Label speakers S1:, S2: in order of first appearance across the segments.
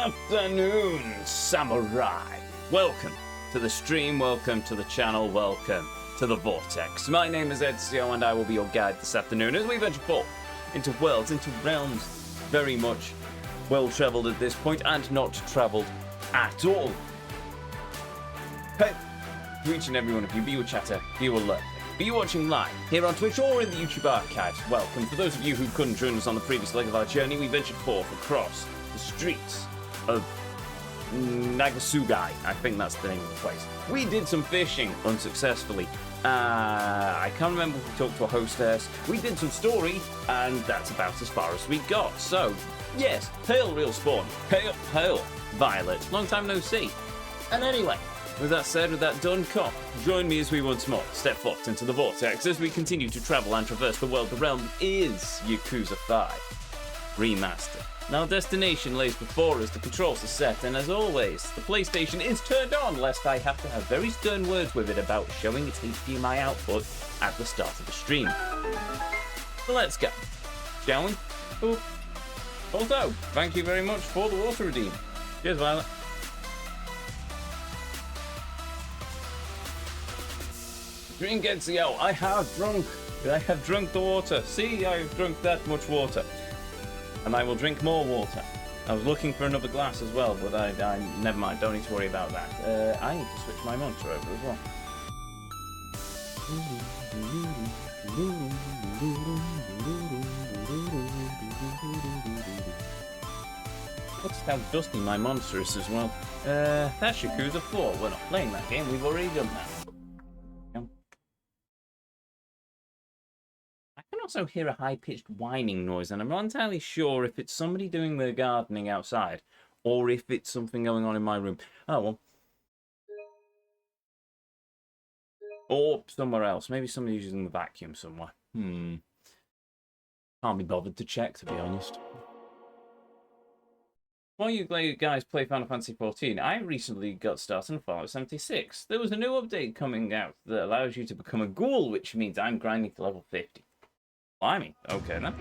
S1: afternoon, samurai. Welcome to the stream, welcome to the channel, welcome to the Vortex. My name is Ezio and I will be your guide this afternoon as we venture forth into worlds, into realms very much well-travelled at this point and not travelled at all. Hey, to each and every one of you, be you a chatter, be you a lurker, be you watching live here on Twitch or in the YouTube archives, welcome. For those of you who couldn't join us on the previous leg of our journey, we ventured forth across the streets of Nagasugai. I think that's the name of the place. We did some fishing unsuccessfully. I can't remember if we talked to a hostess. We did some story, and that's about as far as we got. So, yes, hail real spawn. Hail Violet. Long time no see. And anyway, with that said, with that done, come, join me as we once more step forth into the Vortex as we continue to travel and traverse the world. The realm is Yakuza 5 Remastered. Now, destination lays before us, the controls are set, and as always, the PlayStation is turned on, lest I have to have very stern words with it about showing its HDMI output at the start of the stream. So let's go, shall we? Oh. Also, thank you very much for the water redeem. Cheers, Violet. Drink Ezio, I have drunk the water. See, I've drunk that much water. And I will drink more water. I was looking for another glass as well, but I never mind, don't need to worry about that. I need to switch my monitor over as well. Notice how dusty my monitor is as well. That's Yakuza 4. We're not playing that game, we've already done that. I can also hear a high-pitched whining noise, and I'm not entirely sure if it's somebody doing their gardening outside, or if it's something going on in my room. Oh, well. Or somewhere else. Maybe somebody's using the vacuum somewhere. Can't be bothered to check, to be honest. While you guys play Final Fantasy XIV, I recently got started on Fallout 76. There was a new update coming out that allows you to become a ghoul, which means I'm grinding to level 50. Blimey, okay then.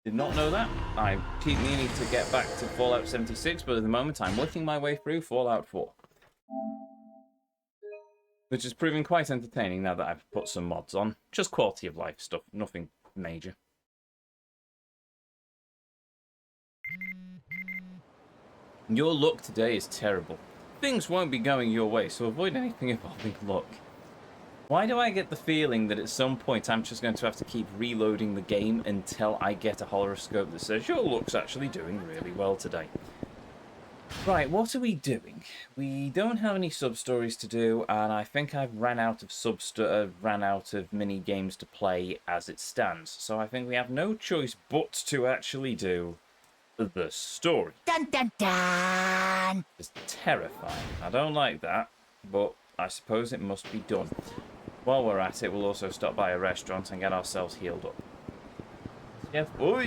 S1: Did not know that. I keep meaning to get back to Fallout 76, but at the moment I'm working my way through Fallout 4. Which is proving quite entertaining now that I've put some mods on. Just quality of life stuff, nothing major. Your luck today is terrible. Things won't be going your way, so avoid anything involving luck. Why do I get the feeling that at some point I'm just going to have to keep reloading the game until I get a horoscope that says your luck's actually doing really well today? Right, what are we doing? We don't have any sub-stories to do, and I think I've ran out of mini games to play as it stands. So I think we have no choice but to actually do the story.
S2: Dun dun dun!
S1: It's terrifying. I don't like that, but I suppose it must be done. While we're at it, we'll also stop by a restaurant and get ourselves healed up. Yeah, oi,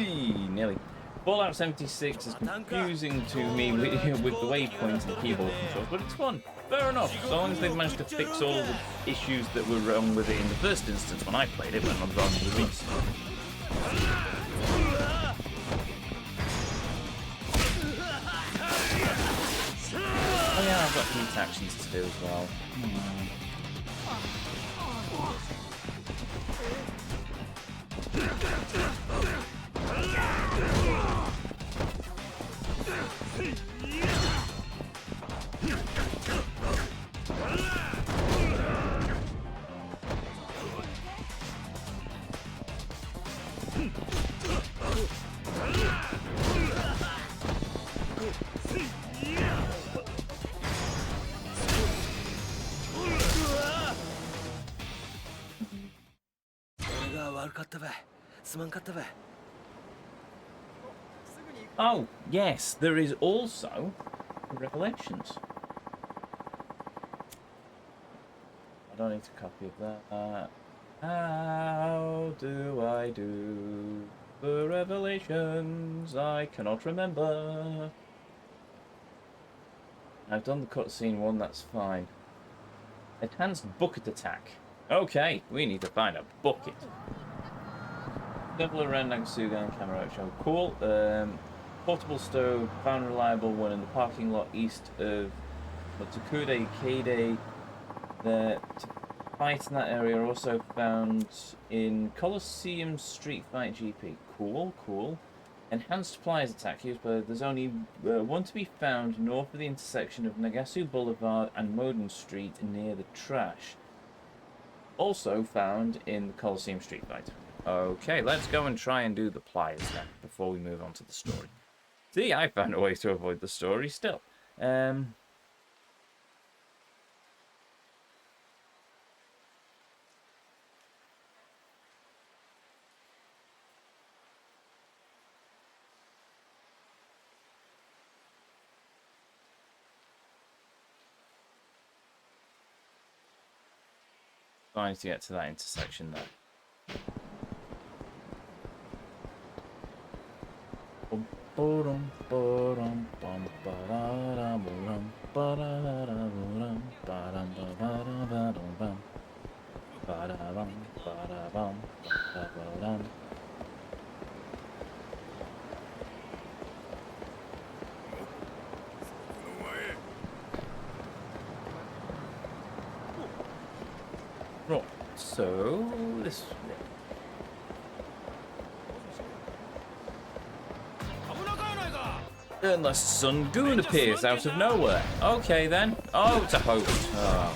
S1: nearly. Fallout 76 is confusing to me with the waypoints and keyboard controls, but it's fun. Fair enough, so long as they've managed to fix all the issues that were wrong with it in the first instance when I played it when I was on release. Oh yeah, I've got heat actions to do as well. Oh, yes, there is also Revelations. I don't need a copy of that. How do I do the Revelations? I cannot remember. I've done the cutscene one, that's fine. Enhanced bucket attack. Okay, we need to find a bucket. Double around Nagasuga and Camera Show. Cool. portable stove, found a reliable one in the parking lot east of Gotoku Kade. The fights in that area are also found in Colosseum Street Fight GP. Cool, cool. Enhanced pliers attack used, but there's only one to be found north of the intersection of Nagasu Boulevard and Moden Street near the trash. Also found in the Colosseum Street Fight. Okay, let's go and try and do the pliers then, before we move on to the story. See, I found a way to avoid the story still. Trying to get to that intersection there. Right, so this. Unless Sun Goon appears out of nowhere. Okay then. Oh, it's a host. Oh.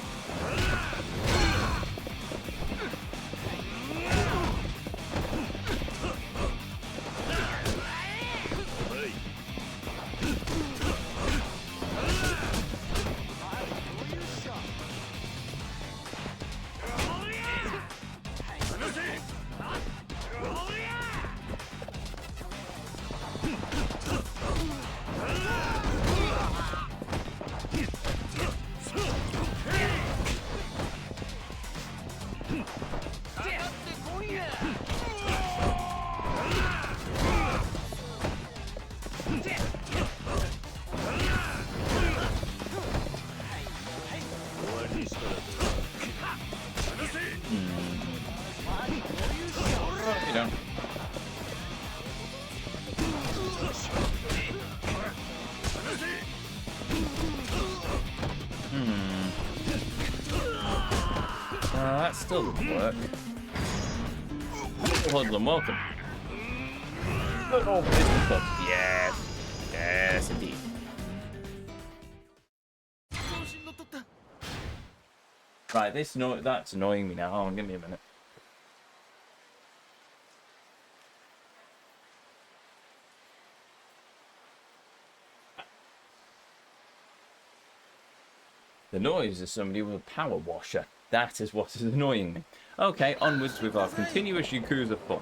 S1: That still didn't work. Hoodlum, welcome. Good old business club. Yes. Yes, indeed. Right, that's annoying me now. Hold on, give me a minute. The noise is somebody with a power washer. That is what is annoying me. Okay, onwards with our continuous Yakuza fun.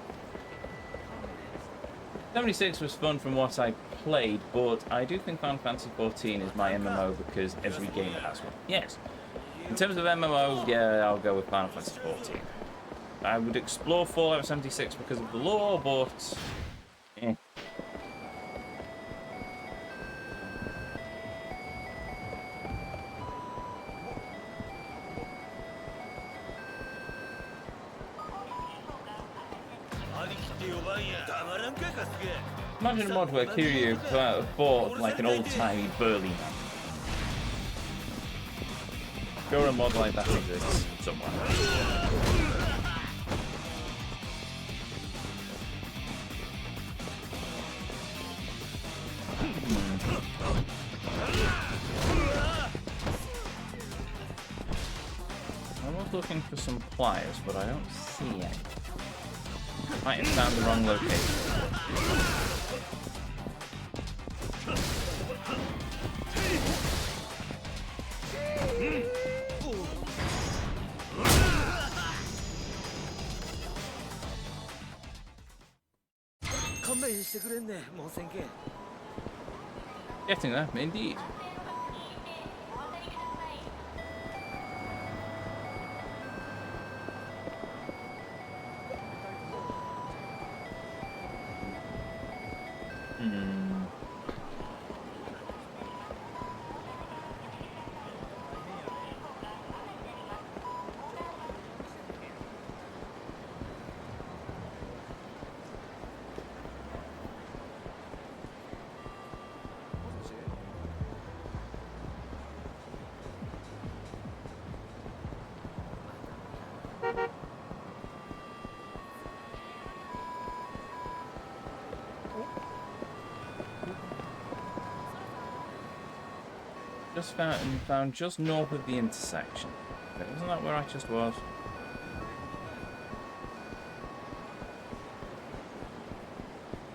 S1: 76 was fun from what I played, but I do think Final Fantasy 14 is my MMO because every game has one. Yes. In terms of MMO, yeah, I'll go with Final Fantasy 14. I would explore Fallout 76 because of the lore, but... eh. Imagine a mod where Kiryu fought like an old-timey burly man. Sure, a mod like that exists somewhere. I was looking for some pliers, but I don't see any. Might have found the wrong location. Getting there, indeed. just found just north of the intersection. Isn't that where I just was?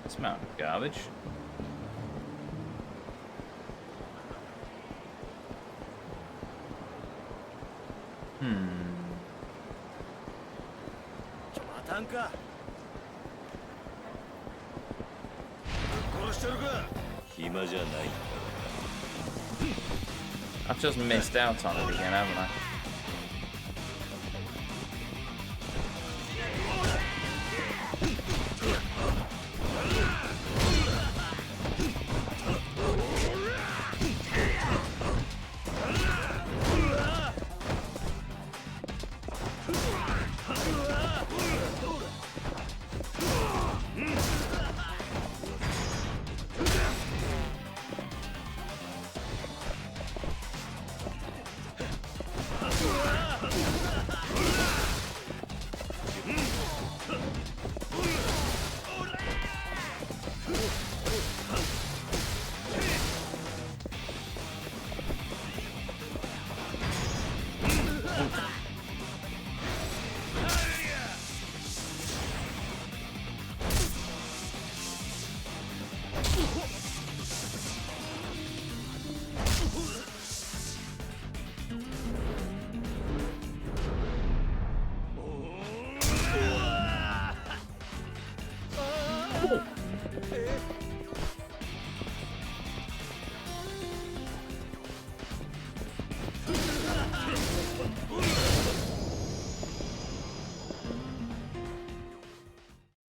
S1: This mountain of garbage. I've just missed out on it again, haven't I?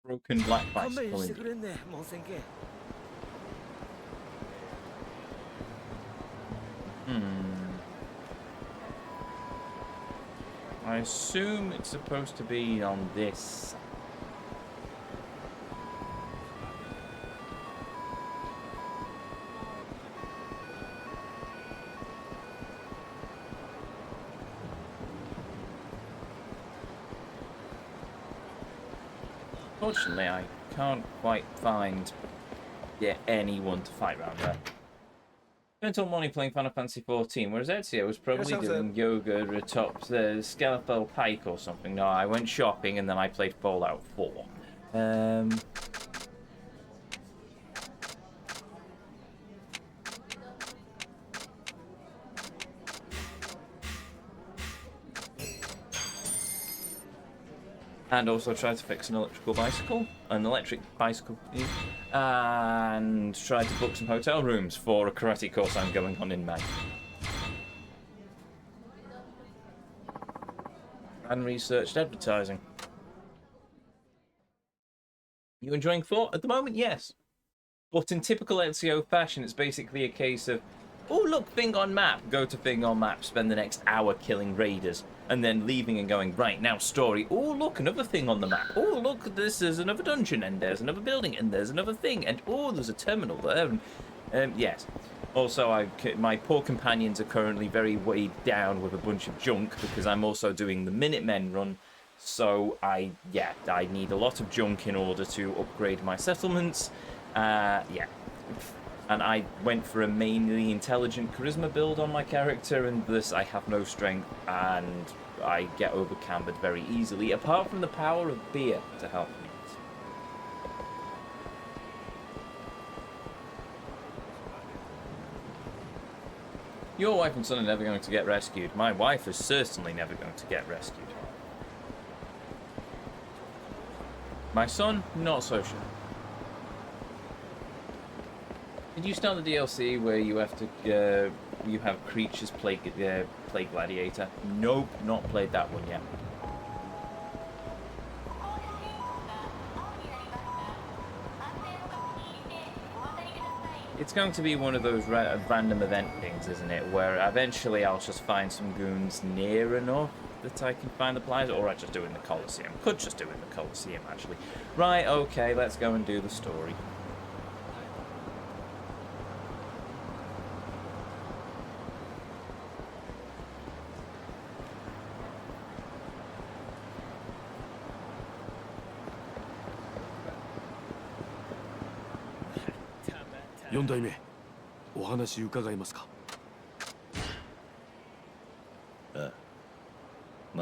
S1: Broken black bicycle. I assume it's supposed to be on this. Unfortunately, I can't quite find anyone to fight around there. Spent all morning playing Final Fantasy 14, whereas Ezio was probably doing yoga atop the Skeletal Pike or something. No, I went shopping and then I played Fallout 4. And also tried to fix an electric bicycle, and tried to book some hotel rooms for a karate course I'm going on in May. And researched advertising. You enjoying 4? At the moment, yes. But in typical Ezio fashion, it's basically a case of, oh look, thing on map, go to thing on map, spend the next hour killing raiders, and then leaving and going, right, now story, oh look, another thing on the map, oh look, this is another dungeon, and there's another building, and there's another thing, and oh, there's a terminal there, and yes. Also, my poor companions are currently very weighed down with a bunch of junk, because I'm also doing the Minutemen run, so I need a lot of junk in order to upgrade my settlements, And I went for a mainly intelligent charisma build on my character, and thus I have no strength, and I get overcambered very easily, apart from the power of beer to help me. Your wife and son are never going to get rescued. My wife is certainly never going to get rescued. My son, not so sure. Did you start the DLC where you have to, you have creatures play Gladiator? Nope, not played that one yet. It's going to be one of those random event things, isn't it? Where eventually I'll just find some goons near enough that I can find the plaza, or I just do it in the Colosseum. Could just do it in the Colosseum, actually. Right, okay, let's go and do the story.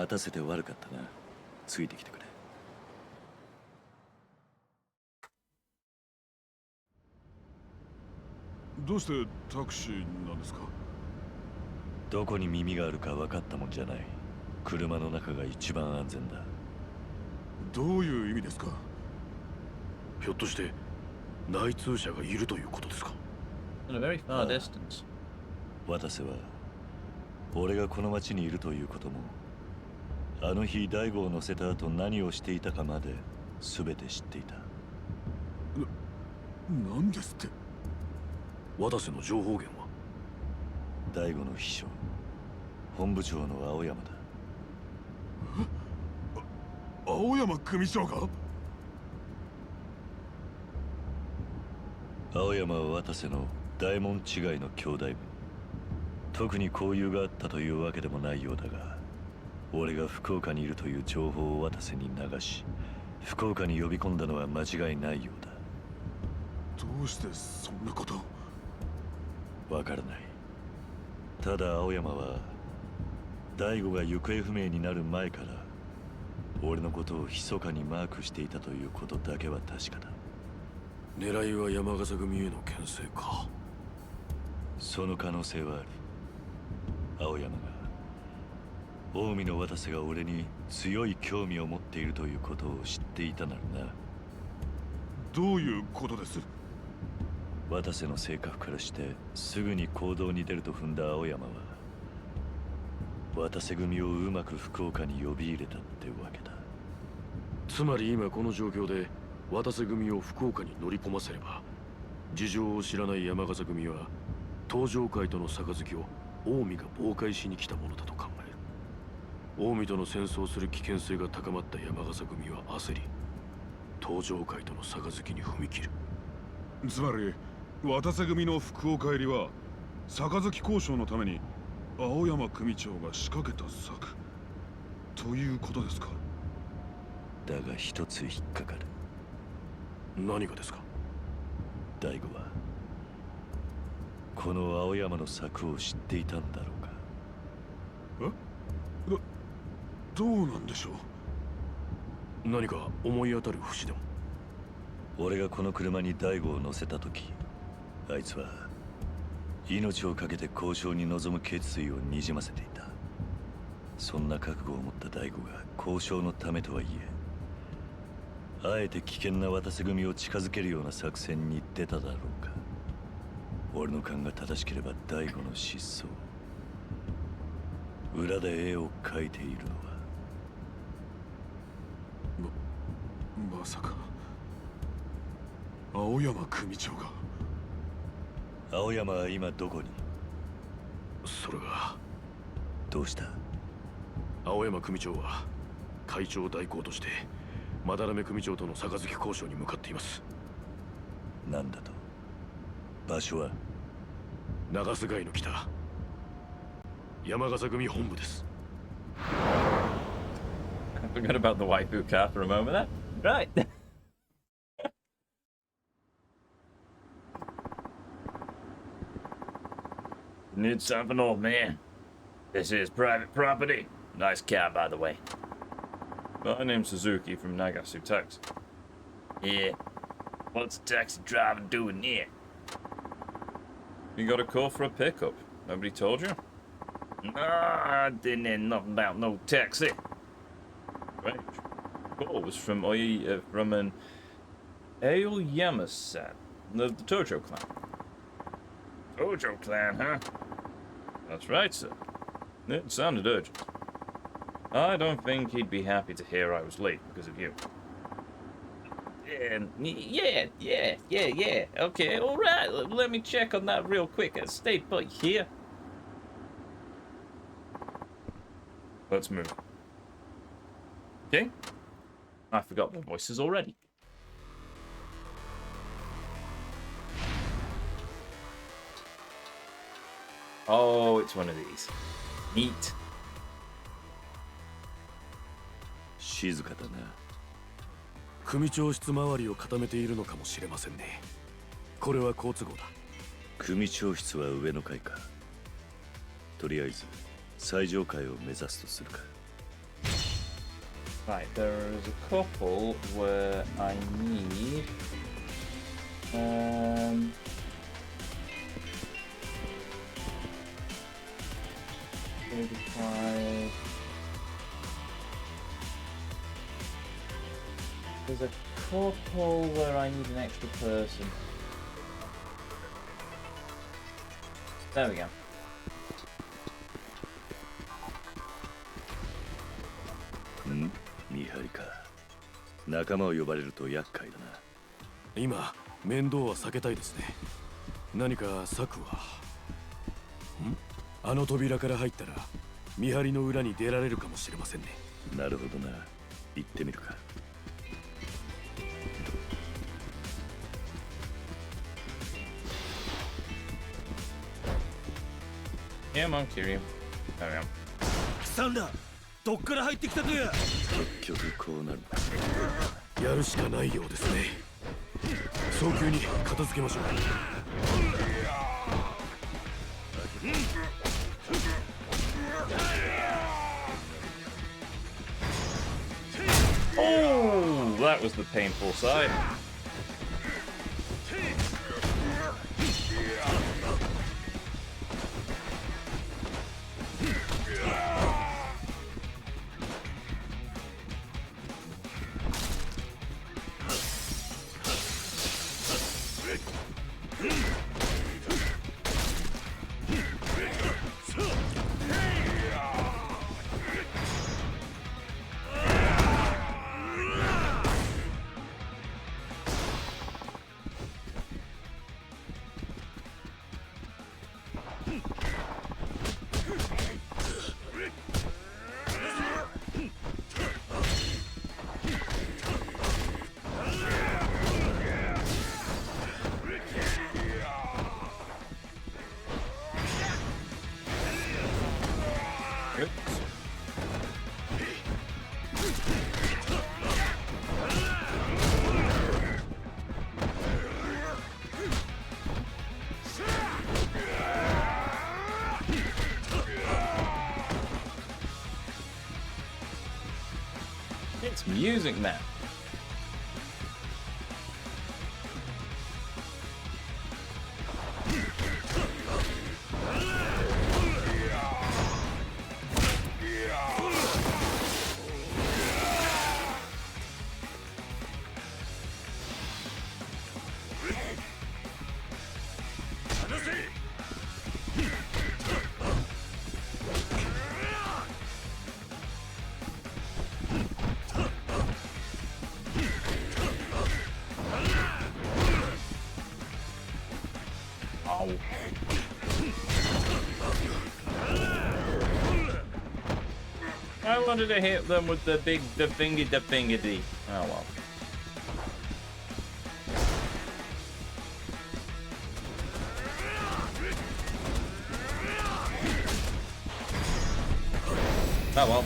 S3: 待たせて悪かったな。ついてきてくれ。
S4: どうしてタクシーなんですか？
S3: どこに耳があるか分かったもんじゃない。車の中が一番安全だ。
S4: どういう意味ですか？
S5: ひょっとして内通者がいるということですか？
S1: In a very far distance.
S3: 渡瀬は俺がこの町にいるということも、あの日大悟を乗せた後何をしていたかまで全て知っていた。
S4: なんですって？
S5: 渡瀬の情報源は？
S3: 大悟の秘書、本部長の青山だ。
S4: 青山組長が？
S3: 青山は渡瀬の大門違いの兄弟分。特に交友があったというわけでもないようだが、俺が福岡にいるという情報を渡瀬に流し、福岡に呼び込んだのは間違いないようだ。
S4: どうしてそんなこと？
S3: わからない。ただ青山は大悟が行方不明になる前から俺のことを密かにマークしていたということだけは確かだ。
S5: 狙いは山笠組への牽制か。
S3: その可能性はある。青山が近江の渡瀬が俺に強い興味を持っているということを知っていたならな。
S4: どういうことです？
S3: 渡瀬の性格からしてすぐに行動に出ると踏んだ青山は渡瀬組をうまく福岡に呼び入れたってわけだ。
S5: つまり今この状況で渡瀬組を福岡に乗り込ませれば、事情を知らない山笠組は東上会との杯を近江が妨害しに来たものだと考える。近江との戦争をする危険性が高まった山笠組は焦り、東上会との杯に踏み切る。
S4: つまり渡瀬組の福岡入りは杯交渉のために青山組長が仕掛けた策ということですか？
S3: だが一つ引っかかる。
S5: 何がですか？
S3: 大悟はこの青山の策を知っていたんだろうか。
S4: どうなんでしょう？
S5: 何か思い当たる節でも？
S3: 俺がこの車に大悟を乗せた時、あいつは命を懸けて交渉に臨む決意をにじませていた。そんな覚悟を持った大悟が交渉のためとはいえ、あえて危険な渡瀬組を近づけるような作戦に出ただろうか。俺の勘が正しければ大悟の失踪、裏で絵を描いているのは
S4: まさか青山組長が？
S3: 青山は今どこに？
S5: それが。
S3: どうした？
S5: 青山組長は会長代行として斑目組長との杯交渉に向かっています。
S3: なんだと？場所は？
S5: 長須街の北、山笠組本部です。
S1: I forgot about the waifu car for a moment there. Right. Need something, old man. This is private property. Nice car, by the way. My name's Suzuki from Nagasu Taxi. Yeah. What's the taxi driver doing here? You got a call for a pickup. Nobody told you? Nah, I didn't hear nothing about no taxi. Strange. Call was from an Aoyama-san, the Tojo clan. Tojo clan, huh? That's right, sir. It sounded urgent. I don't think he'd be happy to hear I was late because of you. Yeah. Okay, alright. Let me check on that real quick. Stay put here. Let's move. Okay? I forgot their voices already. Oh, it's one of these. Neat.
S3: 静かだな。
S5: 組長室周りを固めているのかもしれませんね。これは好都合だ。
S3: 組長室は上の階か。とりあえず最上階を目指すとするか。
S1: Right, there's a couple where I need 35. There's a couple where I need an extra person. There we go.
S3: ん見張りか。仲間を呼ばれると厄介だな。
S5: 今面倒は避けたいですね。何か策は？あの扉から入ったら見張りの裏に出られるかもしれませんね。
S3: なるほどな。行ってみるか。
S1: Yeah, I'm on Kiryu. There we go.
S5: サンダー、どっから入ってきたとや。
S3: 結局こうなる。
S5: やるしかないようですね。早急に片付けましょう。
S1: Oh, that was the painful side. It's music now. I wanted to hit them with the big the-fingy-da-fingy-dee. Oh well. Oh well.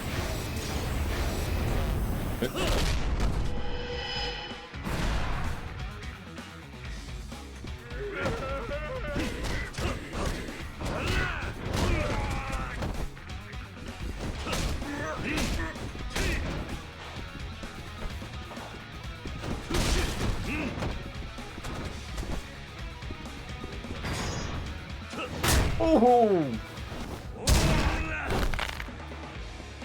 S1: Oh!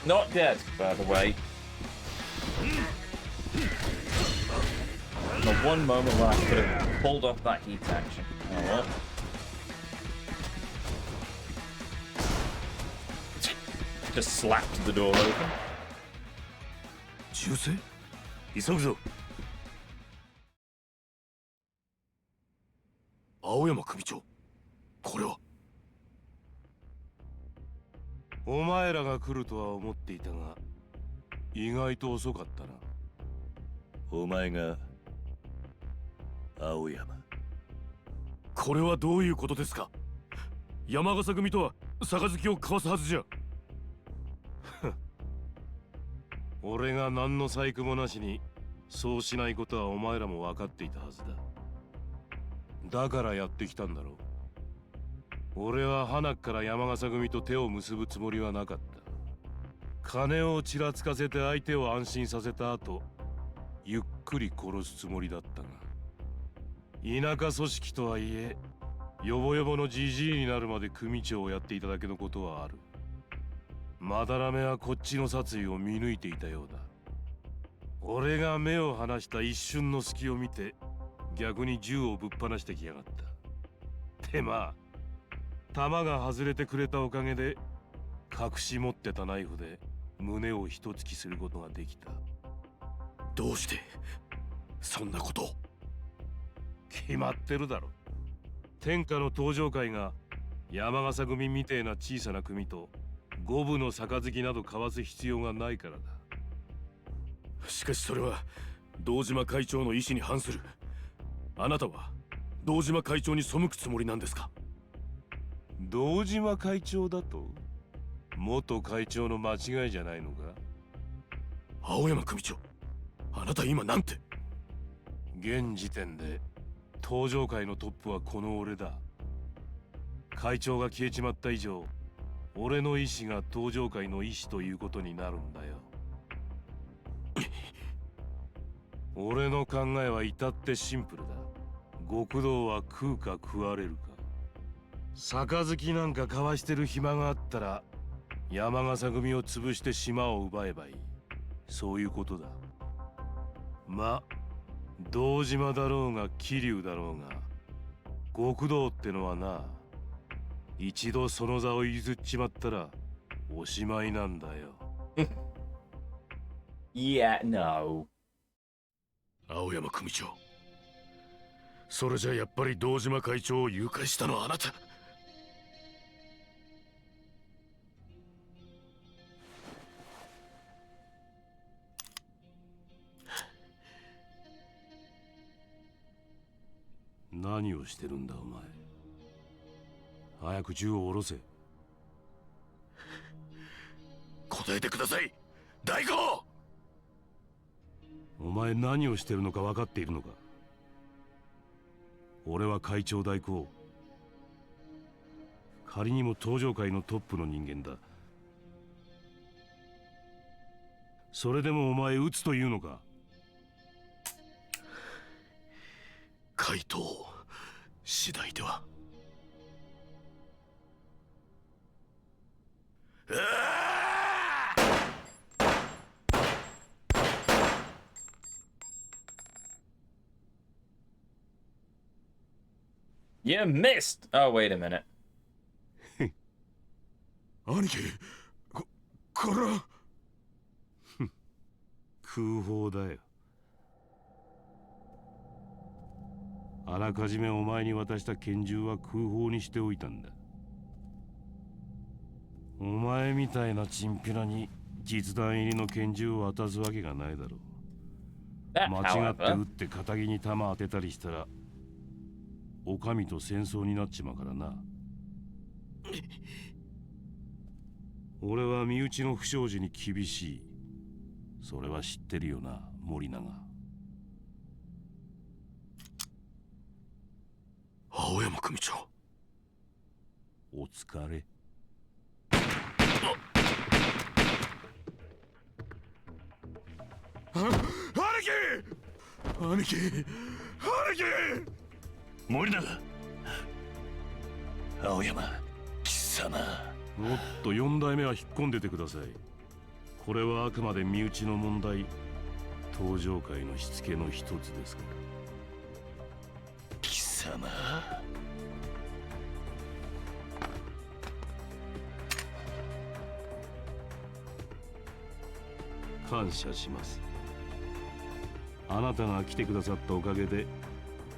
S1: Not dead, by the way. The one moment when I could have pulled off that heat action. Oh well. Just slapped the door open.
S5: 銃声？急ぐぞ。青山組長、これは。
S6: お前らが来るとは思っていたが、意外と遅かったな。
S3: お前が青山。
S5: これはどういうことですか？山笠組とは杯を交わすはずじゃ。
S6: 俺が何の細工もなしにそうしないことはお前らも分かっていたはずだ。だからやってきたんだろう。俺は花から山笠組と手を結ぶつもりはなかった。金をちらつかせて相手を安心させた後、ゆっくり殺すつもりだったが、田舎組織とはいえヨボヨボのジジイになるまで組長をやっていただけのことはある。まだらめはこっちの殺意を見抜いていたようだ。俺が目を離した一瞬の隙を見て逆に銃をぶっ放してきやがった。てまあ弾が外れてくれたおかげで隠し持ってたナイフで胸を一突きすることができた。
S5: どうしてそんなことを？
S6: 決まってるだろ。天下の登場会が山笠組みてえな小さな組と五分の杯など交わす必要がないからだ。
S5: しかしそれは堂島会長の意思に反する。あなたは堂島会長に背くつもりなんですか？
S6: 堂島会長だと？元会長の間違いじゃないのか？
S5: 青山組長、あなた今なんて？
S6: 現時点で登場会のトップはこの俺だ。会長が消えちまった以上、俺の意志が登場会の意志ということになるんだよ。俺の考えは至ってシンプルだ。極道は食うか食われるか。杯なんか交わしてる暇があったら山笠組を潰して島を奪えばいい。そういうことだ。ま、堂島だろうが桐生だろうが、極道ってのはな、一度その座を譲っちまったらおしまいなんだよ。
S1: Yeah, no.
S5: 青山組長、それじゃやっぱり堂島会長を誘拐したのはあなた？
S6: 何をしてるんだお前。早く銃を下ろせ。
S5: 答えてください大吾。
S6: お前何をしてるのか分かっているのか？俺は会長代行。仮にも登場界のトップの人間だ。それでもお前撃つというのか？
S5: 回答次第では。
S1: You missed! Oh, wait a minute.
S5: 兄貴、これは
S6: 空砲だよ。あらかじめお前に渡した拳銃は空砲にしておいたんだ。お前みたいなチンピラに実弾入りの拳銃を渡すわけがないだろう。間違って撃って片木に弾当てたりしたらお上と戦争になっちまうからな。俺は身内の不祥事に厳しい。それは知ってるよな、森永。
S5: 青山組長、
S6: お疲れ。
S5: 兄貴
S3: 森永、青山貴様。
S6: おっと、4代目は引っ込んでてください。これはあくまで身内の問題。登場界のしつけの一つですから。
S3: 貴様。
S6: 感謝します。あなたが来てくださったおかげで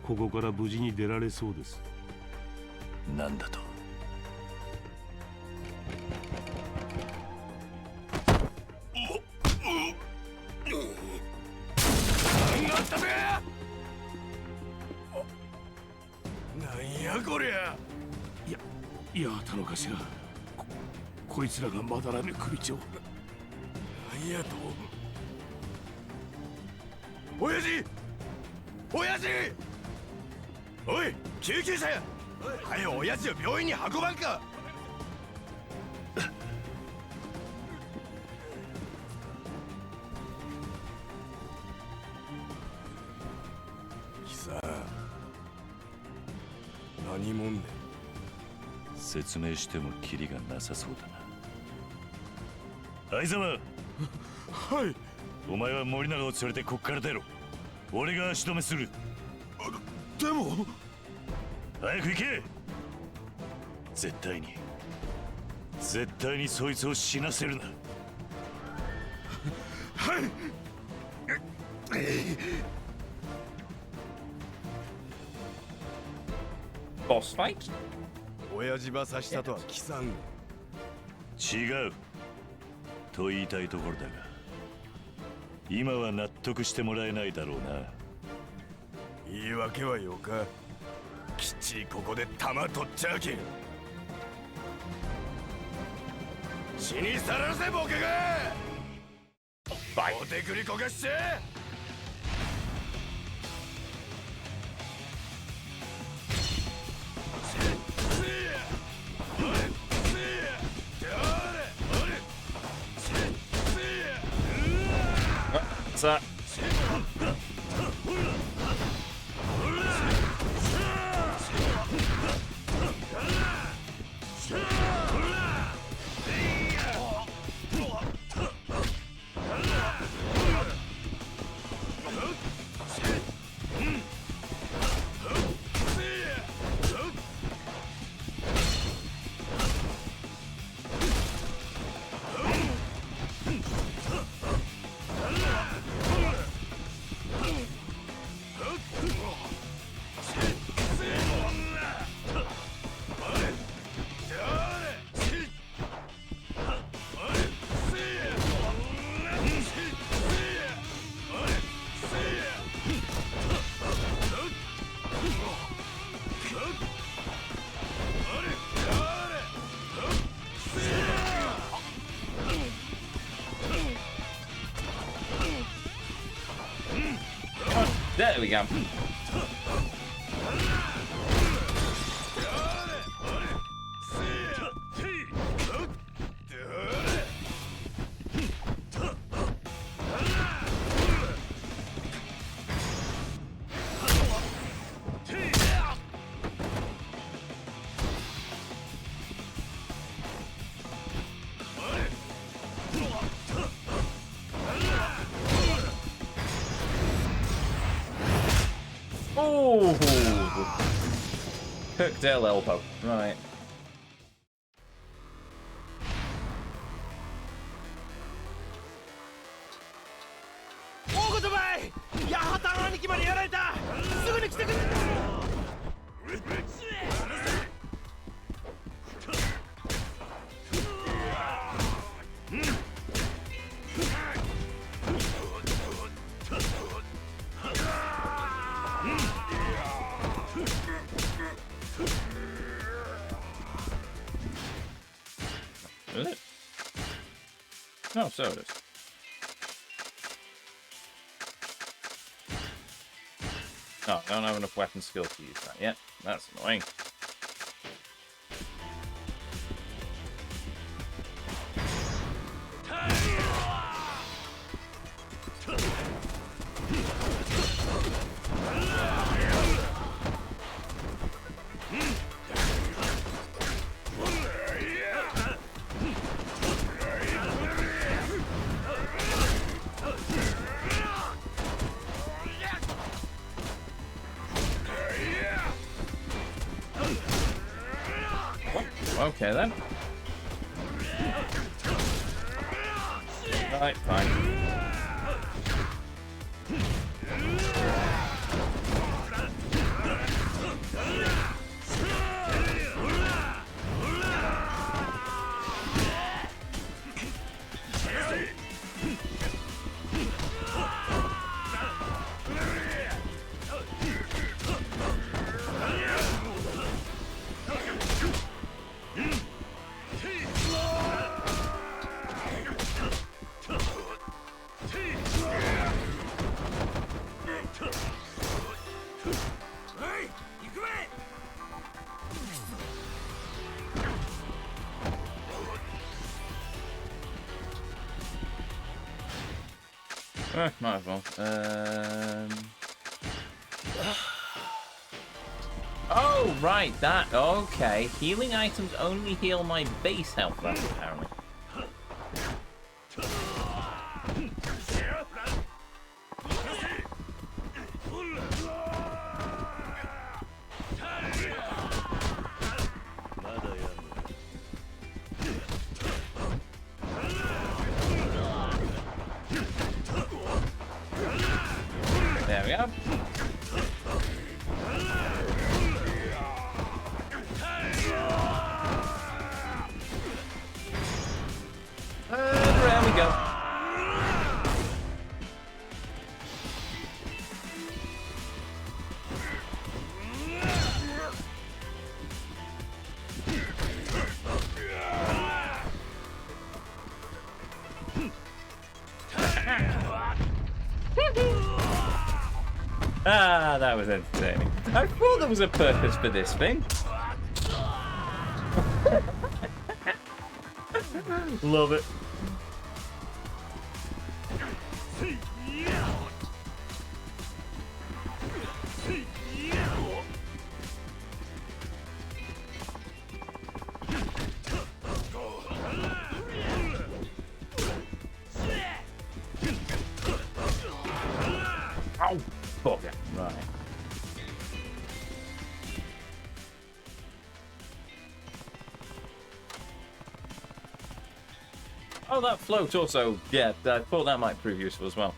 S6: ここから無事に出られそうです。
S3: なんだと？
S5: なんやこりゃ。
S6: いや、田之頭、こいつらがまだらめ組長。
S5: なんやと。親父、親父、おい救急車や。はよ親父を病院に運ばんか。
S6: 何もんで
S3: 説明してもキリがなさそうだな。相沢、
S6: はい。
S3: お前は森永を連れてこっから出ろ。俺が足止めする。
S4: でも
S3: 早く行け。絶対にそいつを死なせるな。
S4: はい。
S1: Boss fight?
S6: 親父ば刺したとは貴さん。
S3: 違うと言いたいところだが、今は納得してもらえないだろうな。
S6: 言い訳はよか。きっちりここで弾取っちゃうけ。死にさらせボケが。
S1: Fight.
S6: お手繰りこかして。
S1: What's that? There we go. Oh, Kirkdale elbow. Right. Is it? No, so it is. No, I don't have enough weapon skill to use that yet. That's annoying. Okay then. Right, fine. Might as well. Oh, right, that. Okay. Healing items only heal my base health level, apparently. There we go. There we go. Ah, that was entertaining. I thought there was a purpose for this thing. Love it. Oh, fuck it. Right. Oh, that float also. Yeah, I thought that might prove useful as well.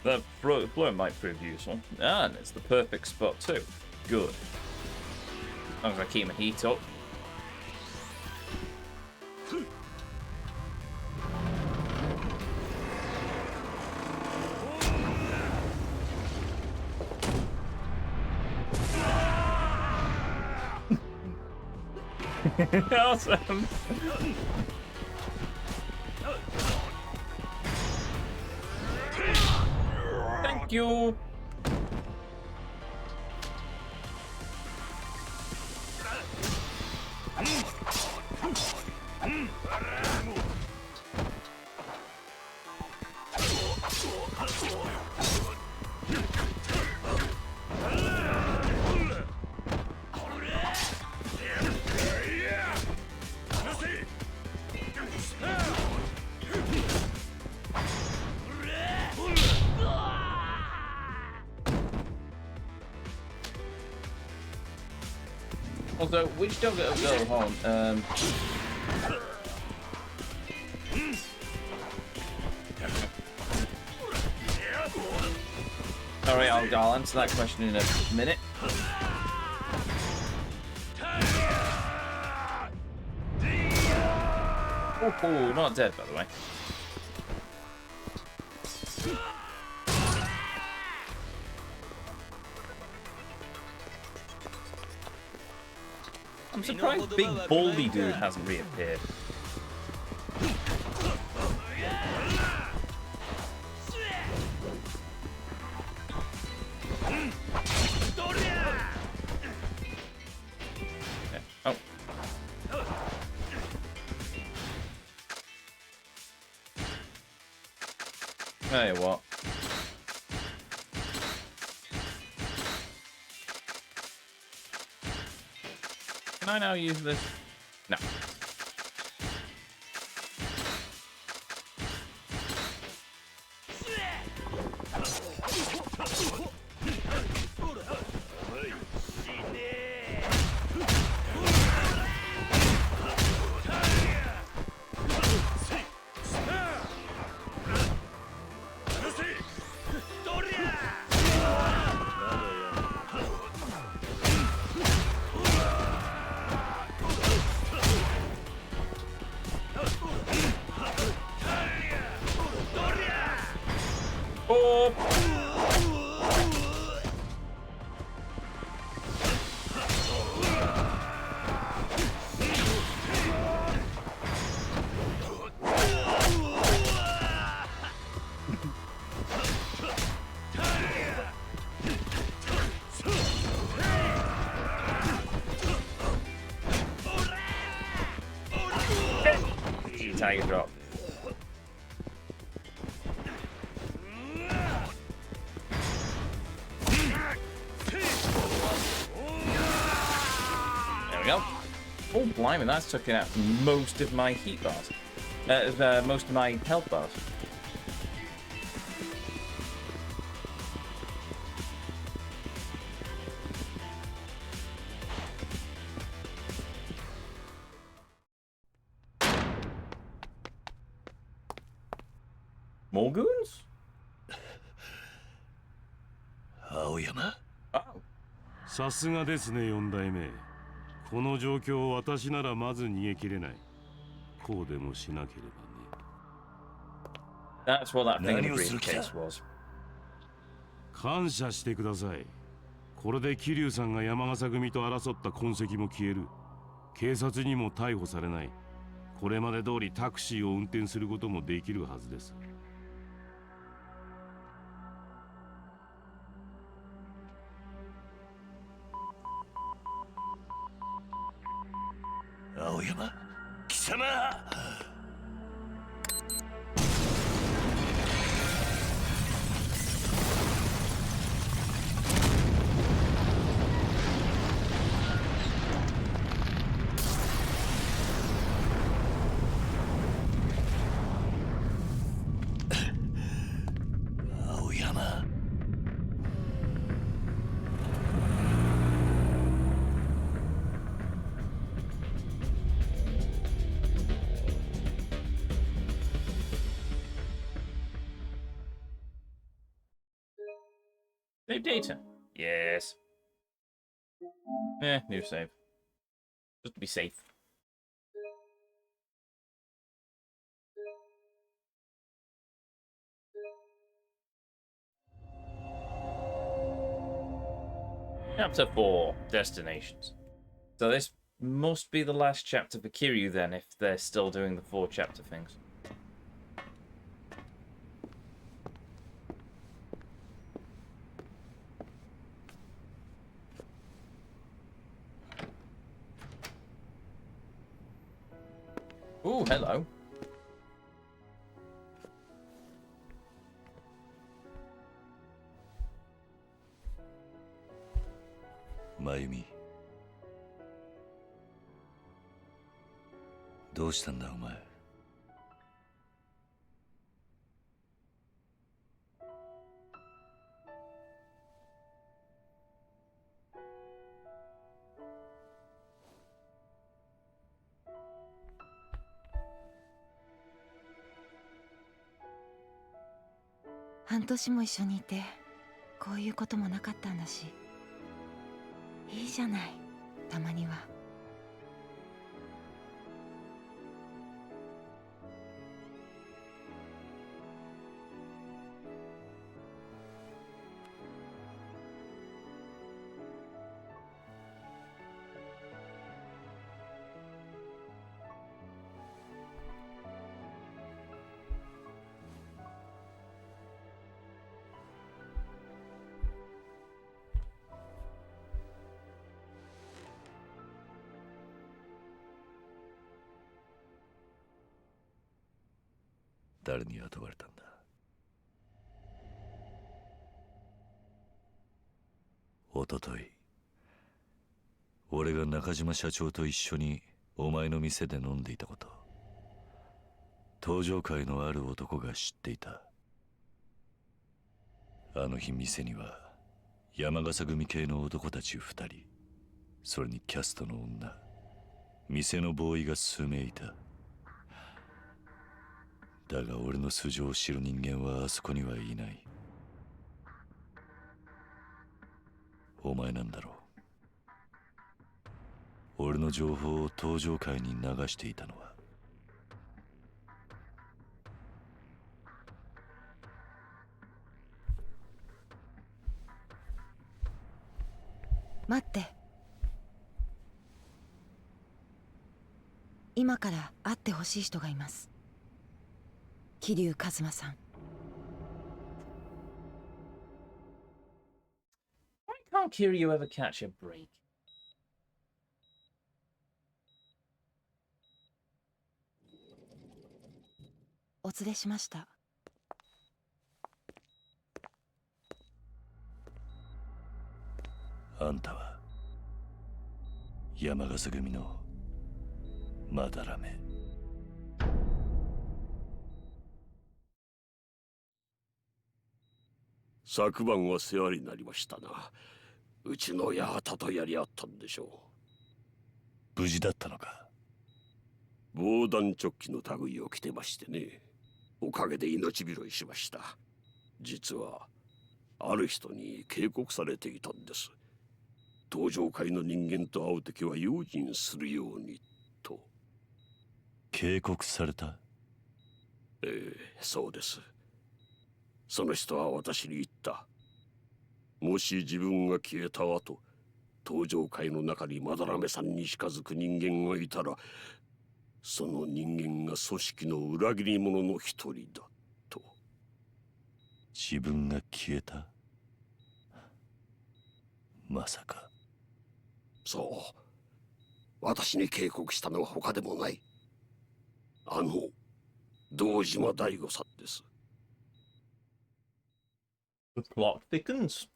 S1: The float might prove useful. And it's the perfect spot too. Good. As long as I keep my heat up. Awesome. Thank you. Also, which dog will go home? Alright, I'll answer that question in a minute. Oh, not dead, by the way. I'm surprised Big Baldy Dude hasn't reappeared. Okay. Oh. Tell you what. Can I now use this? No. Tiger drop. Oh, blimey, that's taking out most of my heat bars. Most of my health bars. More goons?
S3: 青山
S1: Oh.
S6: さすがですね、4代目。この状況を私ならまず逃げ切れない。こうでもしなければね。
S1: That's what that thing in the briefcase was.
S6: 感謝してください。これで桐生さんが山笠組と争った痕跡も消える。警察にも逮捕されない。これまで通りタクシーを運転することもできるはずです。
S3: 青山貴様青山
S1: Save data. Yes. New save. Just to be safe. Chapter 4, Destinations. So this must be the last chapter for Kiryu then, if they're still doing the 4 chapter things. Ooh, hello.
S3: Mayumi どうしたんだお前
S2: 半年も一緒にいてこういうこともなかったんだし、いいじゃない、たまには。
S3: 誰に雇われたんだおととい俺が中島社長と一緒にお前の店で飲んでいたこと登場会のある男が知っていたあの日店には山笠組系の男たち2人それにキャストの女店のボーイが数名いただが俺の素性を知る人間はあそこにはいない。お前なんだろう。俺の情報を登場会に流していたのは。
S2: 待って。今から会ってほしい人がいます。桐生一馬さん。
S1: Why can't Kiryu ever catch a break?
S2: お連れしました。
S3: あんたは山笠組のまだらめ。
S7: 昨晩は世話になりましたな。うちの八幡とやり合ったんでしょ
S3: 無事だったのか。
S7: う。防弾チョッキの類を着てましてね。おかげで命拾いしました。実はある人に警告されていたんです。登場界の人間と会う時は用心するようにと。
S3: 警告された？
S7: ええ、そうです。その人は私に言った。もし自分が消えた後、登場界の中にまだらめさんに近づく人間がいたら、その人間が組織の裏切り者の一人だと。
S3: 自分が消えた？まさか。
S7: そう。私に警告したのは他でもない。堂島大吾さんです。
S1: The plot thickens.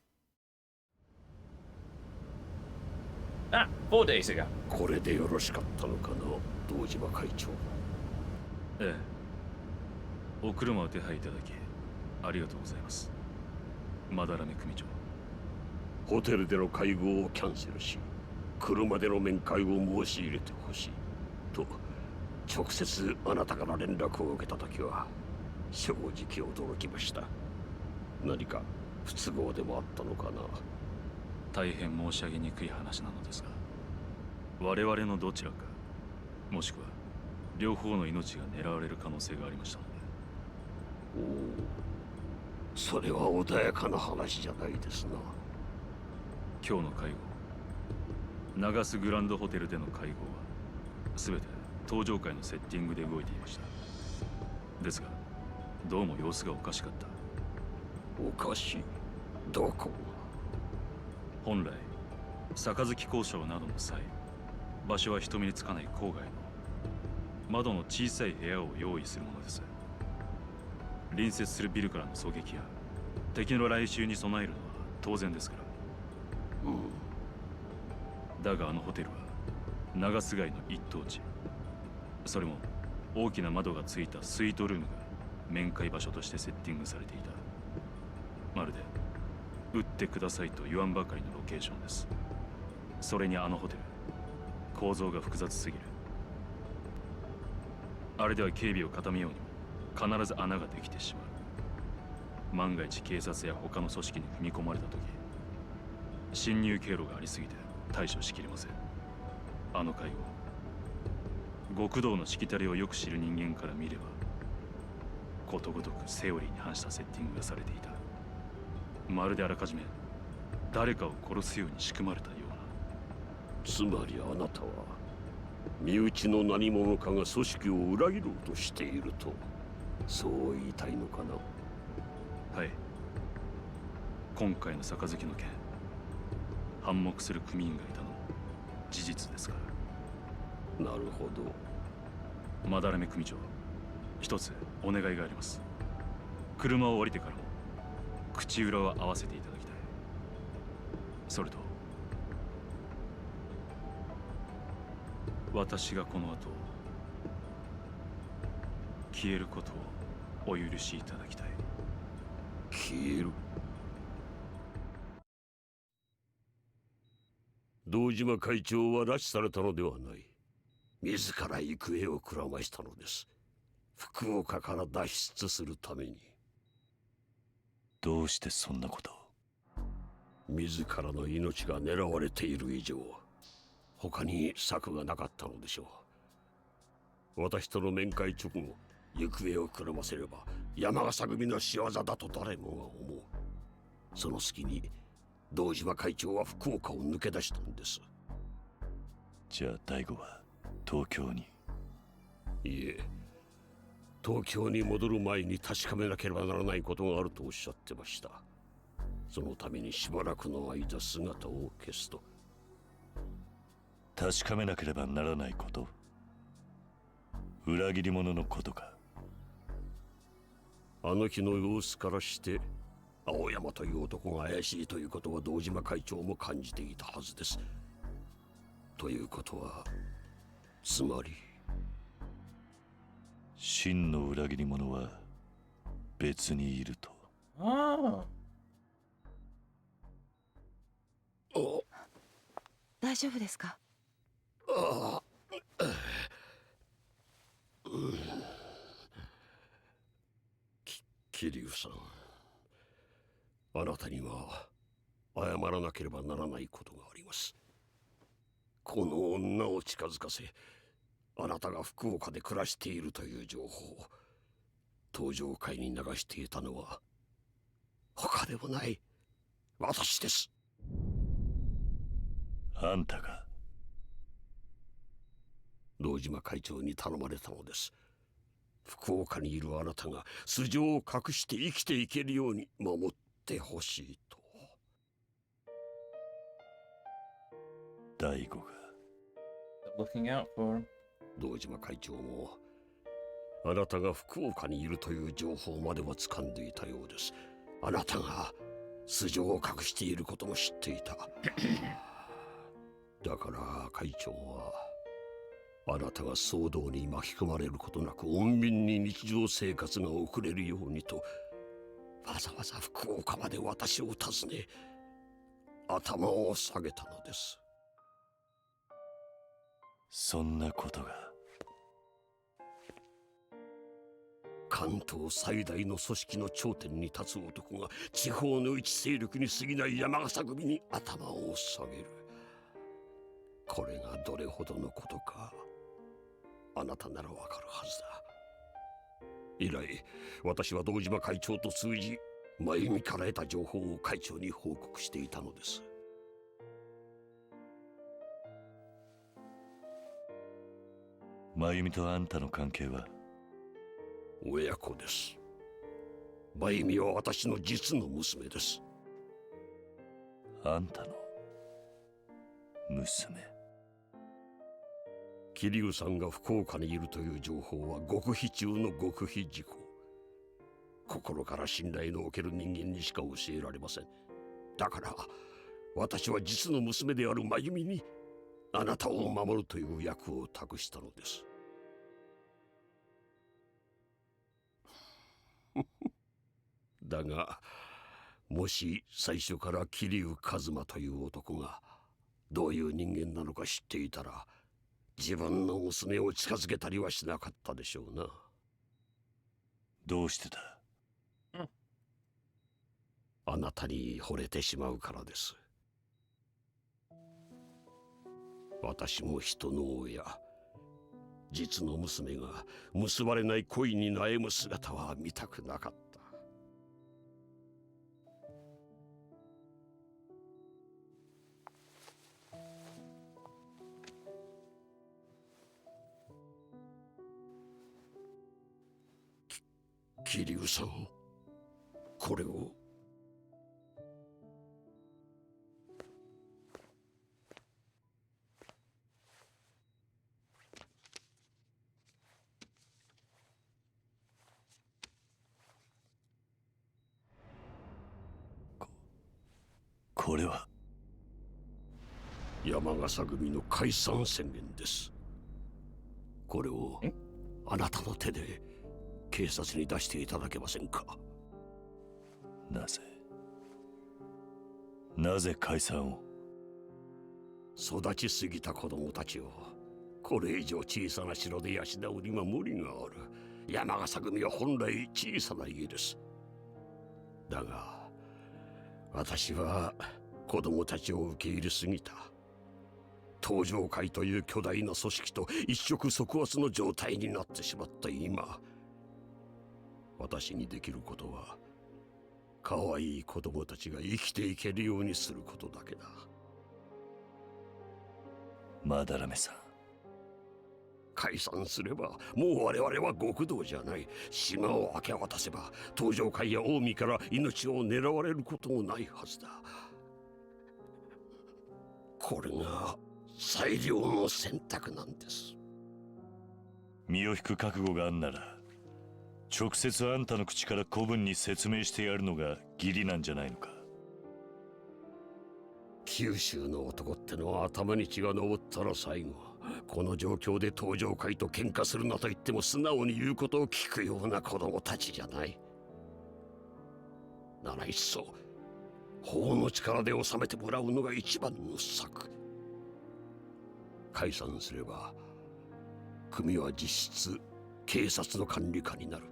S1: Ah, 4 days ago.
S7: これでよろしかったのかな、堂島会長。
S5: ええ。お車を手配いただきありがとうございます。まだらめ組長。
S7: ホテルでの会合をキャンセルし、車での面会を申し入れてほしいと直接あなたから連絡を受けたときは正直驚きました。何か不都合でもあったのかな。
S5: 大変申し上げにくい話なのですが、我々のどちらか、もしくは両方の命が狙われる可能性がありましたので。
S7: おお、それは穏やかな話じゃないですな。
S5: 今日の会合、長須グランドホテルでの会合は全て登場界のセッティングで動いていました。ですがどうも様子がおかしかった。
S7: おかしい？どこが？
S5: 本来杯交渉などの際、場所は人目につかない郊外の窓の小さい部屋を用意するものです。隣接するビルからの狙撃や敵の来襲に備えるのは当然ですから。だがあのホテルは長須街の一等地、それも大きな窓がついたスイートルームが面会場所としてセッティングされていた。まるで撃ってくださいと言わんばかりのロケーションです。それにあのホテル、構造が複雑すぎる。あれでは警備を固めようにも必ず穴ができてしまう。万が一警察や他の組織に踏み込まれた時、侵入経路がありすぎて対処しきれません。あの会合、極道のしきたりをよく知る人間から見れば、ことごとくセオリーに反したセッティングがされていた。まるであらかじめ誰かを殺すように仕組まれたような。
S7: つまりあなたは身内の何者かが組織を裏切ろうとしていると、そう言いたいのかな。
S5: はい。今回の杯の件、反目する組員がいたのも事実ですから。
S7: なるほど。
S5: まだらめ組長、一つお願いがあります。車を降りてからも口裏を合わせていただきたい。それと私がこの後消えることをお許しいただきたい。
S7: 消える？堂島会長は拉致されたのではない。自ら行方をくらましたのです。福岡から脱出するために。
S3: どうしてそんなことを？
S7: 自らの命が狙われている以上、他に策がなかったのでしょう。私との面会直後、行方をくらませれば山笠組の仕業だと誰もが思う。その隙に堂島会長は福岡を抜け出したんです。
S3: じゃあ大吾は東京に？
S7: いえ、東京に戻る前に確かめなければならないことがあるとおっしゃってました。そのためにしばらくの間姿を消すと。
S3: 確かめなければならないこと？裏切り者のことか？
S7: あの日の様子からして青山という男が怪しいということは堂島会長も感じていたはずです。ということはつまり
S3: 真の裏切り者は別にいると。
S1: あ
S2: 大丈夫ですか？
S7: 桐生さん、あなたには謝らなければならないことがあります。この女を近づかせ、あなたが福岡で暮らしているという情報を登場会に流していたのは他でもない私です。
S3: あんたが？
S7: 堂島会長に頼まれたのです。福岡にいるあなたが素性を隠して生きていけるように守ってほしいと。
S3: 大悟が
S1: looking out for him.
S7: 堂島会長もあなたが福岡にいるという情報までは掴んでいたようです。あなたが素性を隠していることも知っていた。だから会長はあなたが騒動に巻き込まれることなく穏便に日常生活が送れるようにとわざわざ福岡まで私を訪ね頭を下げたのです。
S3: そんなことが。
S7: 関東最大の組織の頂点に立つ男が地方の一勢力に過ぎない山笠組に頭を下げる。これがどれほどのことかあなたならわかるはずだ。以来私は堂島会長と通じ真由美から得た情報を会長に報告していたのです。
S3: 真由美とあんたの関係は？
S7: 親子です。真由美は私の実の娘です。
S3: あんたの娘？
S7: 桐生さんが福岡にいるという情報は極秘中の極秘事項。心から信頼のおける人間にしか教えられません。だから私は実の娘である真由美にあなたを守るという役を託したのです。だがもし最初から桐生一馬という男がどういう人間なのか知っていたら自分の娘を近づけたりはしなかったでしょうな。
S3: どうしてだ？
S7: あなたに惚れてしまうからです。私も人の親、実の娘が結ばれない恋に悩む姿は見たくなかった。桐生さん、これを。
S3: これは
S7: 山笠組の解散宣言です。これをあなたの手で警察に出していただけませんか？
S3: なぜ解散を？
S7: 育ちすぎた子供たちをこれ以上小さな城で養うには無理がある。山笠組は本来小さな家です。だが私は子供たちを受け入れすぎた。登場会という巨大な組織と一触即発の状態になってしまった今、私にできることは可愛い子供たちが生きていけるようにすることだけだ。
S3: まだらめさん、
S7: 解散すればもう我々は極道じゃない。島を明け渡せば登場会や近江から命を狙われることもないはずだ。これが最良の選択なんです。
S3: 身を引く覚悟があんなら直接あんたの口から子分に説明してやるのが義理なんじゃないのか？
S7: 九州の男ってのは頭に血が上ったら最後この状況で登場会と喧嘩するなと言っても素直に言うことを聞くような子供たちじゃない。ならいっそ法の力で収めてもらうのが一番の策。解散すれば組は実質警察の管理下になる。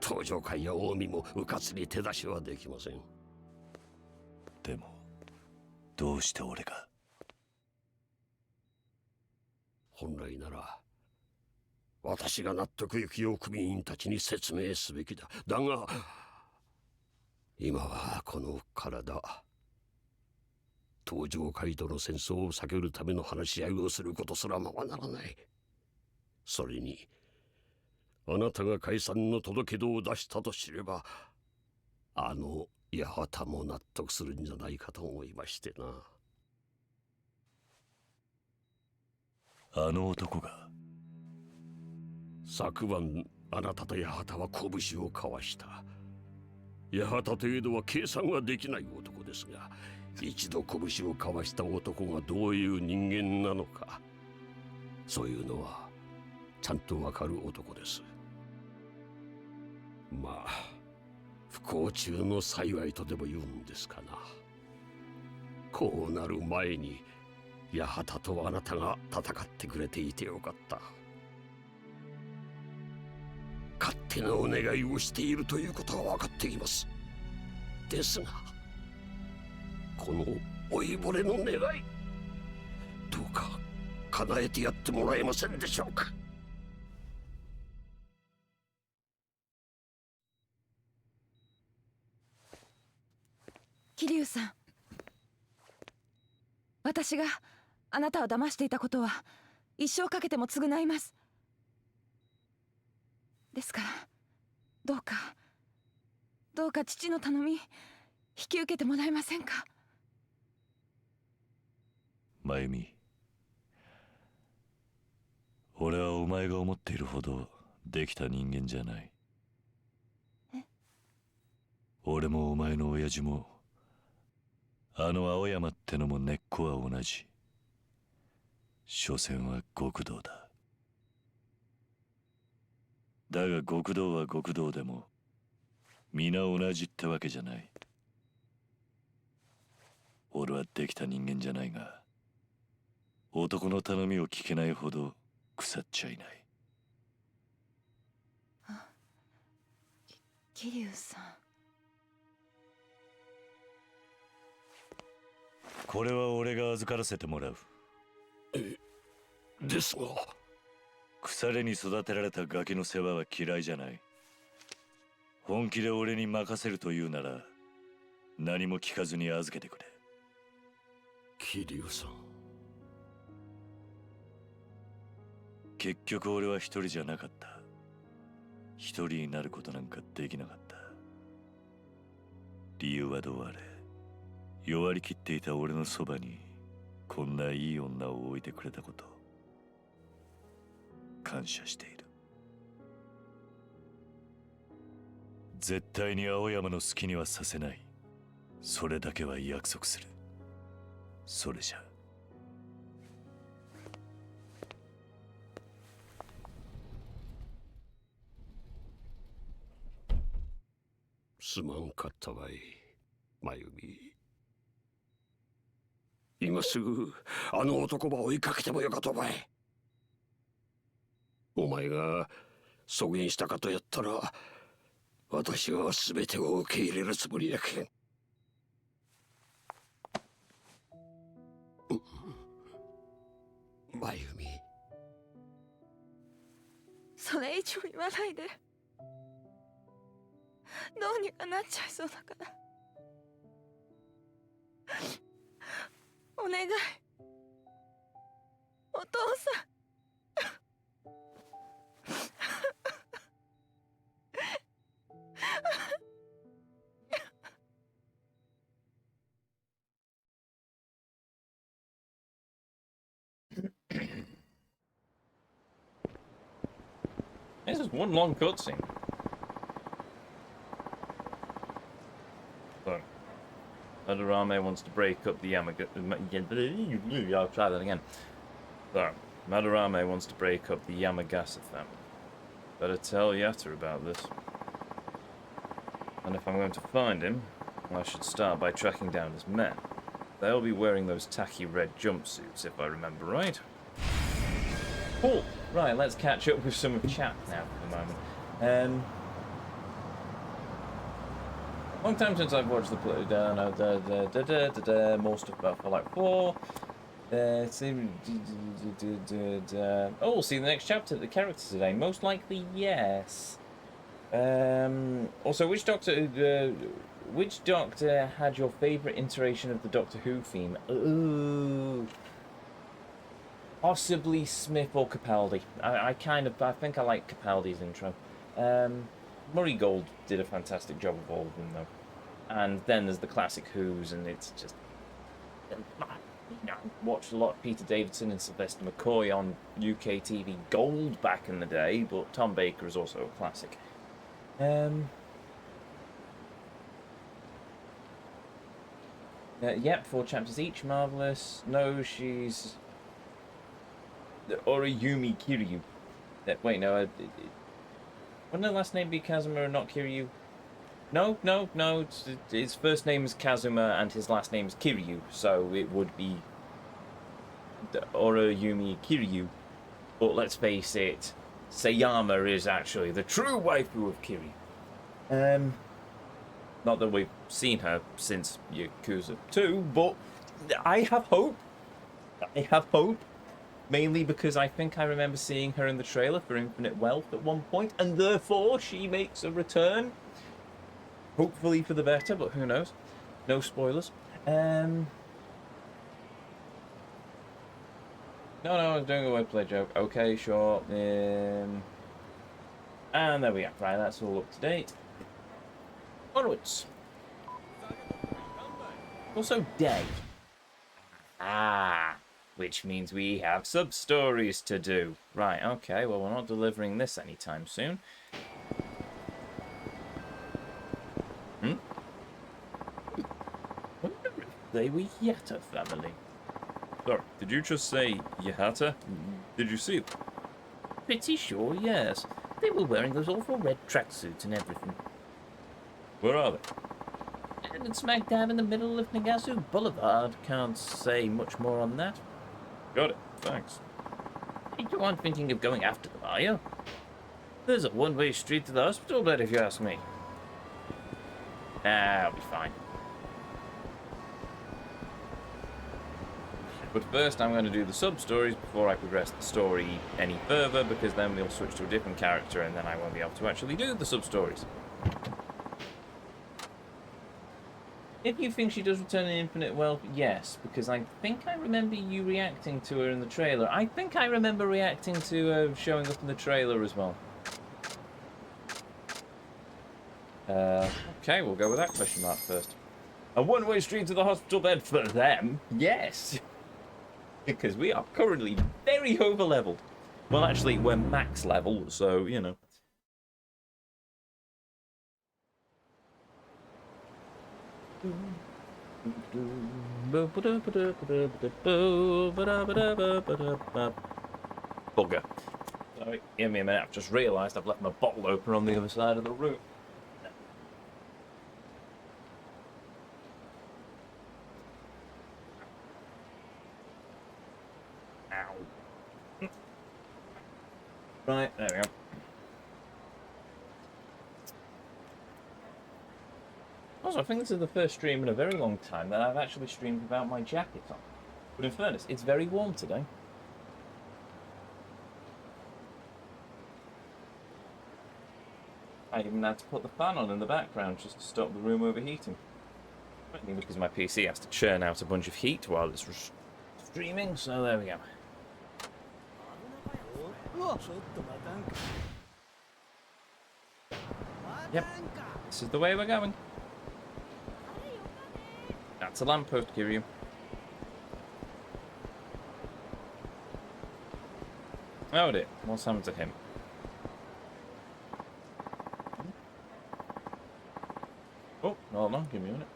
S7: 登場会や近江も迂闊に手出しはできません。
S3: でもどうして俺が。
S7: 本来なら私が納得いくよう組員たちに説明すべきだ。だが今はこの体、登場会との戦争を避けるための話し合いをすることすらままならない。それにあなたが解散の届け出を出したと知れば、あの八幡も納得するんじゃないかと思いましてな。
S3: あの男が。
S7: 昨晩あなたと八幡は拳を交わした。八幡というのは計算ができない男ですが、一度拳を交わした男がどういう人間なのか、そういうのはちゃんとわかる男です。まあ不幸中の幸いとでも言うんですかな。こうなる前に八幡とあなたが戦ってくれていてよかった。勝手なお願いをしているということは分かっています。ですがこの老いぼれの願い、どうか叶えてやってもらえませんでしょうか。
S2: 桐生さん、私があなたを騙していたことは一生かけても償います。ですからどうか父の頼み引き受けてもらえませんか。
S3: 真由美、俺はお前が思っているほどできた人間じゃない。俺もお前の親父もあの青山ってのも根っこは同じ。所詮は極道だ。だが極道は極道でも皆同じってわけじゃない。俺はできた人間じゃないが、男の頼みを聞けないほど腐っちゃいない。
S2: 桐生さん、
S3: これは俺が預からせてもらう。
S7: ですが
S3: 腐れに育てられたガキの世話は嫌いじゃない。本気で俺に任せるというなら何も聞かずに預けてくれ。
S7: 桐生さん、
S3: 結局俺は一人じゃなかった。一人になることなんかできなかった。理由はどうあれ、弱りきっていた俺のそばにこんないい女を置いてくれたこと、感謝している。絶対に青山の好きにはさせない。それだけは約束する。それじゃ。
S7: すまんかったわい、真由美。今すぐあの男ば追いかけてもよかとばい。お前が阻言したかとやったら私は全てを受け入れるつもりやけん。真由美、
S2: それ以上言わないで。どうにかなっちゃいそうだから、お願い、お父さん。
S1: This is one long cutscene. So, Adarame wants to break up the Yamaga. I'll try that again. So, Madarame wants to break up the Yamagasa family. Better tell Yata about this. And if I'm going to find him, I should start by tracking down his men. They'll be wearing those tacky red jumpsuits, if I remember right. Cool. Right, let's catch up with some of chat now for the moment. Long time since I've watched the more stuff about Fallout 4. Oh, we'll see the next chapter of the characters today. Most likely, yes. Also, which Doctor had your favourite iteration of the Doctor Who theme? Ooh. Possibly Smith or Capaldi. I think I like Capaldi's intro. Murray Gold did a fantastic job of all of them, though. And then there's the classic Who's, and it's just... watched a lot of Peter Davidson and Sylvester McCoy on UK TV Gold back in the day, but Tom Baker is also a classic. Yep, 4 chapters each, marvellous. No, she's... Oriyumi Kiryu. Wait, no, wouldn't her last name be Kazuma and not Kiryu? No, his first name is Kazuma and his last name is Kiryu, so it would be Oriyumi Kiryu. But let's face it, Sayama is actually the true waifu of Kiryu. Not that we've seen her since Yakuza 2, but I have hope. Mainly because I think I remember seeing her in the trailer for Infinite Wealth at one point, and therefore she makes a return. Hopefully for the better, but who knows? No spoilers. No, I was doing a wordplay joke. Okay, sure. And there we are. Right, that's all up to date. Onwards. Also, day. Which means we have sub-stories to do. Right, okay, well, we're not delivering this anytime soon. I wonder if they were Yatta family. Sorry, did you just say Yahata? Did you see them? Pretty sure, yes. They were wearing those awful red tracksuits and everything. Where are they? And smack dab in the middle of Nagasu Boulevard. Can't say much more on that. Got it, thanks. You aren't thinking of going after them, are you? There's a one-way street to the hospital bed, if you ask me. I'll be fine. But first, I'm going to do the sub-stories before I progress the story any further, because then we'll switch to a different character, and then I won't be able to actually do the sub-stories. If you think she does return in Infinite Wealth, yes, because I think I remember you reacting to her in the trailer. I think I remember reacting to her showing up in the trailer as well. Okay, we'll go with that question mark first. A one-way street to the hospital bed for them? Yes! Because we are currently very over-leveled. Well, actually, we're max level, so, you know. Bugger. Sorry, give me a minute. I've just realised I've left my bottle open on the other side of the room. Ow. Right, there we go. Also, I think this is the first stream in a very long time that I've actually streamed without my jacket on. But in fairness, it's very warm today. I even had to put the fan on in the background just to stop the room overheating. Mainly because my PC has to churn out a bunch of heat while it's streaming, so there we go. Yep, this is the way we're going. That's a lamppost, Kiryu. Oh dear, what's happened to him? Oh, hold on, give me a minute.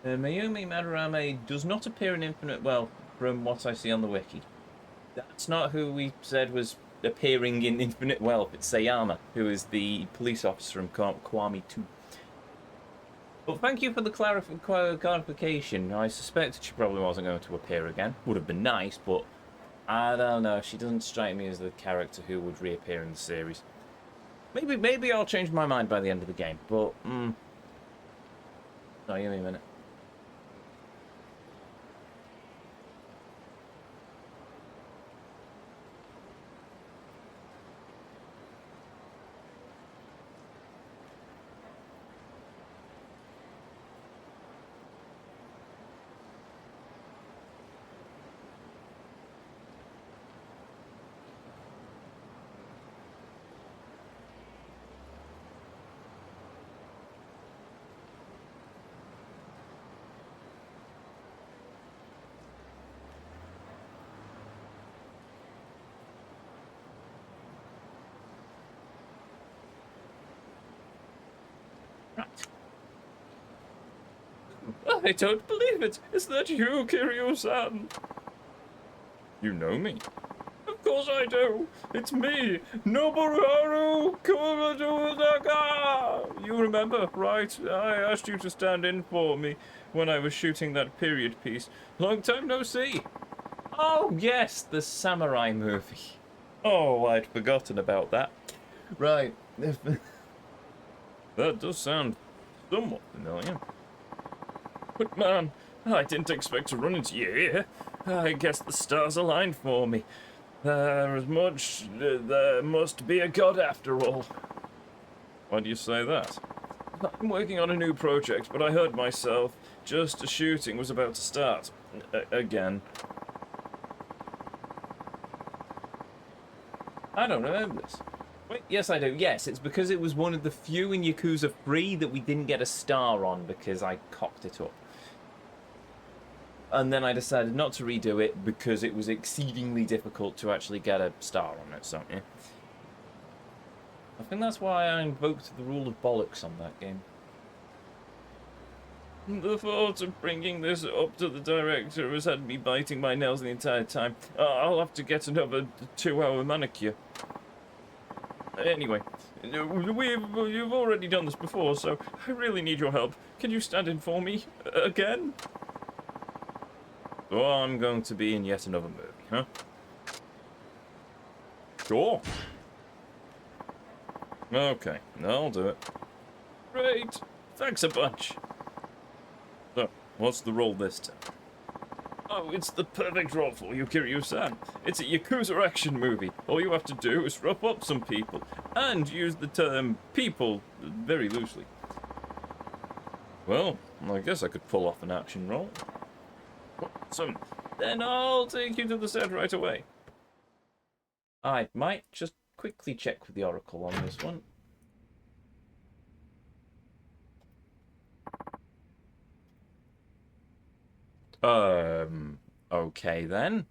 S1: Mayumi Madarame does not appear in Infinite Wealth from what I see on the wiki. That's not who we said was appearing in Infinite Wealth. It's Sayama, who is the police officer from Kiwami 2. But thank you for the clarification. I suspected she probably wasn't going to appear again. Would have been nice, but I don't know. She doesn't strike me as the character who would reappear in the series. Maybe I'll change my mind by the end of the game, but no, give me a minute. I don't believe it. Is that you, Kiryu-san? You know me? Of course I do. It's me, Nobuharu Kumadaka. You remember, right? I asked you to stand in for me when I was shooting that period piece. Long time no see. Oh, yes, the samurai movie. Oh, I'd forgotten about that. Right. That does sound somewhat familiar. But man, I didn't expect to run into you here. I guess the stars aligned for me. There must be a god after all. Why do you say that? I'm working on a new project, but I heard myself just as shooting was about to start. Again. I don't remember this. Wait, yes I do. Yes, it's because it was one of the few in Yakuza 3 that we didn't get a star on because I cocked it up. And then I decided not to redo it because it was exceedingly difficult to actually get a star on it, so yeah. I think that's why I invoked the rule of bollocks on that game. The thought of bringing this up to the director has had me biting my nails the entire time. I'll have to get another 2-hour manicure. Anyway, you've already done this before, so I really need your help. Can you stand in for me again? So I'm going to be in yet another movie, huh? Sure. Okay, I'll do it. Great. Thanks a bunch. So, what's the role this time? Oh, it's the perfect role for you, Kiryu-san. It's a Yakuza action movie. All you have to do is rough up some people, and use the term people very loosely. Well, I guess I could pull off an action role. Awesome. Then I'll take you to the set right away. I might just quickly check with the Oracle on this one. Okay then.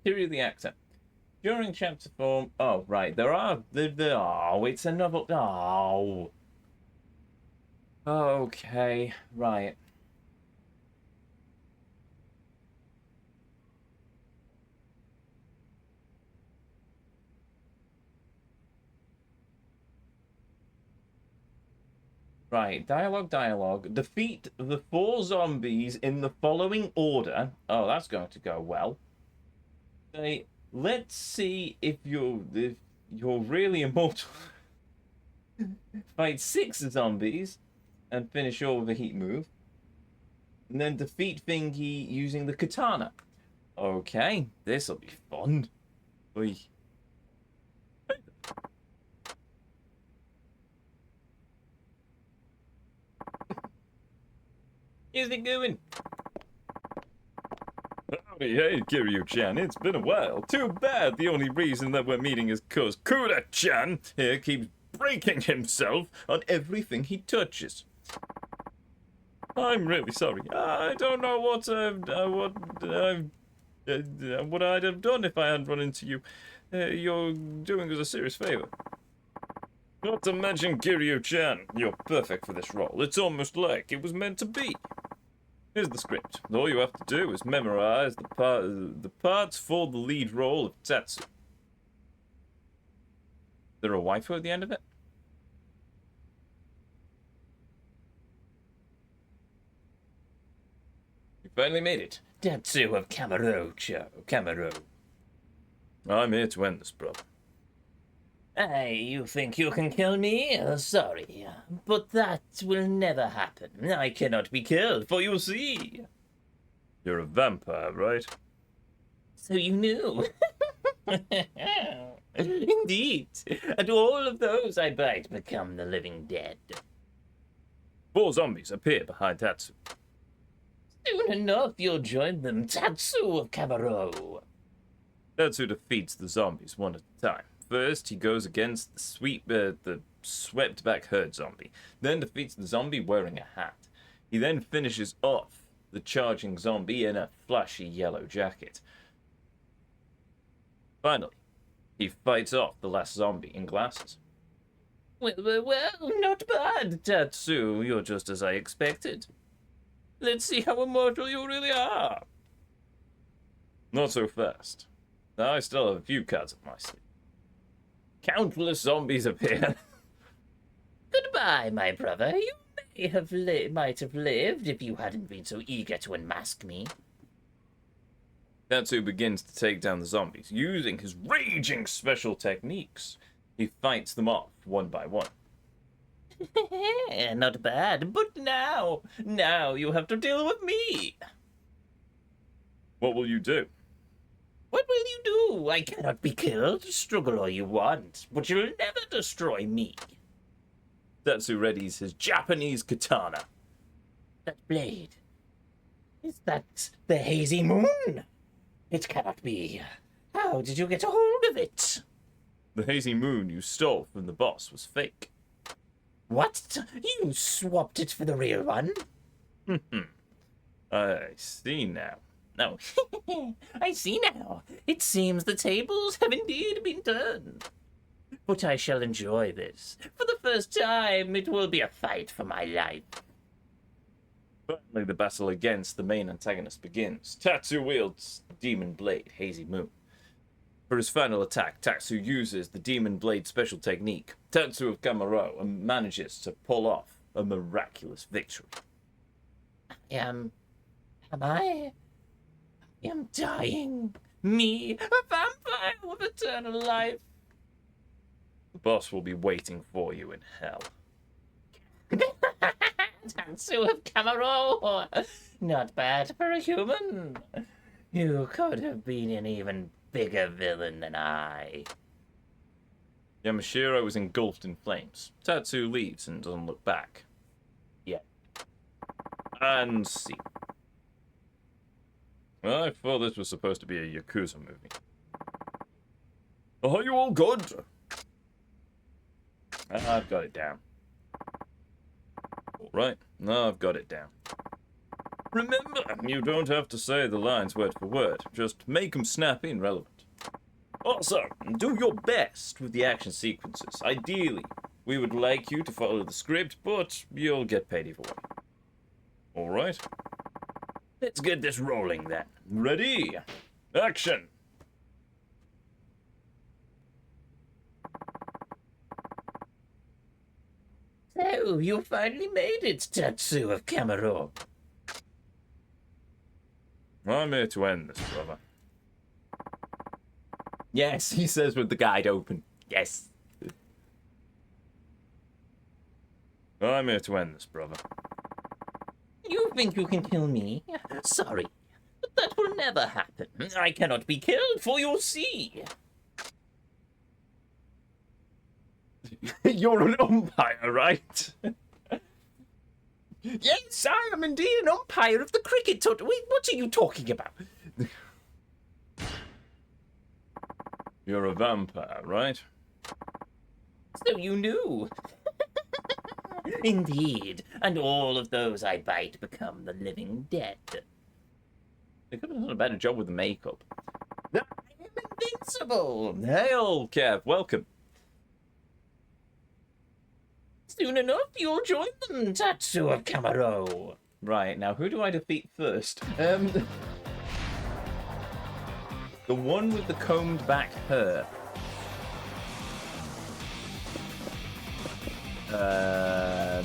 S1: Theory of the actor. During chapter 4... Oh, right. There are... Oh, it's another... Oh. Okay. Right. Right. Dialogue. Defeat the 4 zombies in the following order. Oh, that's going to go well. Okay. Let's see if you're really immortal. fight 6 zombies, and finish all with a heat move. And then defeat Thingy using the katana. Okay, this'll be fun. Oy. How's it going? Howdy, hey, Kiryu-chan, it's been a while. Too bad the only reason that we're meeting is cause Kuda-chan here keeps breaking himself on everything he touches. I'm really sorry. I don't know what I'd have done if I hadn't run into you. You're doing us a serious favor. Not to mention Kiryu-chan, you're perfect for this role. It's almost like it was meant to be. Here's the script. All you have to do is memorize the parts for the lead role of Tatsu. Is there a waifu at the end of it? You finally made it. Tatsu of Kamaro. I'm here to end this, brother. You think you can kill me? Sorry, but that will never happen. I cannot be killed, for you see. You're a vampire, right? So you knew. Indeed. And all of those I bite become the living dead. 4 zombies appear behind Tatsu. Soon enough, you'll join them, Tatsu of Kamaro. Tatsu defeats the zombies one at a time. First, he goes against the swept-back herd zombie, then defeats the zombie wearing a hat. He then finishes off the charging zombie in a flashy yellow jacket. Finally, he fights off the last zombie in glasses. Well, not bad, Tatsu. You're just as I expected. Let's see how immortal you really are. Not so fast. I still have a few cards up my sleeve. Countless zombies appear. Goodbye, my brother. You might have lived if you hadn't been so eager to unmask me. Tatsu begins to take down the zombies, using his raging special techniques. He fights them off one by one. Not bad, but now you have to deal with me. What will you do? What will you do? I cannot be killed. Struggle all you want, but you'll never destroy me. Tatsu readies his Japanese katana. That blade. Is that the hazy moon? It cannot be. How did you get a hold of it? The hazy moon you stole from the boss was fake. What? You swapped it for the real one? I see now. No. I see now. It seems the tables have indeed been turned. But I shall enjoy this. For the first time, it will be a fight for my life. Finally, the battle against the main antagonist begins. Tatsu wields Demon Blade, Hazy Moon. For his final attack, Tatsu uses the Demon Blade special technique. Tatsu of Kamaro manages to pull off a miraculous victory. I am dying. Me, a vampire with eternal life. The boss will be waiting for you in hell. Tatsu of Kamaro. Not bad for a human. You could have been an even bigger villain than I. Yamashiro was engulfed in flames. Tatsu leaves and doesn't look back. Yet. And see. I thought this was supposed to be a Yakuza movie. Are you all good? I've got it down. Alright, now I've got it down. Remember, you don't have to say the lines word for word. Just make them snappy and relevant. Also, do your best with the action sequences. Ideally, we would like you to follow the script, but you'll get paid either way. Alright? Let's get this rolling then. Ready? Action! So, you finally made it, Tatsu of Kamaro. I'm here to end this, brother. Yes, he says with the guide open. Yes. Well, I'm here to end this, brother.
S8: You think you can kill me? Sorry, but that will never happen. I cannot be killed, for you'll see.
S1: You're an umpire, right?
S8: Yes, I am indeed an umpire of the cricket tournament. Wait, what are you talking about?
S1: You're a vampire, right?
S8: So you knew. Indeed, and all of those I bite become the living dead.
S1: They could have done a better job with the makeup.
S8: I am invincible.
S1: Hail, Kev, welcome.
S8: Soon enough, you'll join them, Tatsu of Camaro.
S1: Right, now who do I defeat first? The one with the combed back hair. The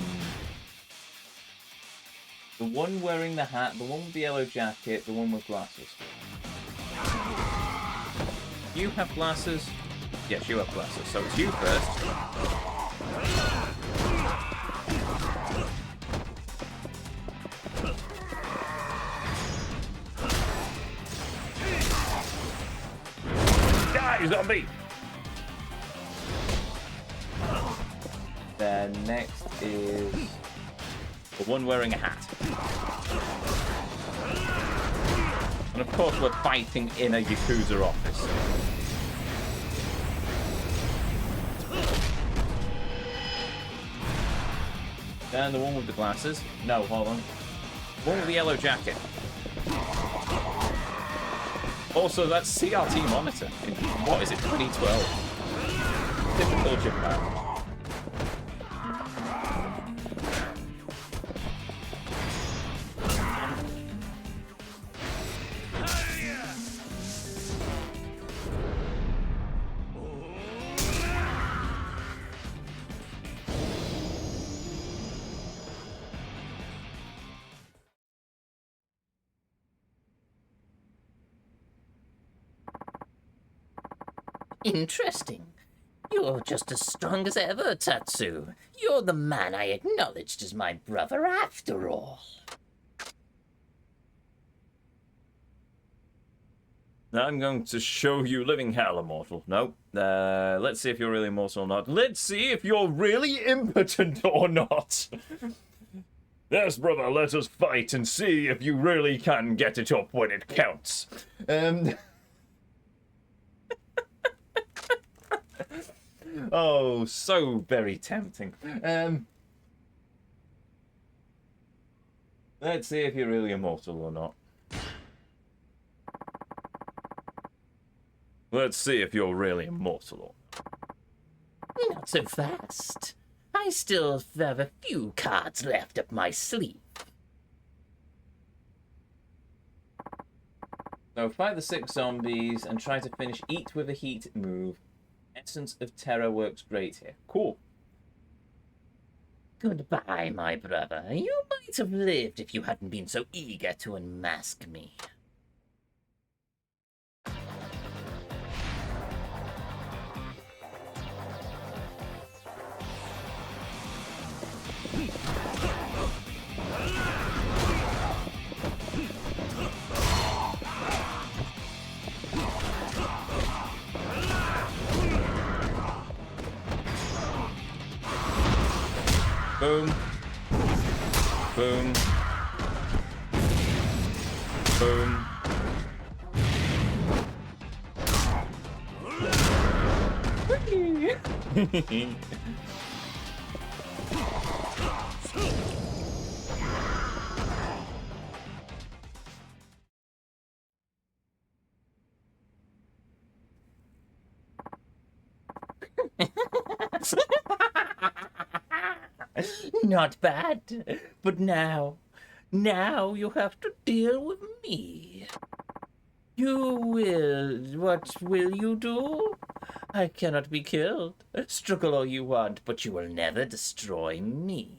S1: one wearing the hat, the one with the yellow jacket, the one with glasses. You have glasses? Yes, you have glasses, so it's you first. Die, zombie! Then next is the one wearing a hat. And of course we're fighting in a Yakuza office. And the one with the glasses. No, hold on. The one with the yellow jacket. Also, that's CRT monitor. In, what is it, 2012? Typical Japan.
S8: Interesting. You're just as strong as ever, Tatsu. You're the man I acknowledged as my brother after all.
S1: I'm going to show you living hell, immortal. No. Let's see if you're really immortal or not. Let's see if you're really impotent or not. Yes, brother, let us fight and see if you really can get it up when it counts. Oh, so very tempting. Let's see if you're really immortal or not. Let's see if you're really immortal or not.
S8: Not so fast. I still have a few cards left up my sleeve.
S1: So fight the 6 zombies and try to finish eat with a heat move. Essence of Terror works great here. Cool.
S8: Goodbye, my brother. You might have lived if you hadn't been so eager to unmask me.
S1: Boom. Boom. Boom.
S8: Not bad. But now you have to deal with me. What will you do? I cannot be killed. Struggle all you want, but you will never destroy me.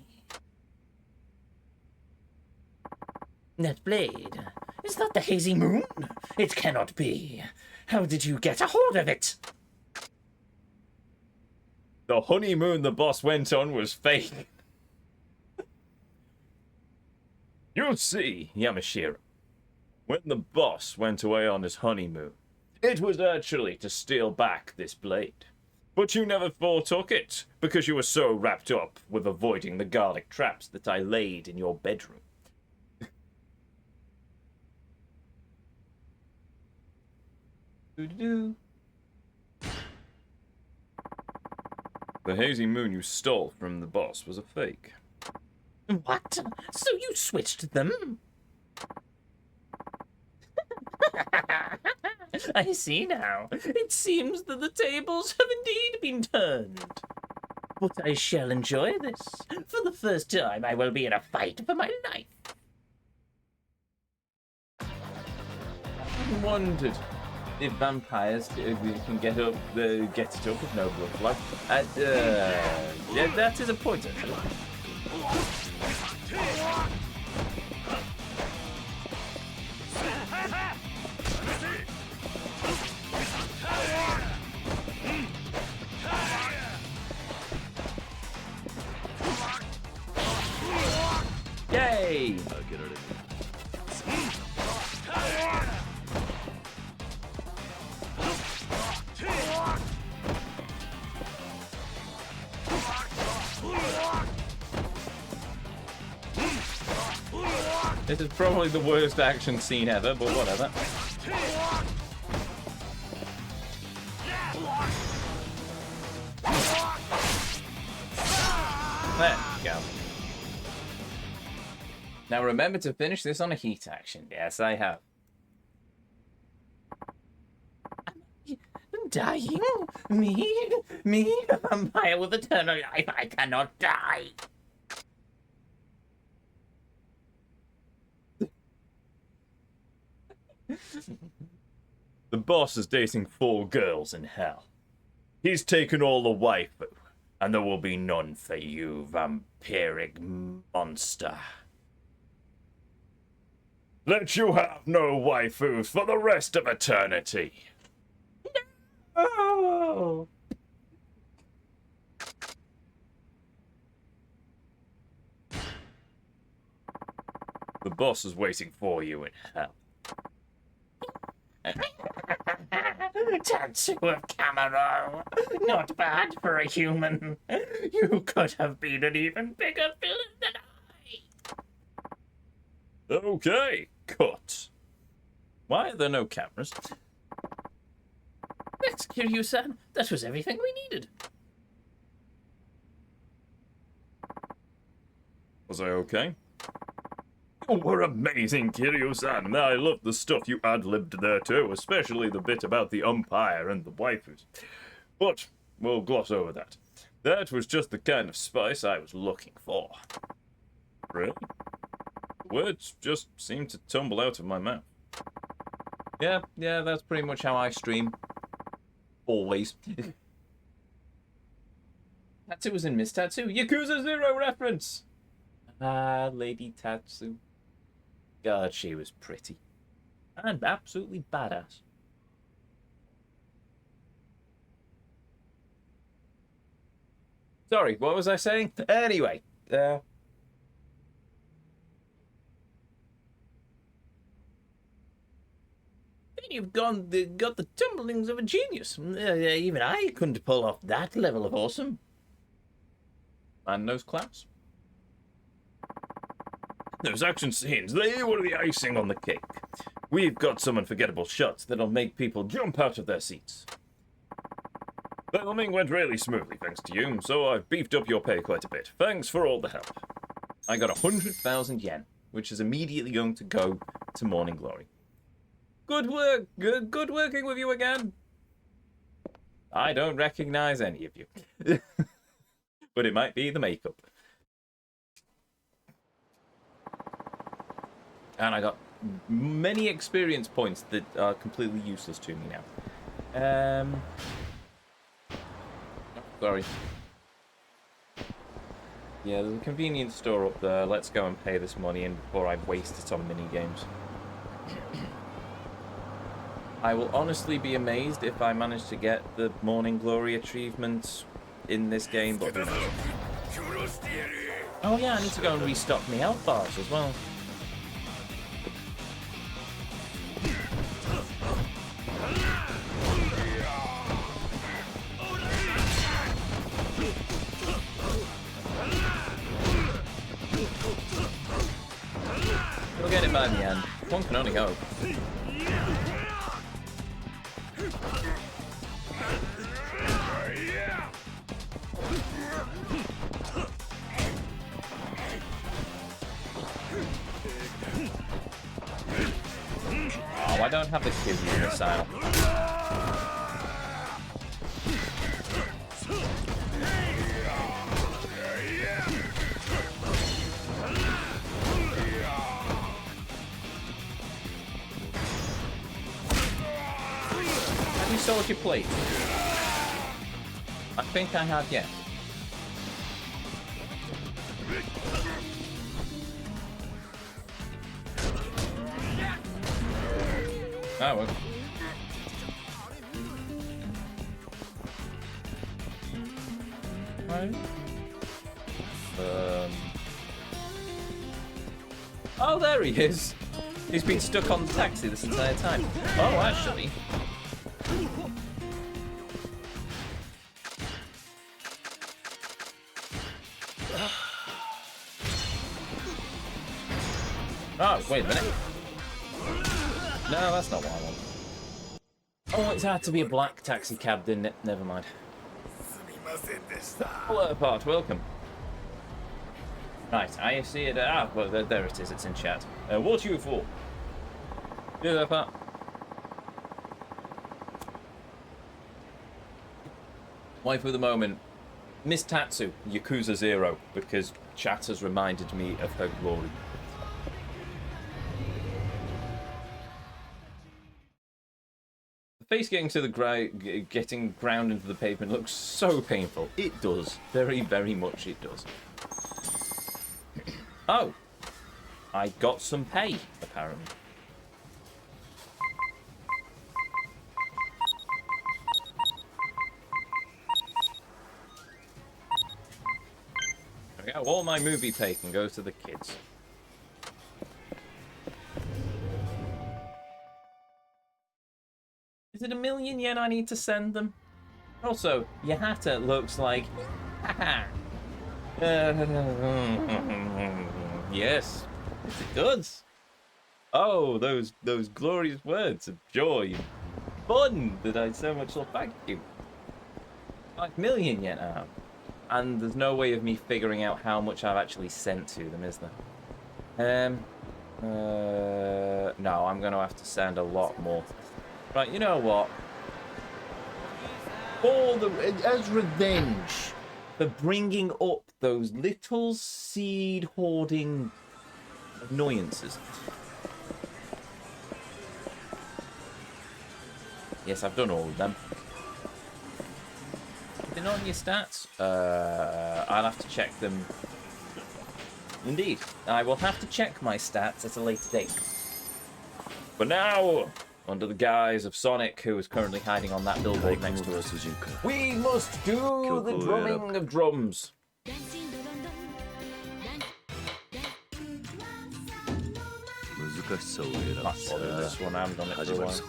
S8: That blade, is that the hazy moon? It cannot be. How did you get a hold of it?
S1: The honeymoon the boss went on was fake. You see, Yamashiro, when the boss went away on his honeymoon, it was actually to steal back this blade. But you never foretook it, because you were so wrapped up with avoiding the garlic traps that I laid in your bedroom. The hazy moon you stole from the boss was a fake.
S8: What? So you switched them? I see now. It seems that the tables have indeed been turned. But I shall enjoy this. For the first time, I will be in a fight for my life.
S1: I wondered if vampires can get it up with no blood flow. Yeah, that is a point, actually. Yay! This is probably the worst action scene ever, but whatever. There we go. Now remember to finish this on a heat action. Yes, I have.
S8: Dying? Me? Me? A vampire with eternal life? I cannot die.
S1: The boss is dating 4 girls in hell. He's taken all the waifu, and there will be none for you, vampiric monster. Let you have no waifus for the rest of eternity.
S8: Oh.
S1: The boss is waiting for you in hell.
S8: Tatsu of Camaro. Not bad for a human. You could have been an even bigger villain than I.
S1: Okay, cut. Why are there no cameras?
S8: Thanks, Kiryu-san. That was everything we needed.
S1: Was I okay? You were amazing, Kiryu-san. I love the stuff you ad-libbed there too, especially the bit about the umpire and the waifus. But we'll gloss over that. That was just the kind of spice I was looking for. Really? Words just seem to tumble out of my mouth. Yeah, that's pretty much how I stream. Always. Tatsu was in Miss Tatsu. Yakuza 0 reference! Ah, Lady Tatsu. God, she was pretty. And absolutely badass. Sorry, what was I saying? Anyway, then you've got the tumblings of a genius. Even I couldn't pull off that level of awesome. And those claps. Those action scenes, they were the icing on the cake. We've got some unforgettable shots that'll make people jump out of their seats. Filming went really smoothly, thanks to you, so I've beefed up your pay quite a bit. Thanks for all the help. I got 100,000 yen, which is immediately going to go to Morning Glory. Good work. Good working with you again. I don't recognize any of you. But it might be the makeup. And I got many experience points that are completely useless to me now. Sorry. Yeah, there's a convenience store up there. Let's go and pay this money in before I waste it on mini games. I will honestly be amazed if I manage to get the Morning Glory achievement in this game, but who knows. Oh yeah, I need to go and restock my health bars as well. by the end. One can only hope. Oh, I don't have the Kizzy missile. Have you sold your plate? I think I have, yeah. Oh, well. Right. Oh, there he is. He's been stuck on the taxi this entire time. Oh, actually. Oh, wait a minute. No, that's not what I want. Oh, it's had to be a black taxi cab, didn't it? Never mind. Hello, Bart, welcome. Right, I see it. Ah, well, there it is. It's in chat. What are you for? Do that part. Wife of the moment, Miss Tatsu, Yakuza 0, because chat has reminded me of her glory. The face getting to the getting ground into the pavement looks so painful. It does. Very, very much it does. Oh. I got some pay, apparently. There we go. All my movie pay can go to the kids. Is it 1,000,000 yen I need to send them? Also, Yahata looks like... yes, it does. Oh, those glorious words of joy and fun that I so much love. Thank you. 5,000,000 yen out. And there's no way of me figuring out how much I've actually sent to them, is there? No, I'm going to have to send a lot more. Right, you know what? As revenge for bringing up those little seed hoarding annoyances. Yes, I've done all of them. Anything on your stats? I'll have to check them. Indeed, I will have to check my stats at a later date. But now, under the guise of Sonic, who is currently hiding on that billboard next to us, we must do the drumming of drums. That's what this one. I haven't done it for a while.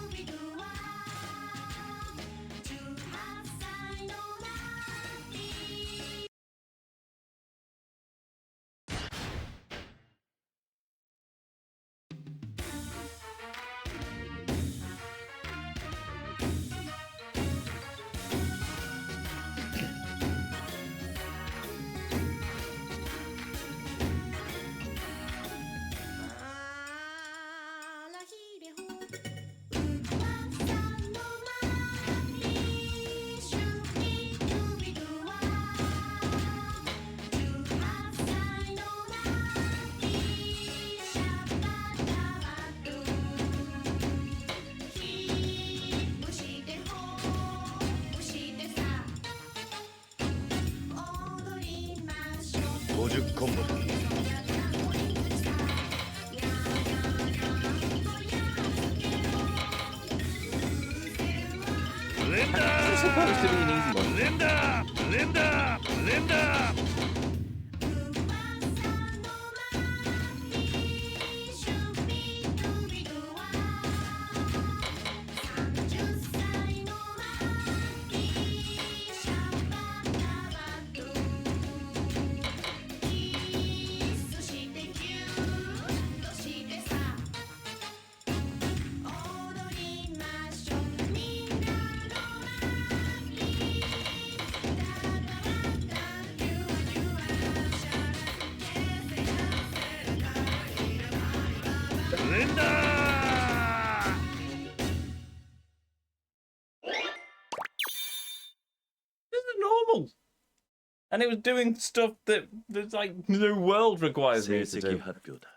S1: It's supposed to be an easy one. Linda! normal. And it was doing stuff that's like the world requires me to
S3: 成績
S1: do.
S3: 発表だ。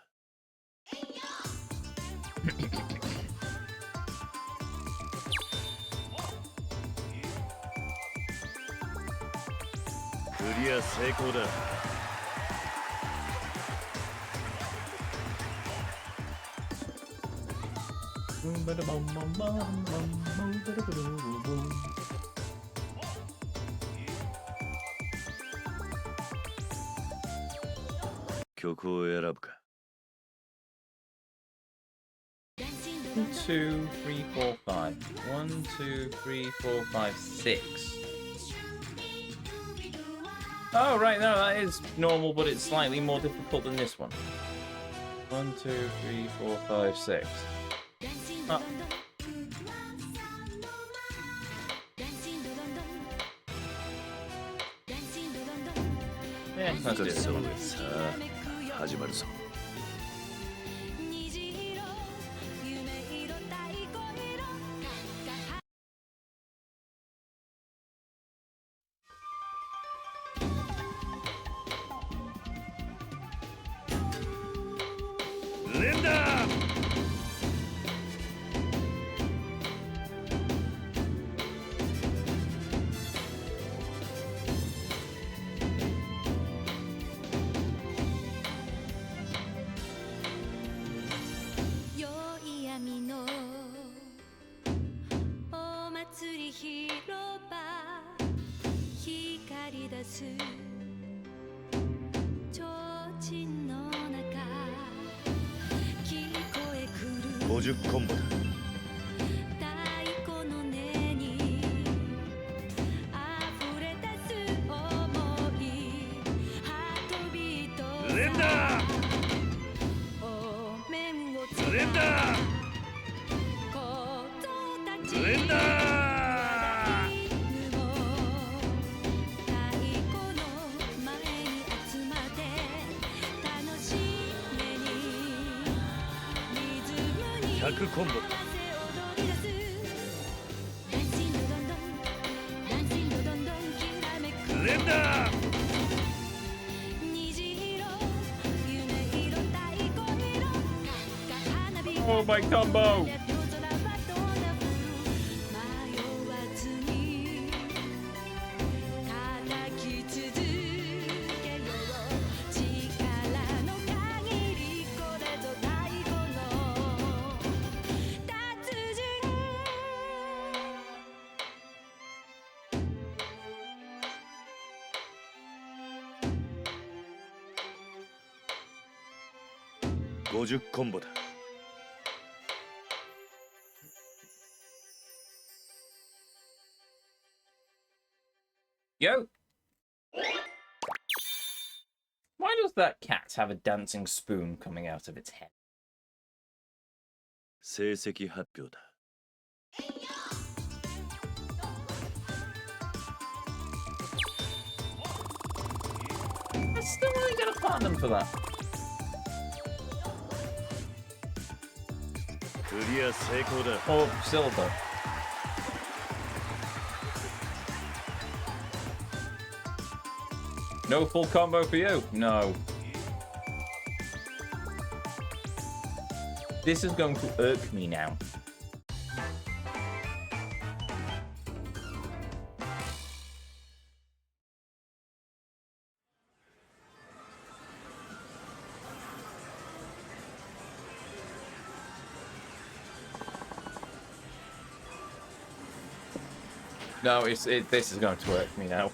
S3: クリア成功だ。曲を選ぶか。
S1: One, two, three, four, five. 1, 2, 3, 4, 5, 6. Oh, right, no, that is normal, but it's slightly more difficult than this one. 1, 2, 3, 4, 5, 6. Oh. Yeah, let's do it.
S3: そうさあ始まるぞ。連打
S9: 良い闇のお祭り広場光り出す提灯の中聞こえくる
S3: 50コンボだ。
S9: 太鼓の音に溢れ出す想いハートビート
S3: 連打
S9: お面をつ
S3: 連打
S9: 子たち
S3: 連打
S9: 犬も太鼓の前に集まって楽しめにリズムに
S3: 100コンボだ。
S9: 踊り出すダンシンドドンドンダンシンドドンドンきらめく
S3: 連打
S9: 虹色夢色太鼓色花火
S1: Oh, my combo!
S3: 50コンボだ。
S1: Yo! Why does that cat have a dancing spoon coming out of its head?
S3: 成績発表だ。
S1: I still only get a platinum for that.
S3: クリア成功だ。
S1: Or silver. No full combo for you? No. This is going to irk me now. No, this is going to irk me now.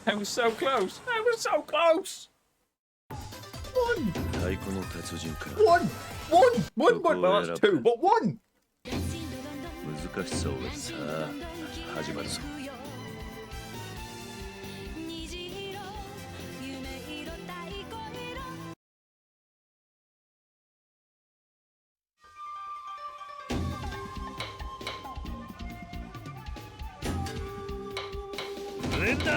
S1: I was so close. I was so close. One.
S3: 太鼓の達人か。
S1: One. Well, that's two, but one.
S3: 難しそうがさあ始まるぞ。連打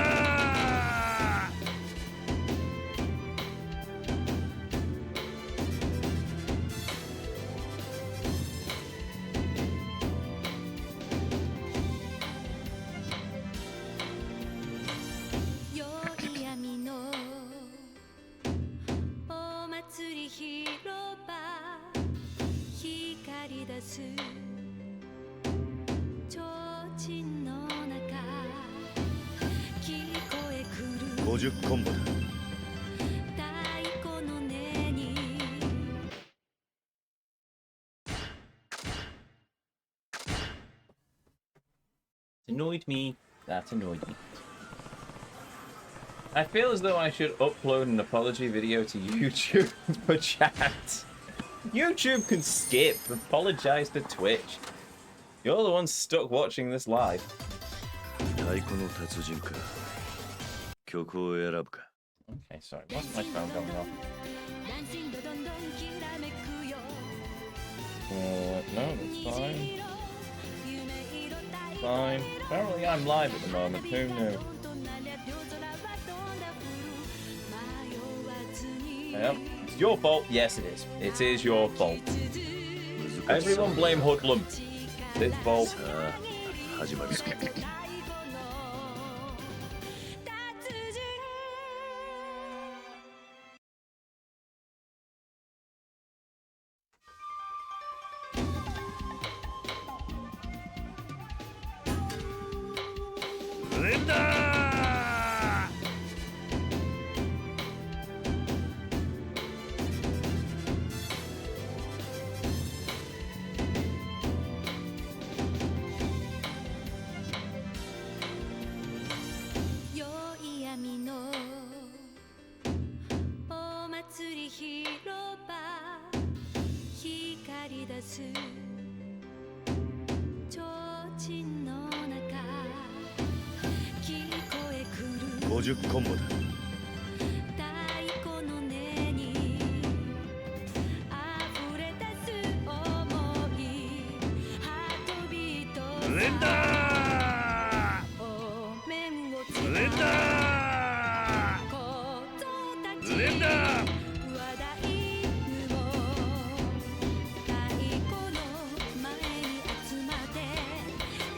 S3: 50コンボだ。
S9: 太鼓の音に
S1: Annoyed me. That annoyed me. I feel as though I should upload an apology video to YouTube for chat. YouTube can skip. Apologize to Twitch. You're the ones stuck watching this live.
S3: 太鼓の達人か。曲を選ぶか。
S1: Okay, sorry. Why's my phone going off?
S9: ダンシンドどんどんきらめくよ
S1: No, that's fine.
S9: 虹色夢色太鼓
S1: Fine. Apparently I'm live at the moment. Who knew?
S9: となりゃ夜空は飛んだ降る迷わずに
S1: Yep. It's your fault. Yes, it is. It is your fault.
S3: 難しそう
S1: Everyone blame Hoodlum. It's his fault.
S3: さあ、始まるぞ。
S9: 太鼓の達人
S3: レンダー。
S9: 良い闇のお祭り広場光り出す提灯の中聞こえくる
S3: 50コンボだ。
S9: 太鼓の音に溢れ出す想いハートビート
S3: レンダ
S9: お面をつ
S3: ー。レンダ
S9: 子たち
S3: ー。レンダー。
S9: 話題も太鼓の前に集まって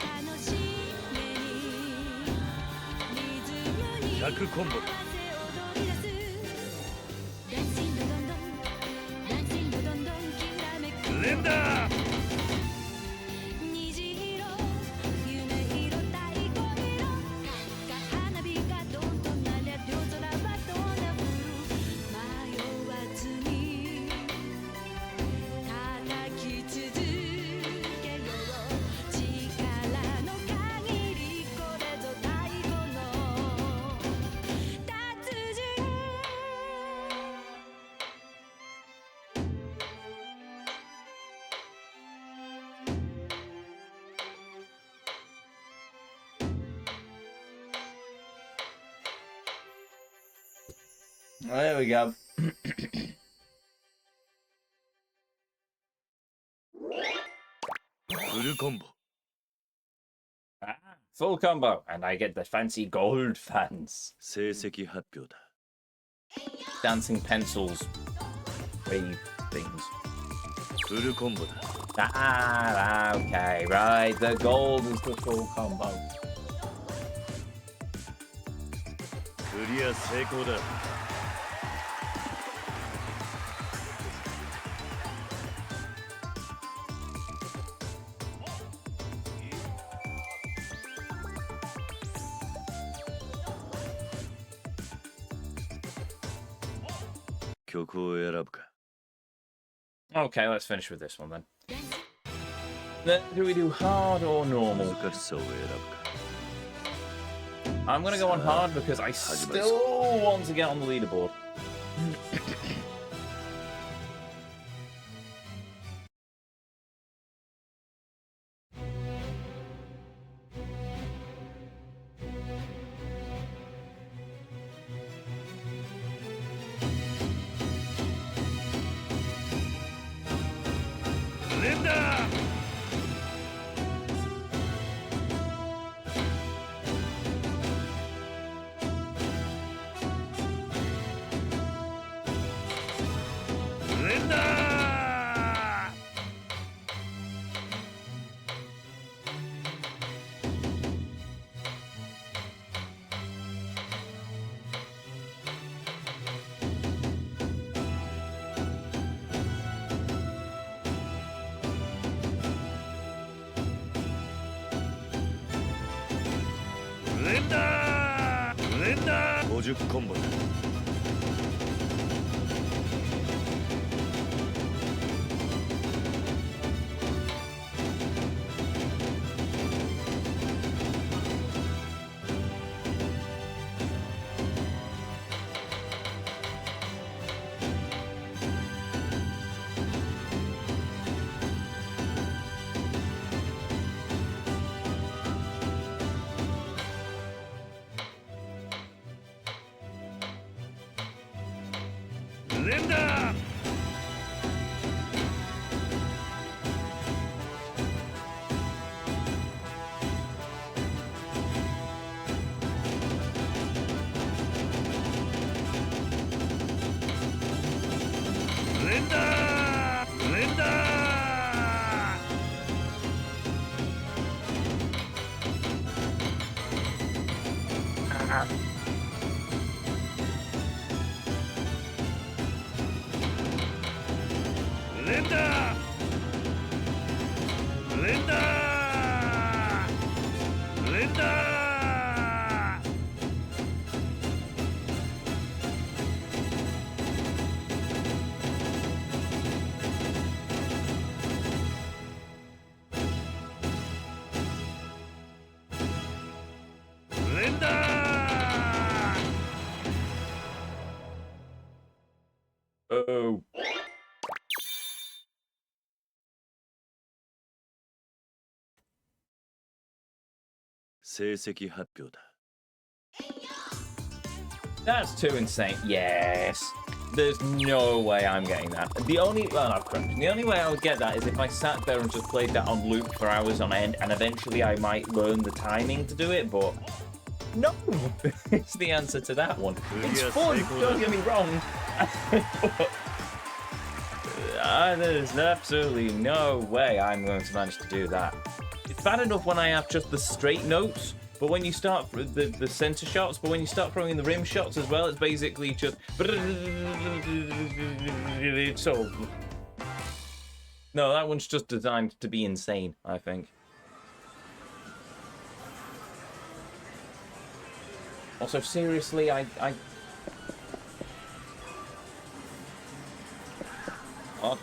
S9: 楽しげにリズムに
S3: 100コンボだ。
S9: 合わせ踊り出すダンシンドドンドンダンシンドドンドンきらめく
S3: レンダー。
S9: 虹色夢色太鼓色花火がどんどんなりゃ夜空はどんな降る迷わずに叩き続けよう力の限りこれぞ太鼓の達人
S1: There we go.
S3: Full combo.
S1: Full combo, and I get the fancy gold fans.
S3: 成績発表だ。
S1: Dancing pencils. Wave things.
S3: フルコンボだ。
S1: Ah, okay, right. The gold is the full combo.
S3: クリア成功だ。曲を選ぶか。
S1: Okay, let's finish with this one then. Then do we do hard or normal?
S3: 難しさを選ぶか。
S1: I'm gonna go on hard because I still want to get on the leaderboard.
S3: Linda! Linda! Linda! Linda! 50 50コンボだ。連打。連打。連打。連打。連打。連打。連打。
S1: Oh.
S3: 成績発表だ。
S1: That's too insane. Yes. There's no way I'm getting that. The only way I would get that is if I sat there and just played that on loop for hours on end, and eventually I might learn the timing to do it, but no, it's the answer to that one. It's fun, don't get me wrong. There's absolutely no way I'm going to manage to do that. It's bad enough when I have just the straight notes, but when you start the center shots, but when you start throwing the rim shots as well, it's basically just so. No, that one's just designed to be insane, I think. Also, seriously, Oh.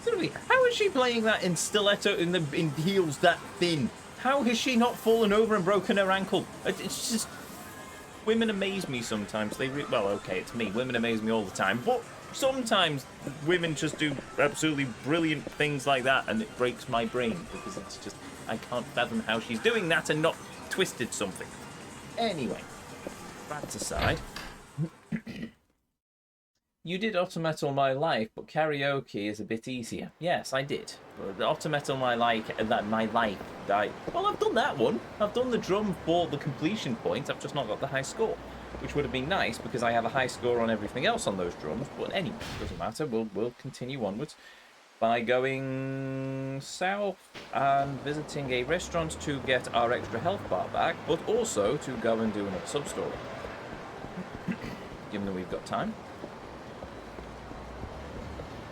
S1: Seriously, how is she playing that in stiletto in heels that thin? How has she not fallen over and broken her ankle? It's just, women amaze me sometimes. Well, okay, it's me. Women amaze me all the time, but sometimes women just do absolutely brilliant things like that, and it breaks my brain because it's just, I can't fathom how she's doing that and not twisted something. Anyway, that aside. You did Autometal My Life, but karaoke is a bit easier. Yes, I did. The Autometal My Life, well, I've done that one. I've done the drum for the completion point. I've just not got the high score, which would have been nice because I have a high score on everything else on those drums. But anyway, doesn't matter. We'll continue onwards by going south and visiting a restaurant to get our extra health bar back, but also to go and do another sub-story, given that we've got time.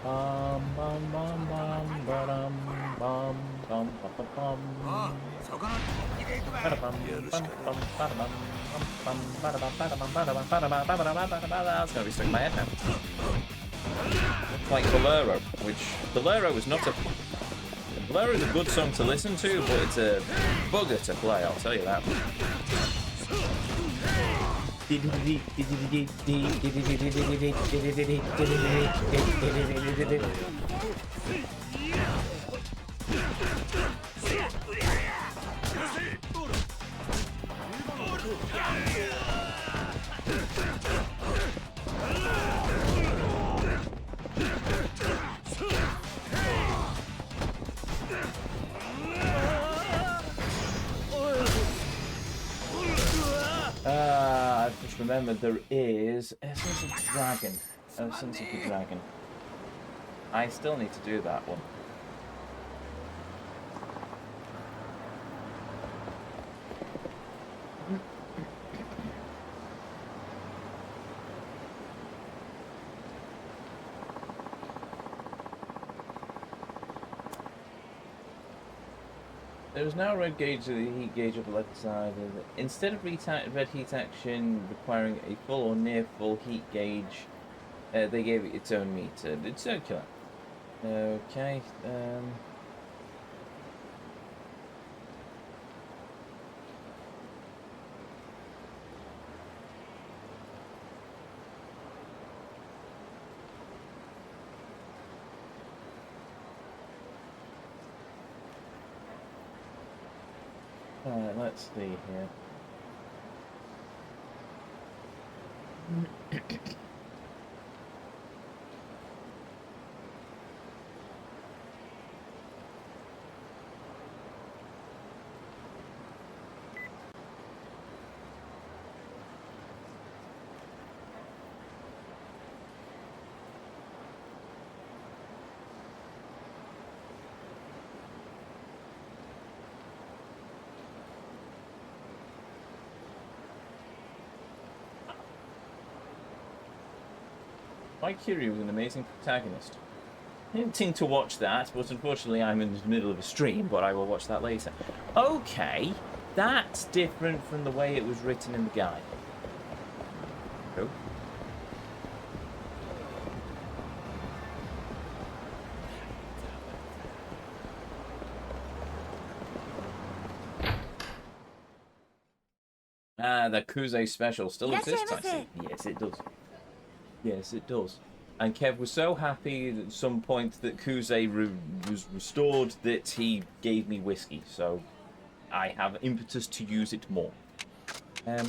S1: That's gonna be stuck in my head now. Like Bolero, which Bolero is not a Bolero is a good song to listen to, but it's a bugger to play, I'll tell you that. I just remembered there is Essence of the Dragon. Essence of the Dragon. I still need to do that one. There is now a red gauge to the heat gauge up the left side. Instead of red heat action requiring a full or near full heat gauge, they gave it its own meter. It's circular. Okay. Let's see here. Kiryu was an amazing protagonist. Hinting to watch that, but unfortunately I'm in the middle of a stream, but I will watch that later. Okay, that's different from the way it was written in the guide. Cool. The Kuze special still exists, I see. Yes, it does. Yes, it does. And Kev was so happy at some point that Kuze was restored that he gave me whiskey, so I have impetus to use it more. Oh.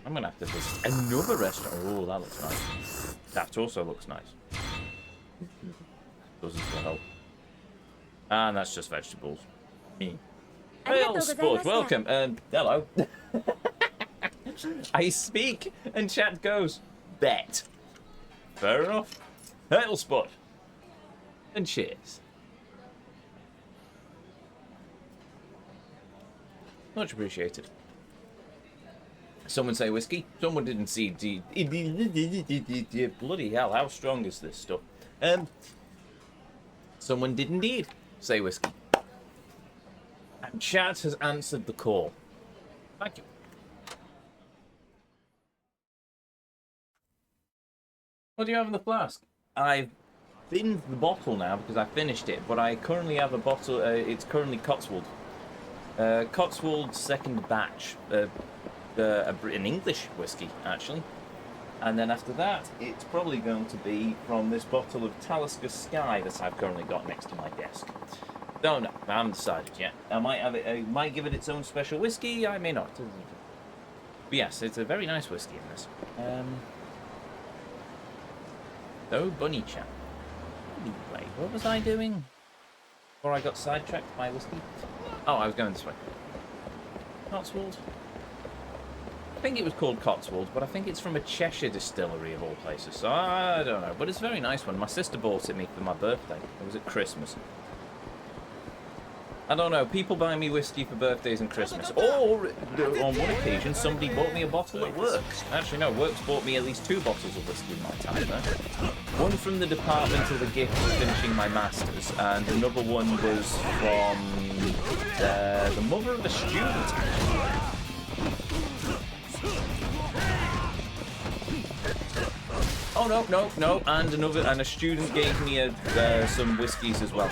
S1: I'm gonna have to visit another restaurant. Oh, that looks nice. That also looks nice. Doesn't help. And that's just vegetables. Me. Well, sport, welcome. Hello. I speak and chat goes. Bet. Fair enough. Hurdle spot. And cheers. Much appreciated. Someone say whiskey. Someone didn't see. Bloody hell! How strong is this stuff? Someone did indeed say whiskey. And chat has answered the call. Thank you. What do you have in the flask? I've binned the bottle now because I finished it, but I currently have a bottle. It's currently Cotswold. Cotswold second batch. An English whiskey, actually. And then after that, it's probably going to be from this bottle of Talisker Sky that I've currently got next to my desk. Don't know. I haven't decided yet. I might have it. I might give it its own special whiskey. I may not. But yes, it's a very nice whiskey in this. Oh, bunny chap. Anyway, what was I doing before I got sidetracked by whiskey? Oh, I was going this way. Cotswold. I think it was called Cotswold, but I think it's from a Cheshire distillery of all places. So I don't know, but it's a very nice one. My sister bought it me for my birthday. It was at Christmas. I don't know, people buy me whiskey for birthdays and Christmas. Or, on one occasion, somebody bought me a bottle at work. Actually, no, Works bought me at least 2 bottles of whiskey in my time there. One from the department of the gift for finishing my Masters, and another one was from the mother of a student, actually. Oh, no, and a student gave me some whiskies as well.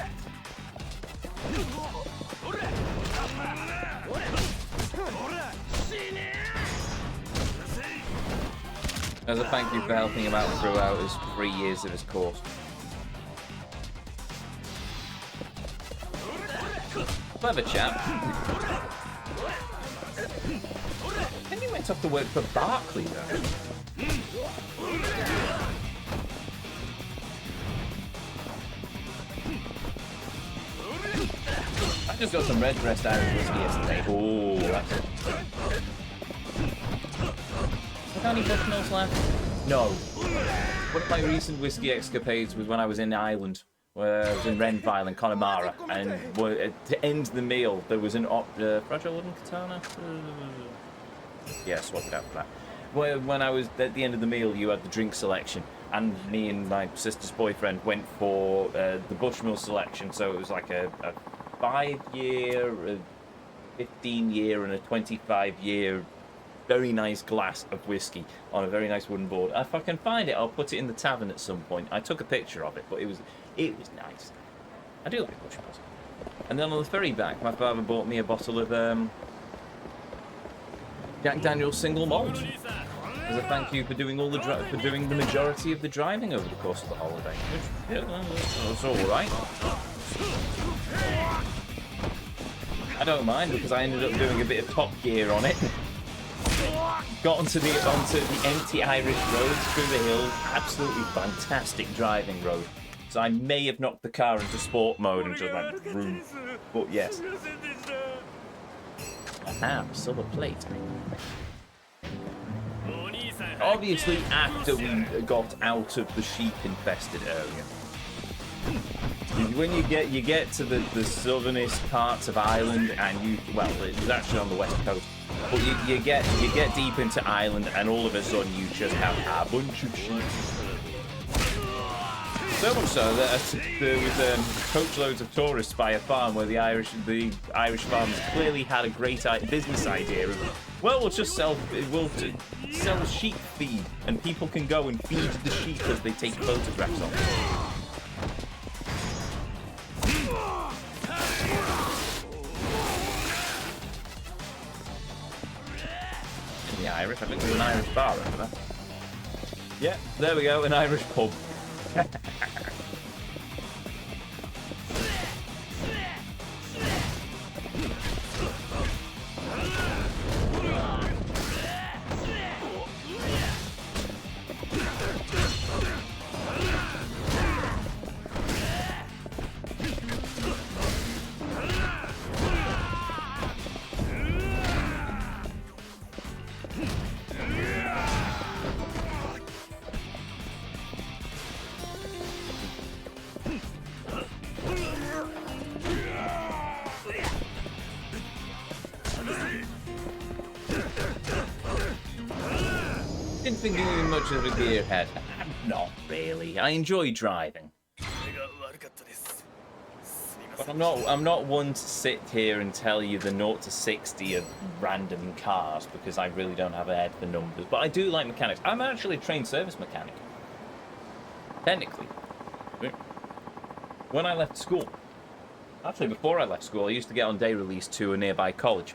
S1: As a thank you for helping him out throughout his 3 years of his course. Clever chap. Then he went off to work for Barclay though. I just got some Redbreast Irish whiskey yesterday. Oh, that's it. Have any Bushmills left? No. One of my recent whiskey escapades was when I was in Ireland, where I was in Renville and Connemara, and to end the meal, there was an fragile wooden katana. Yeah, swap it out for that. When I was at the end of the meal, you had the drink selection. and me and my sister's boyfriend went for the Bushmill selection. So it was like a 5-year, a 15-year, and a 25-year very nice glass of whiskey on a very nice wooden board. If I can find it, I'll put it in the tavern at some point. I took a picture of it, but it was nice. I do like Bushmills. And then on the ferry back, my father bought me a bottle of Jack Daniel's single malt as a thank you for doing all the doing the majority of the driving over the course of the holiday. Which, yeah, that's all right. I don't mind because I ended up doing a bit of Top Gear on it. Got onto the empty Irish roads through the hills. Absolutely fantastic driving road. So I may have knocked the car into sport mode and just went vroom. But yes. Aha, silver plate. Obviously after we got out of the sheep-infested area. When you get to the southernest parts of Ireland, and it was actually on the west coast, but you get deep into Ireland, and all of a sudden you just have a bunch of sheep. So much so that there was coachloads of tourists by a farm where the Irish farmers clearly had a great business idea of, well, we'll sell sheep feed, and people can go and feed the sheep as they take photographs of them. The Irish, I think there's an Irish bar over there. Yeah, there we go, an Irish pub. Didn't think you were much of a gearhead. Not really. I enjoy driving. But I'm not one to sit here and tell you the 0 to 60 of random cars because I really don't have a head for numbers. But I do like mechanics. I'm actually a trained service mechanic. Technically. When I left school. Actually, before I left school, I used to get on day release to a nearby college.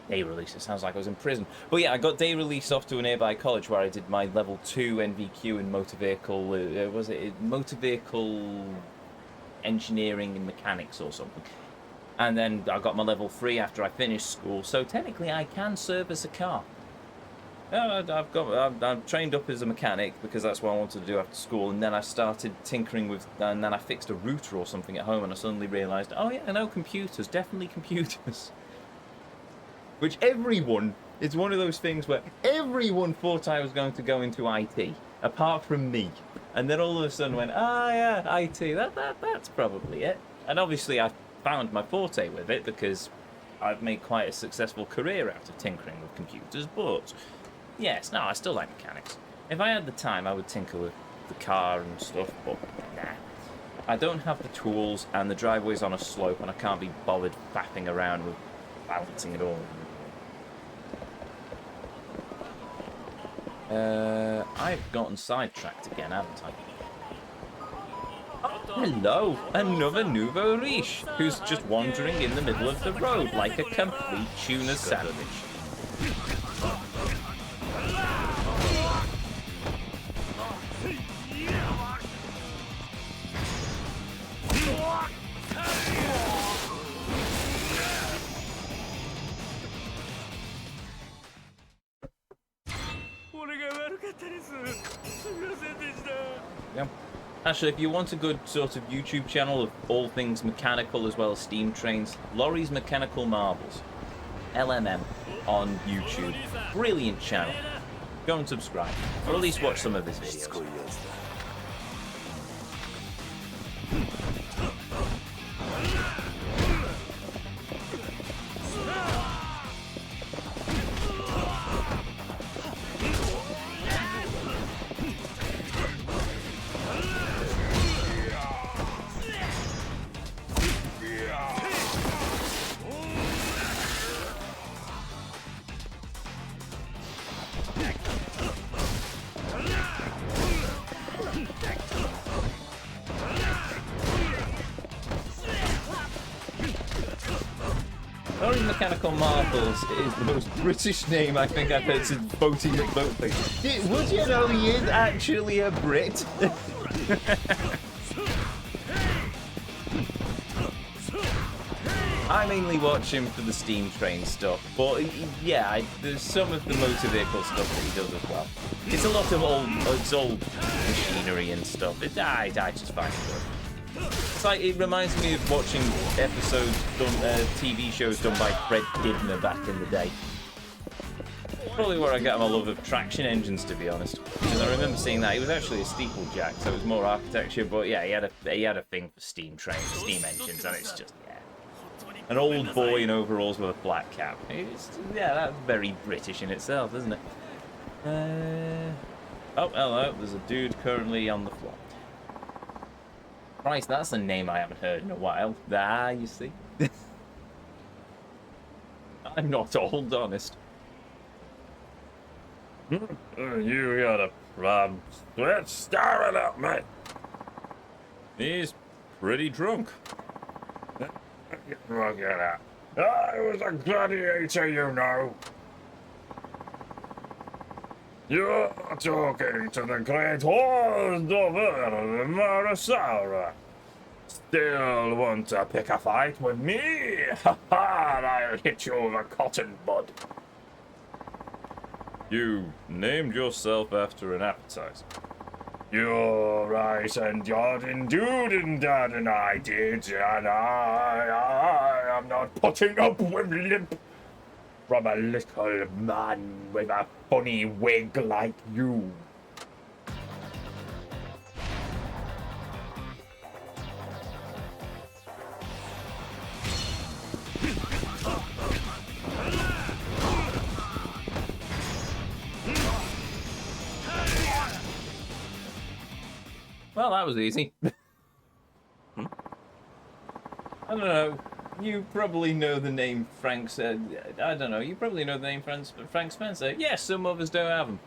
S1: Day release, it sounds like I was in prison. But yeah, I got day release off to a nearby college where I did my level 2 NVQ in motor vehicle, motor vehicle engineering and mechanics or something. And then I got my level 3 after I finished school, so technically I can service a car. I'm trained up as a mechanic because that's what I wanted to do after school, and then I started tinkering with, and then I fixed a router or something at home, and I suddenly realised, oh yeah, I know computers, definitely computers. Which everyone, it's one of those things where everyone thought I was going to go into IT, apart from me. And then all of a sudden went, yeah, IT, that's probably it. And obviously I found my forte with it because I've made quite a successful career out of tinkering with computers, but yes, no, I still like mechanics. If I had the time, I would tinker with the car and stuff, but nah. I don't have the tools, and the driveway's on a slope, and I can't be bothered faffing around with balancing it all. I've gotten sidetracked again, haven't I? Oh, hello, another nouveau riche, who's just wandering in the middle of the road like a complete tuna sandwich. Yeah. Actually, if you want a good sort of YouTube channel of all things mechanical as well as steam trains, Laurie's Mechanical Marbles, LMM, on YouTube. Brilliant channel. Go and subscribe, or at least watch some of his videos. Those Mechanical Marvels is the most British name I think I've heard since voting at Vote Thing. Would you know he is actually a Brit? I mainly watch him for the steam train stuff, but yeah, there's some of the motor vehicle stuff that he does as well. It's a lot of old machinery and stuff. I just find it good. It's like, it reminds me of watching episodes TV shows done by Fred Dibner back in the day. Probably where I get my love of traction engines, to be honest. Because I remember seeing that. He was actually a steeplejack, so it was more architecture, but yeah, he had a thing for steam trains, steam engines, and it's just, yeah. An old boy in overalls with a flat cap. Yeah, that's very British in itself, isn't it? Oh, hello. There's a dude currently on the floor. Christ, that's a name I haven't heard in a while. Ah, you see. I'm not old, honest.
S6: You got a problem. Quit staring at me.
S1: He's pretty drunk.
S6: Look at that. I was a gladiator, you know. You're talking to the great horse of the Marasaura. Still want to pick a fight with me? Ha ha! I'll hit you over cotton bud.
S1: You named yourself after an appetizer.
S6: You're right, and Yardin Doodin Dad and I did, and I am not putting up with limp from a little man with a funny wig like you.
S1: Well, that was easy. I don't know. You probably know the name Frank. I don't know. You probably know the name Frank Spencer. Yes, some of us don't have him.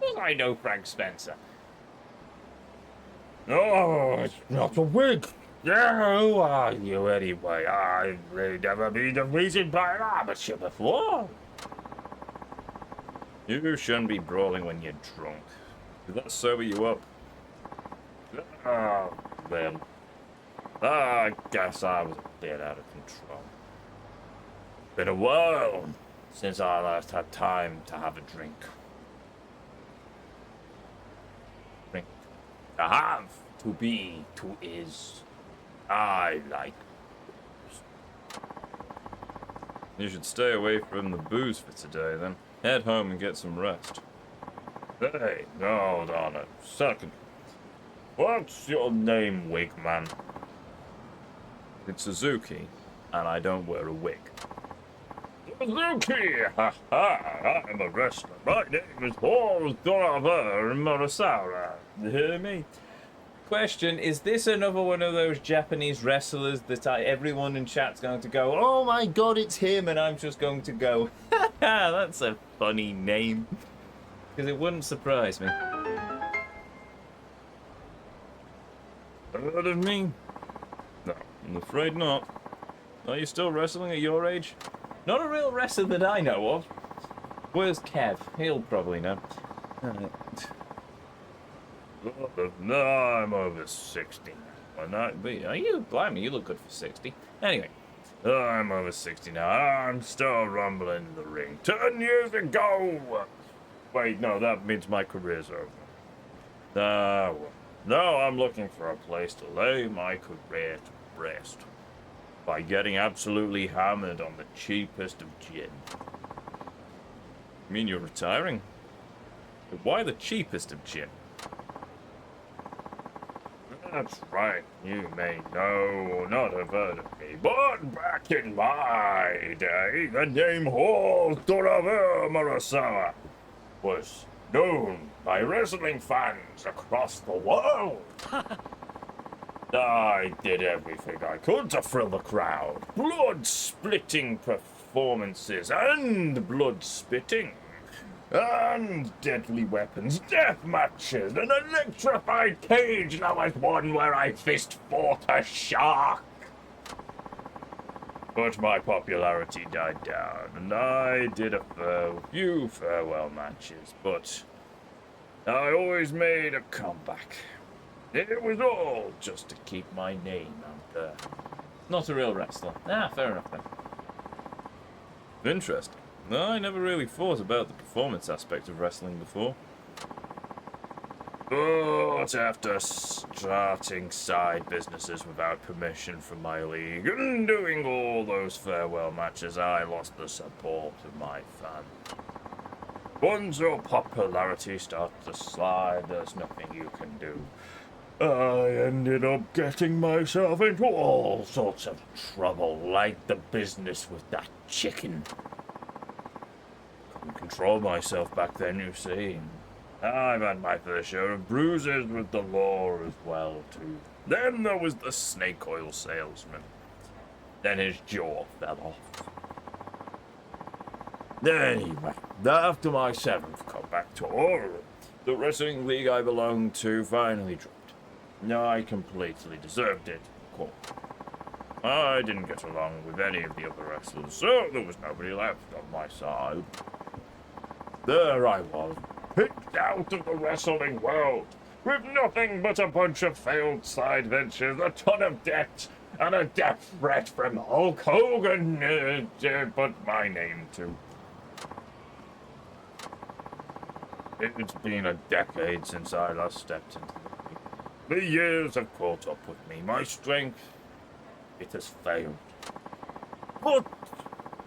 S1: Well, I know Frank Spencer.
S6: Oh, it's not a wig. Yeah, who are you anyway? I've really never been defeated by an amateur before.
S1: You shouldn't be brawling when you're drunk. That'll sober you up.
S6: Oh, then. I guess I was a bit out of control. Been a while since I last had time to have a drink. Drink. To have, to be, to is. I like booze.
S1: You should stay away from the booze for today, then. Head home and get some rest.
S6: Hey, hold on a second. What's your name, Wigman?
S1: It's Suzuki, and I don't wear a wig.
S6: Suzuki! Ha ha! I'm a wrestler. My name is Paul Doraver Murasaura.
S1: You hear me? Question, is this another one of those Japanese wrestlers that everyone in chat's going to go, oh my god, it's him, and I'm just going to go, ha ha, that's a funny name. Because it wouldn't surprise me. Heard of me? No, I'm afraid not. Are you still wrestling at your age? Not a real wrestler that I know of. Where's Kev? He'll probably know.
S6: No, I'm over 60 now.
S1: Are you? Blimey, you look good for 60. Anyway.
S6: I'm over 60 now. I'm still rumbling in the ring. 10 years ago! Wait, no, that means my career's over. Well. No, I'm looking for a place to lay my career to rest. By getting absolutely hammered on the cheapest of gin.
S1: You mean you're retiring? But why the cheapest of gin?
S6: That's right. You may know or not have heard of me, but back in my day, the name Hall Doraver Murasawa was known by wrestling fans across the world. I did everything I could to thrill the crowd. Blood-splitting performances and blood-spitting. And deadly weapons, death matches, an electrified cage. There was one where I fist fought a shark.
S1: But my popularity died down, and I did a few farewell matches, but I always made a comeback. It was all just to keep my name out there. Not a real wrestler. Ah, fair enough then. Interesting. I never really thought about the performance aspect of wrestling before. But after starting side businesses without permission from my league and doing all those farewell matches, I lost the support of my fans. Once your popularity starts to slide, there's nothing you can do. I ended up getting myself into all sorts of trouble, like the business with that chicken. Couldn't control myself back then, you see. I've had my fair share of bruises with the law as well, too. Then there was the snake oil salesman. Then his jaw fell off. Anyway, after my 7th comeback tour, the wrestling league I belonged to finally dropped. I completely deserved it, of course. I didn't get along with any of the other wrestlers, so there was nobody left on my side. There I was, picked out of the wrestling world, with nothing but a bunch of failed side ventures, a ton of debt, and a death threat from Hulk Hogan to put my name to. It's been a decade since I last stepped into the ring. The years have caught up with me. My strength, it has failed. But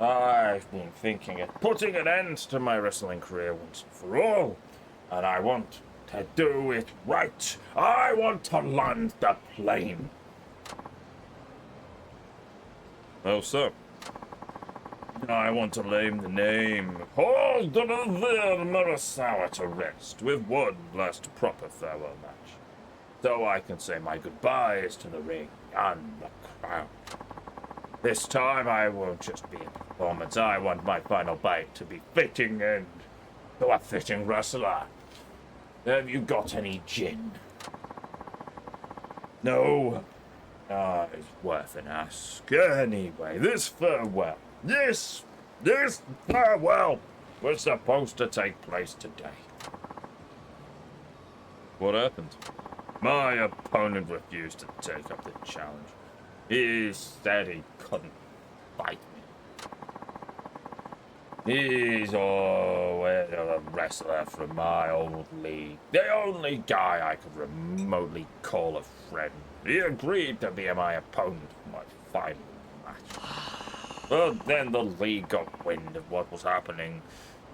S1: I've been thinking of putting an end to my wrestling career once and for all. And I want to do it right. I want to land the plane. Oh, so I want to lay the name Hold the Revere Murasawa to rest with one last proper farewell match. So I can say my goodbyes to the ring and the crowd. This time I won't just be a performance. I want my final bite to be fitting and to a fitting wrestler. Have you got any gin? No? It's worth an ask. Anyway, this farewell. This farewell was supposed to take place today. What happened? My opponent refused to take up the challenge. He said he couldn't fight me. He's a wrestler from my old league. The only guy I could remotely call a friend. He agreed to be my opponent for my final match. But then the league got wind of what was happening.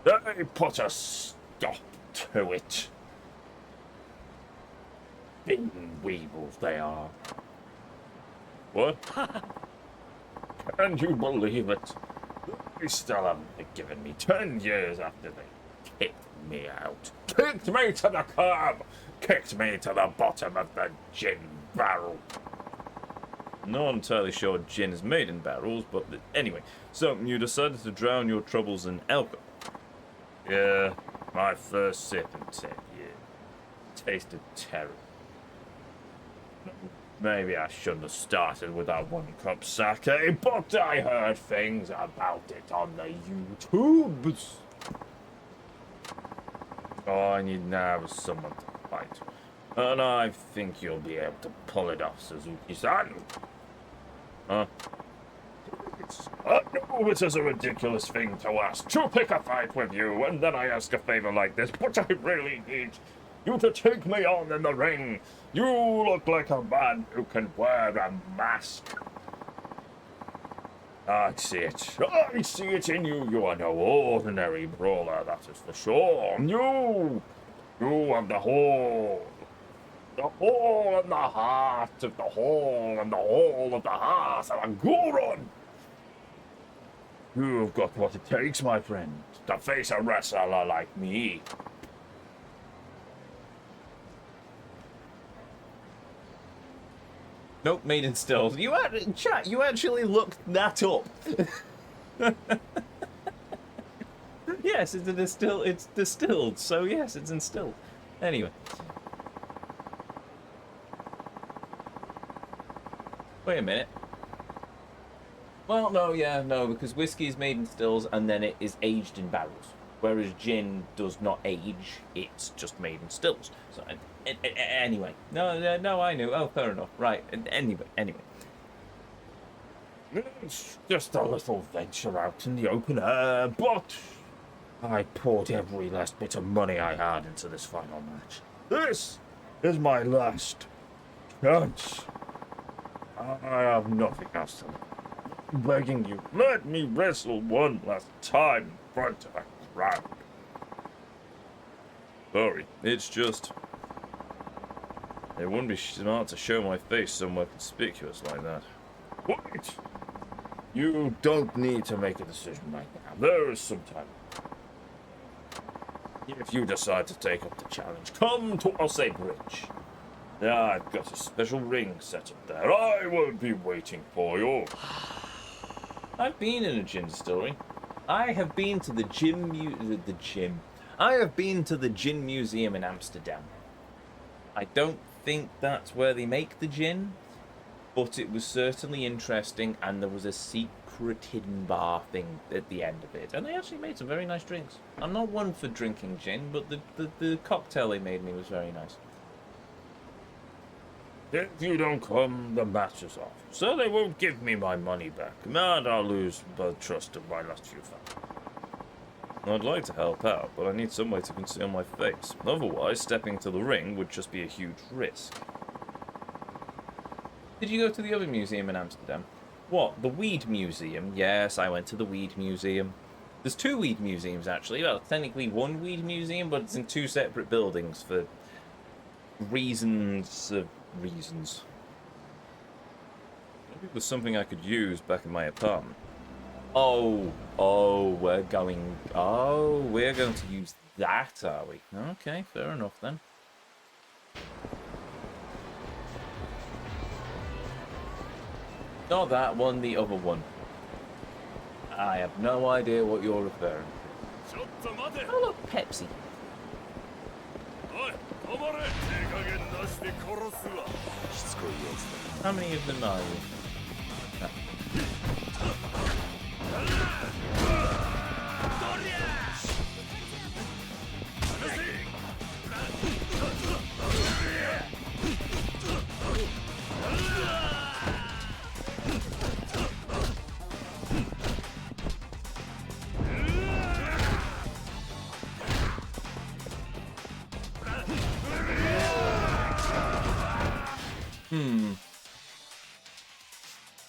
S1: They put a stop to it. Bin weevils they are. What? Can you believe it? They still haven't forgiven me 10 years after they kicked me out. Kicked me to the curb! Kicked me to the bottom of the gin barrel. Not entirely sure gin is made in barrels, but anyway. So, you decided to drown your troubles in alcohol. Yeah, my first sip in 10 years. Tasted terrible. Maybe I shouldn't have started with that 1 cup sake, but I heard things about it on the YouTubes. All I need now is someone to fight. And I think you'll be able to pull it off, Suzuki-san. Huh? I know it is a ridiculous thing to ask, to pick a fight with you, and then I ask a favor like this, but I really need you to take me on in the ring. You look like a man who can wear a mask. I see it. I see it in you. You are no ordinary brawler, that is for sure. You have the whole. The whole and the heart of the whole and the whole of the heart of a Goron. You've got what it takes, my friend, to face a wrestler like me. Nope, made in stills. You actually looked that up. Yes, it's distilled, so yes, it's instilled. Anyway. Wait a minute. Well, no, because whiskey is made in stills and then it is aged in barrels, whereas gin does not age; it's just made in stills. So, anyway, no, I knew. Oh, fair enough. Right. Anyway, it's just a little venture out in the open air, but I poured every last bit of money I had into this final match. This is my last chance. I have nothing else to do. Begging you, let me wrestle one last time in front of a crowd. Sorry, it's just... It wouldn't be smart to show my face somewhere conspicuous like that. Wait! You don't need to make a decision right now. There is some time. If you decide to take up the challenge, come to Ose Bridge. I've got a special ring set up there. I will be waiting for you. I've been in a gin distillery. I have been to the I have been to the gin museum in Amsterdam. I don't think that's where they make the gin, but it was certainly interesting, and there was a secret hidden bar thing at the end of it, and they actually made some very nice drinks. I'm not one for drinking gin, but the cocktail they made me was very nice. If you don't come, the match is off. So they won't give me my money back, and I'll lose the trust of my last few fans. I'd like to help out, but I need some way to conceal my face. Otherwise, stepping to the ring would just be a huge risk. Did you go to the other museum in Amsterdam? What, the Weed Museum? Yes, I went to the Weed Museum. There's 2 weed museums, actually. Well, technically 1 weed museum, but it's in 2 separate buildings for reasons. Maybe it was something I could use back in my apartment. Oh, we're going to use that, are we? Okay, fair enough then. Not that one, the other one. I have no idea what you're referring to. Oh, look, Pepsi. How many of them are you?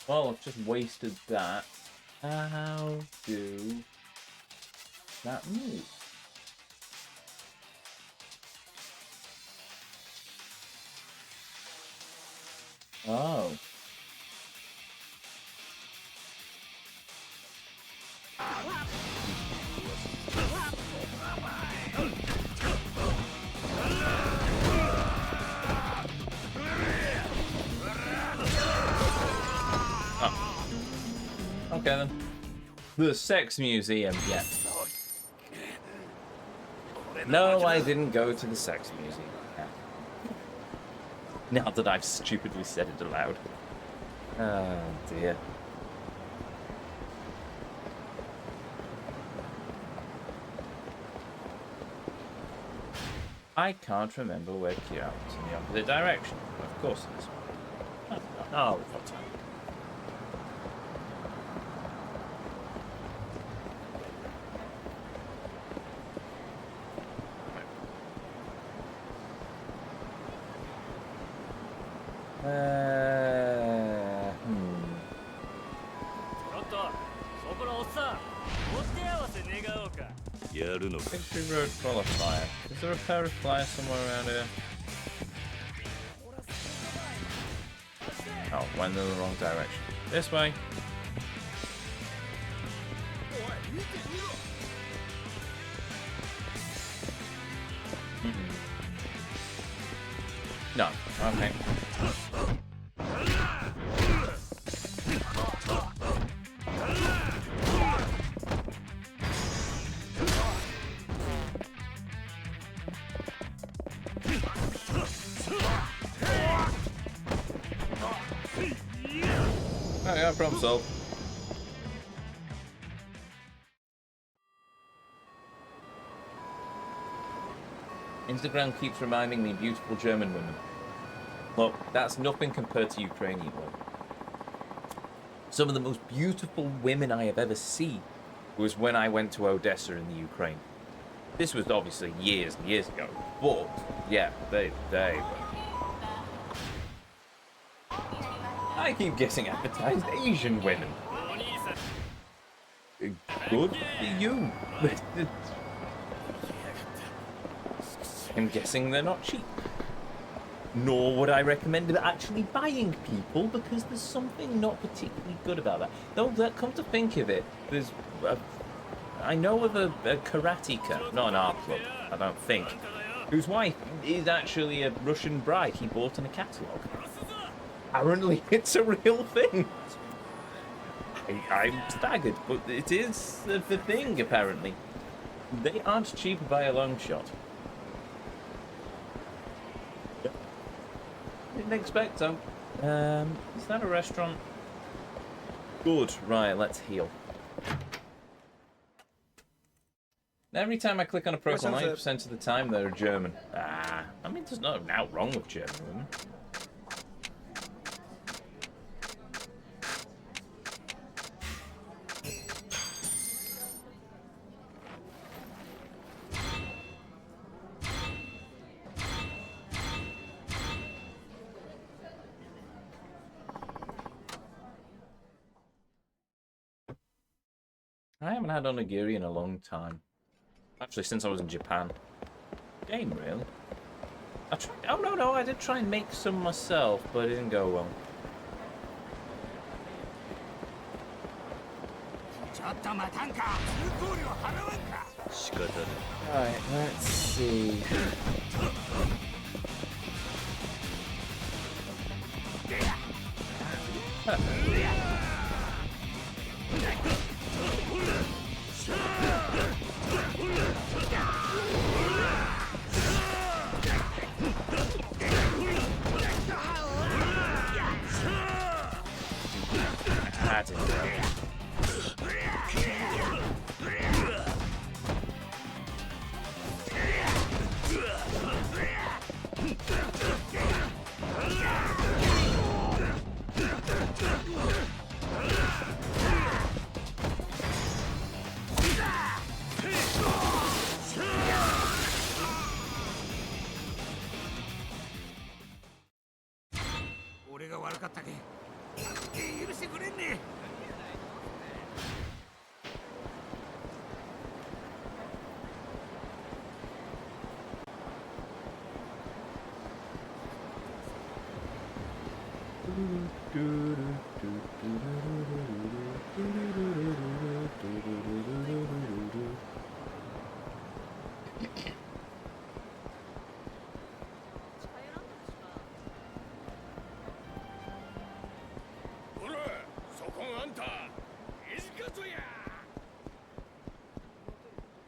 S1: Well, I've just wasted that. How do that move? Oh. Okay then. The Sex Museum, yeah. No, I didn't go to the Sex Museum. Yeah. Now that I've stupidly said it aloud. Oh dear. I can't remember where Kira was in the opposite direction. Of course it is. Oh, we've got time. Victory Road qualifier. Is there a pair of flyers somewhere around here? Oh, went in the wrong direction. This way. No. Okay. Oh yeah, problem solved. Instagram keeps reminding me beautiful German women. Look, that's nothing compared to Ukrainian women. Some of the most beautiful women I have ever seen was when I went to Odessa in the Ukraine. This was obviously years and years ago, but yeah, they were. I keep getting advertised Asian women. Good for you. I'm guessing they're not cheap. Nor would I recommend actually buying people, because there's something not particularly good about that. Though, come to think of it, there's I know of a karateka, not an art club, I don't think, whose wife is actually a Russian bride he bought in a catalogue. Apparently, it's a real thing. I'm staggered, but it is the thing, apparently. They aren't cheap by a long shot. Didn't expect so. Is that a restaurant? Good. Right, let's heal. Every time I click on a profile, 90% of the time they're German. I mean, there's nothing out wrong with German women. I haven't had onigiri in a long time. Actually, since I was in Japan. Game, really. I tried. Oh no, I did try and make some myself, but it didn't go well. Right, let's see.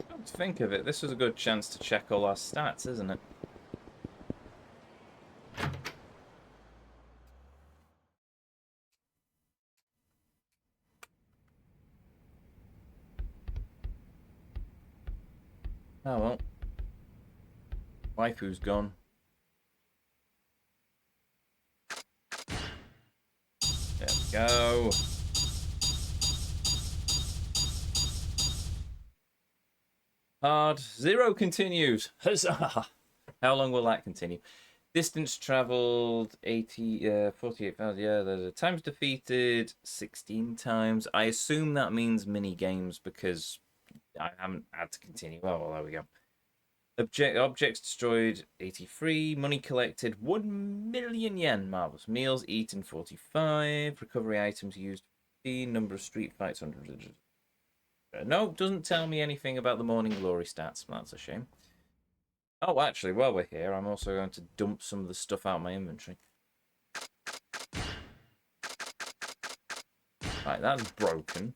S1: Come to think of it, this was a good chance to check all our stats, isn't it? Oh well. Waifu's gone. There we go. Hard. Zero continues. Huzzah! How long will that continue? Distance traveled 48,000. Yeah, the times defeated 16 times. I assume that means mini games because I haven't had to continue. Oh, well, there we go. Objects destroyed 83. Money collected 1 million yen. Marvelous. Meals eaten 45. Recovery items used 15. Number of street fights 100. No, doesn't tell me anything about the Morning Glory stats. That's a shame. Oh, actually, while we're here, I'm also going to dump some of the stuff out of my inventory. Right, that's broken.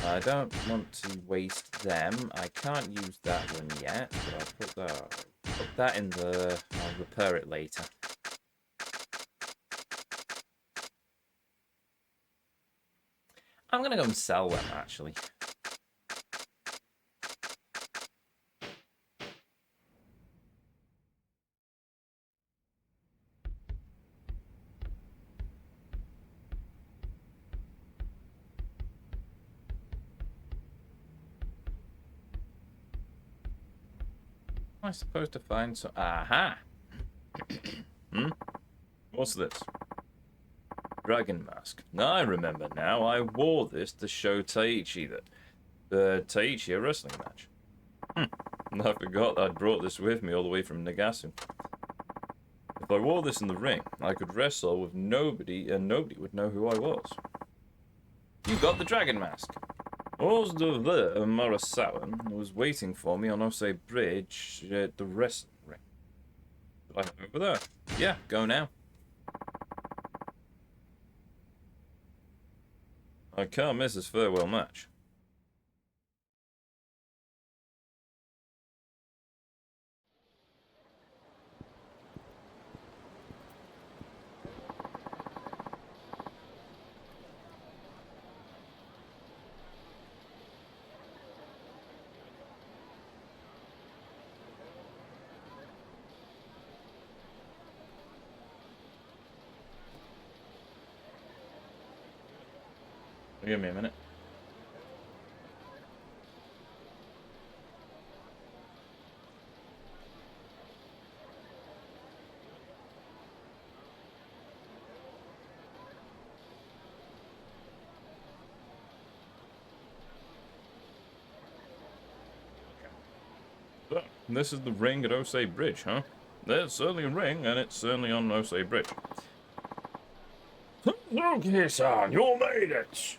S1: I don't want to waste them. I can't use that one yet, but I'll put that in the... I'll repair it later. I'm going to go and sell them, actually. am I supposed to find some... Aha! What's this? Dragon mask. I remember now. I wore this to show Taichi a wrestling match. I forgot I'd brought this with me all the way from Nagasu. If I wore this in the ring, I could wrestle with nobody, and nobody would know who I was. You got the dragon mask. Ozdova Murasawa was waiting for me on Osei Bridge at the wrestling ring. Should I head over there? Yeah, go now. I can't miss his farewell match. Give me a minute. So, this is the ring at Osei Bridge, huh? There's certainly a ring, and it's certainly on Osei Bridge. Okay-san, you made it!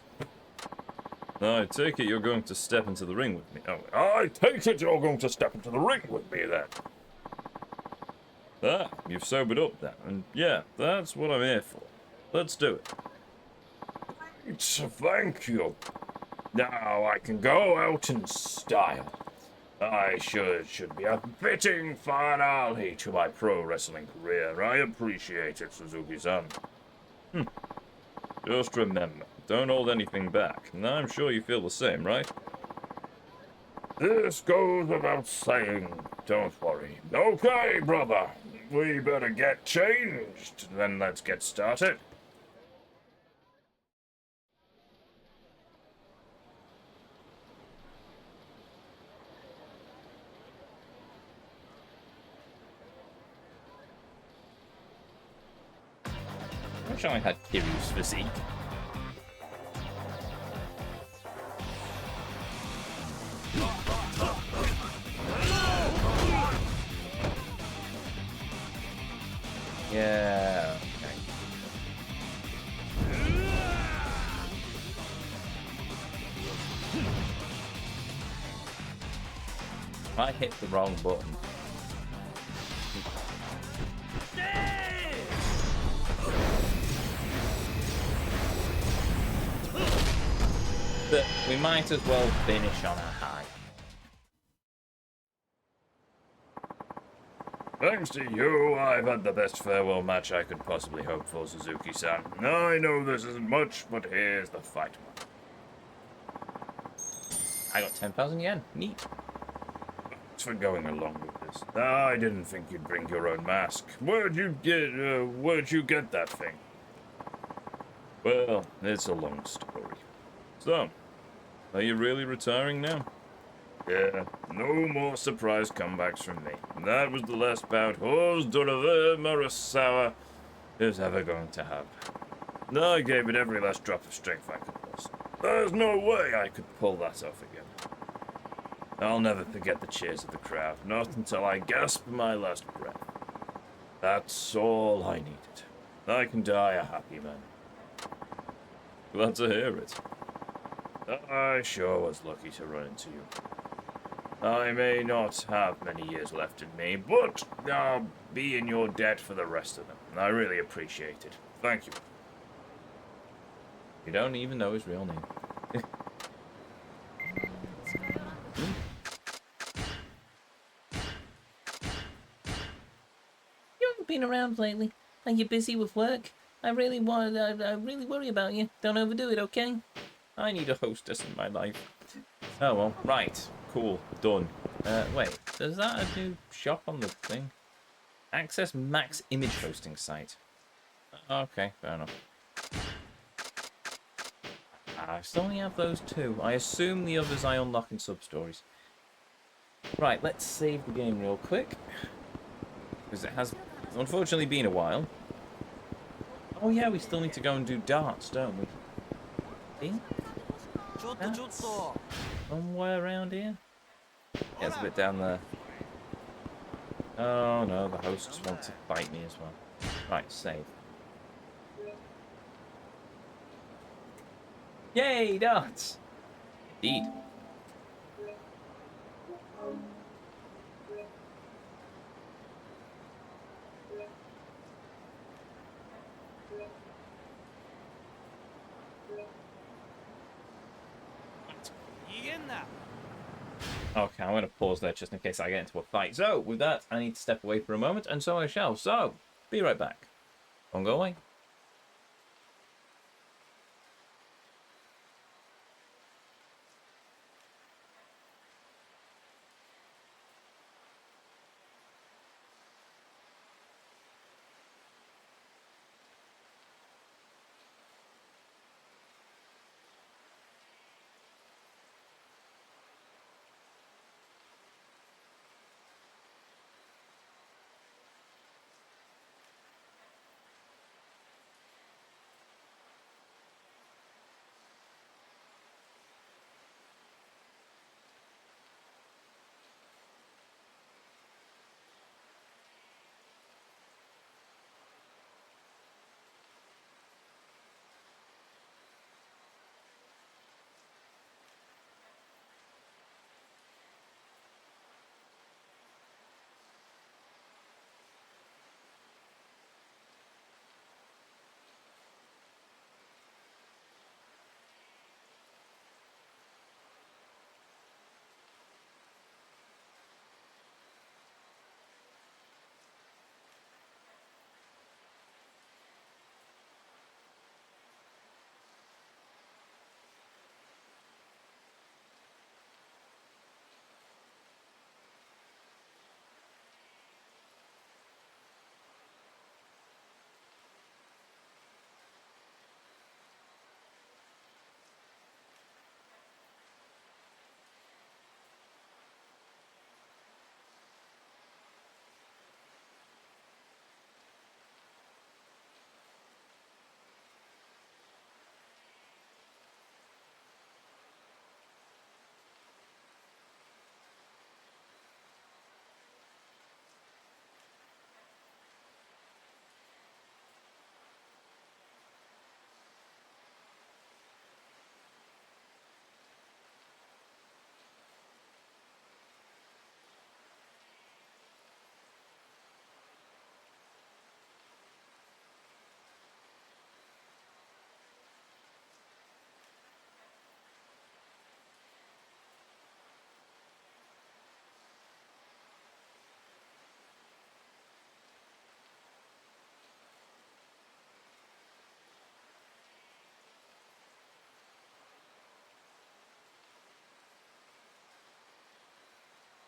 S1: I take it you're going to step into the ring with me. Oh, I take it you're going to step into the ring with me then. Ah, you've sobered up then. And yeah, that's what I'm here for. Let's do it. Great, thank you. Now I can go out in style. I should be a fitting finale to my pro wrestling career. I appreciate it, Suzuki-san. Just remember, don't hold anything back. And I'm sure you feel the same, right? This goes without saying. Don't worry. Okay, brother. We better get changed. Then let's get started. I wish I had Kiryu's physique. Yeah, okay. I hit the wrong button. But we might as well finish on a high. Thanks to you, I've had the best farewell match I could possibly hope for, Suzuki-san. I know this isn't much, but here's the fight one. I got 10,000 yen. Neat. Thanks for going along with this. I didn't think you'd bring your own mask. Where'd you get that thing? Well, it's a long story. So, are you really retiring now? Yeah, no more surprise comebacks from me. That was the last bout Ozdova Murasawa is ever going to have. I gave it every last drop of strength I could muster. There's no way I could pull that off again. I'll never forget the cheers of the crowd, not until I gasped my last breath. That's all I needed. I can die a happy man. Glad to hear it. I sure was lucky to run into you. I may not have many years left in me, but I'll be in your debt for the rest of them. I really appreciate it. Thank you. You don't even know his real name.
S8: You haven't been around lately. Are you busy with work? I really worry about you. Don't overdo it, okay?
S1: I need a hostess in my life. Oh well, right. Cool. Done. Wait, is that a new shop on the thing? Access Max image hosting site. Okay, fair enough. I still only have those two. I assume the others I unlock in sub-stories. Right, let's save the game real quick. Because it has unfortunately been a while. Oh yeah, we still need to go and do darts, don't we? See? That's somewhere around here. Yeah, it's a bit down there. Oh no, the hosts want to fight me as well. Right, save. Yay, darts! Indeed. Okay, I'm going to pause there just in case I get into a fight. So, with that, I need to step away for a moment, and so I shall. So, be right back. Don't go away.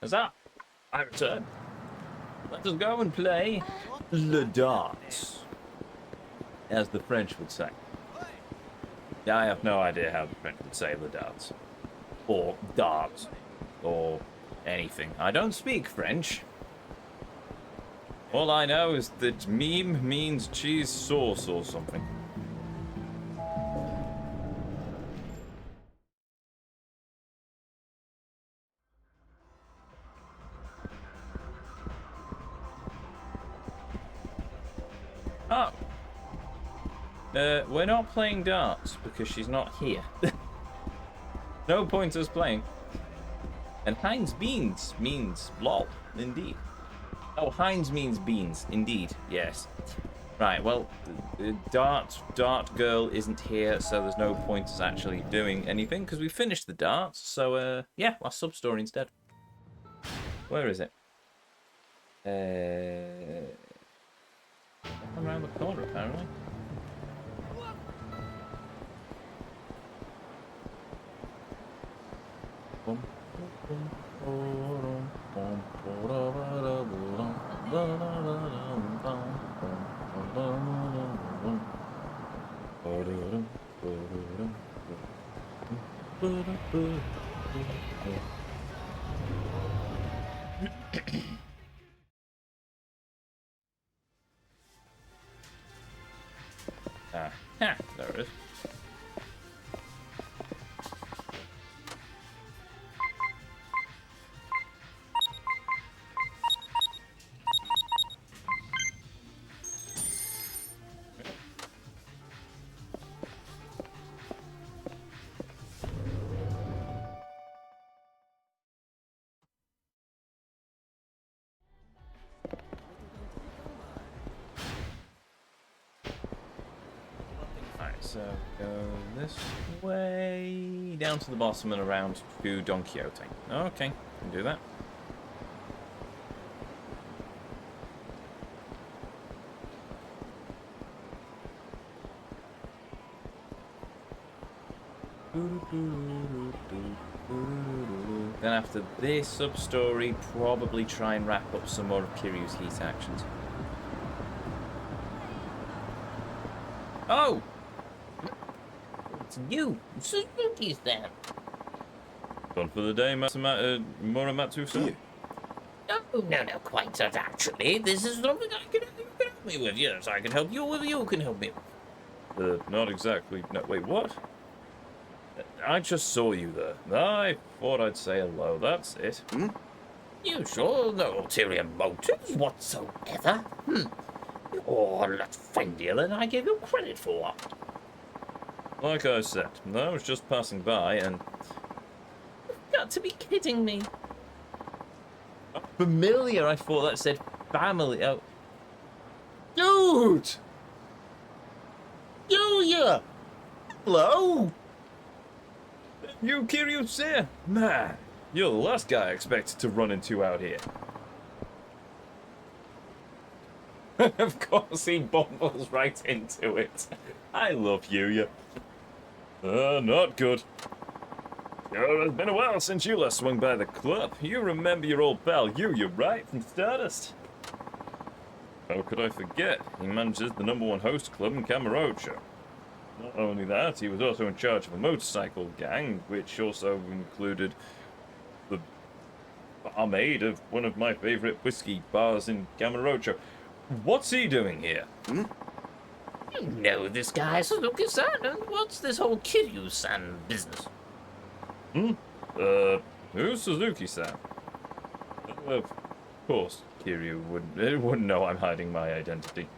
S1: Huzzah! I return. Let us go and play le darts, as the French would say. I have no idea how the French would say le darts, or darts, or anything. I don't speak French. All I know is that meme means cheese sauce or something. Oh. We're not playing darts because she's not here. No point us playing. And Heinz Beans means lol, indeed. Oh, Heinz means beans, indeed, yes. Right, well, the dart girl isn't here, so there's no point us actually doing anything because we finished the darts. So, yeah, our sub-story instead. Where is it? Around the corner, apparently. there it is. So go this way down to the bottom and around to Don Quixote. Okay, can do that. Then after this sub-story, probably try and wrap up some more of Kiryu's heat actions. Oh!
S8: It's you, Suzuki-san.
S1: Done for the day, Muramatsu-san?
S8: No, quite that, actually. This is something I can help me with. Yes, I can help you with, you can help me with.
S1: Not exactly. No, wait, what? I just saw you there. I thought I'd say hello, that's it.
S8: You sure? No ulterior motives whatsoever. You're a lot friendlier than I gave you credit for.
S1: Like I said, I was just passing by and...
S8: You've got to be kidding me.
S1: Familiar, I thought that said family. Oh.
S8: Dude! Yuya! Hello?
S1: You Kiryu-san? Man, you're the last guy I expected to run into out here. Of course he bumbles right into it. I love Yuya. Not good. It's been a while since you last swung by the club. You remember your old pal Yuya, right? From Stardust? How could I forget? He manages the #1 host club in Kamurocho. Not only that, he was also in charge of a motorcycle gang, which also included the barmaid of one of my favorite whiskey bars in Kamurocho. What's he doing here?
S8: You know this guy, Suzuki-san, and what's this whole Kiryu-san business?
S1: Who's Suzuki-san? Of course, Kiryu wouldn't know I'm hiding my identity.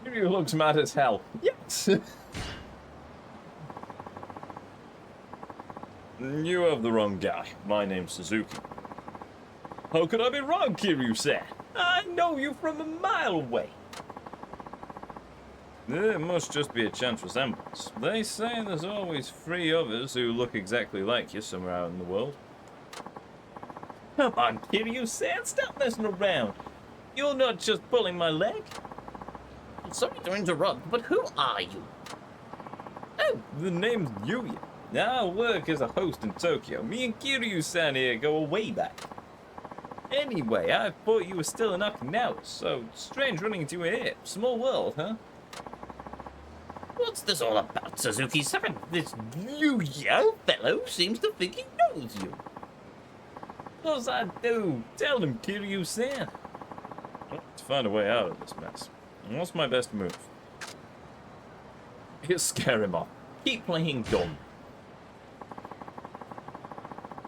S1: Kiryu looks mad as hell. Yes! You have the wrong guy. My name's Suzuki. How could I be wrong, Kiryu-san? I know you from a mile away. There must just be a chance resemblance. They say there's always 3 others who look exactly like you somewhere out in the world. Come on, Kiryu-san, stop messing around. You're not just pulling my leg.
S8: Sorry to interrupt, but who are you?
S1: Oh, the name's Yuya. I work as a host in Tokyo. Me and Kiryu-san here go way back. Anyway, I thought you were still in Okinawa, so strange running into you here. Small world, huh?
S8: What's this all about, Suzuki-san? This Yuya fellow seems to think he knows you.
S1: Of course I do. Tell him, Kiryu-san. Let's find a way out of this mess. What's my best move? You scare him off. Keep playing dumb.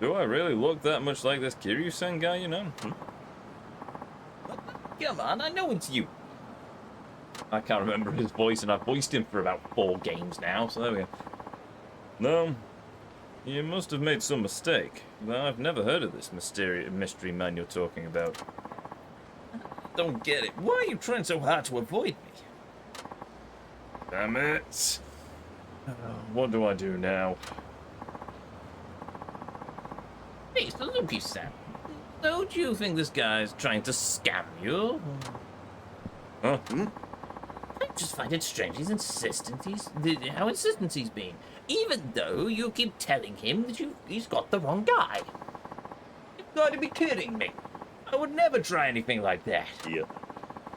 S1: Do I really look that much like this Kiryu-san guy, you know?
S8: Come on, I know it's you.
S1: I can't remember his voice, and I've voiced him for about 4 games now, so there we go. No, you must have made some mistake. I've never heard of this mystery man you're talking about.
S8: Don't get it. Why are you trying so hard to avoid me?
S1: Damn it. What do I do now?
S8: Hey, Suzuki-san. Don't you think this guy's trying to scam you?
S1: Huh?
S8: I just find it strange how insistent he's being. Even though you keep telling him that he's got the wrong guy. You've got to be kidding me. I would never try anything like that.
S1: Yeah.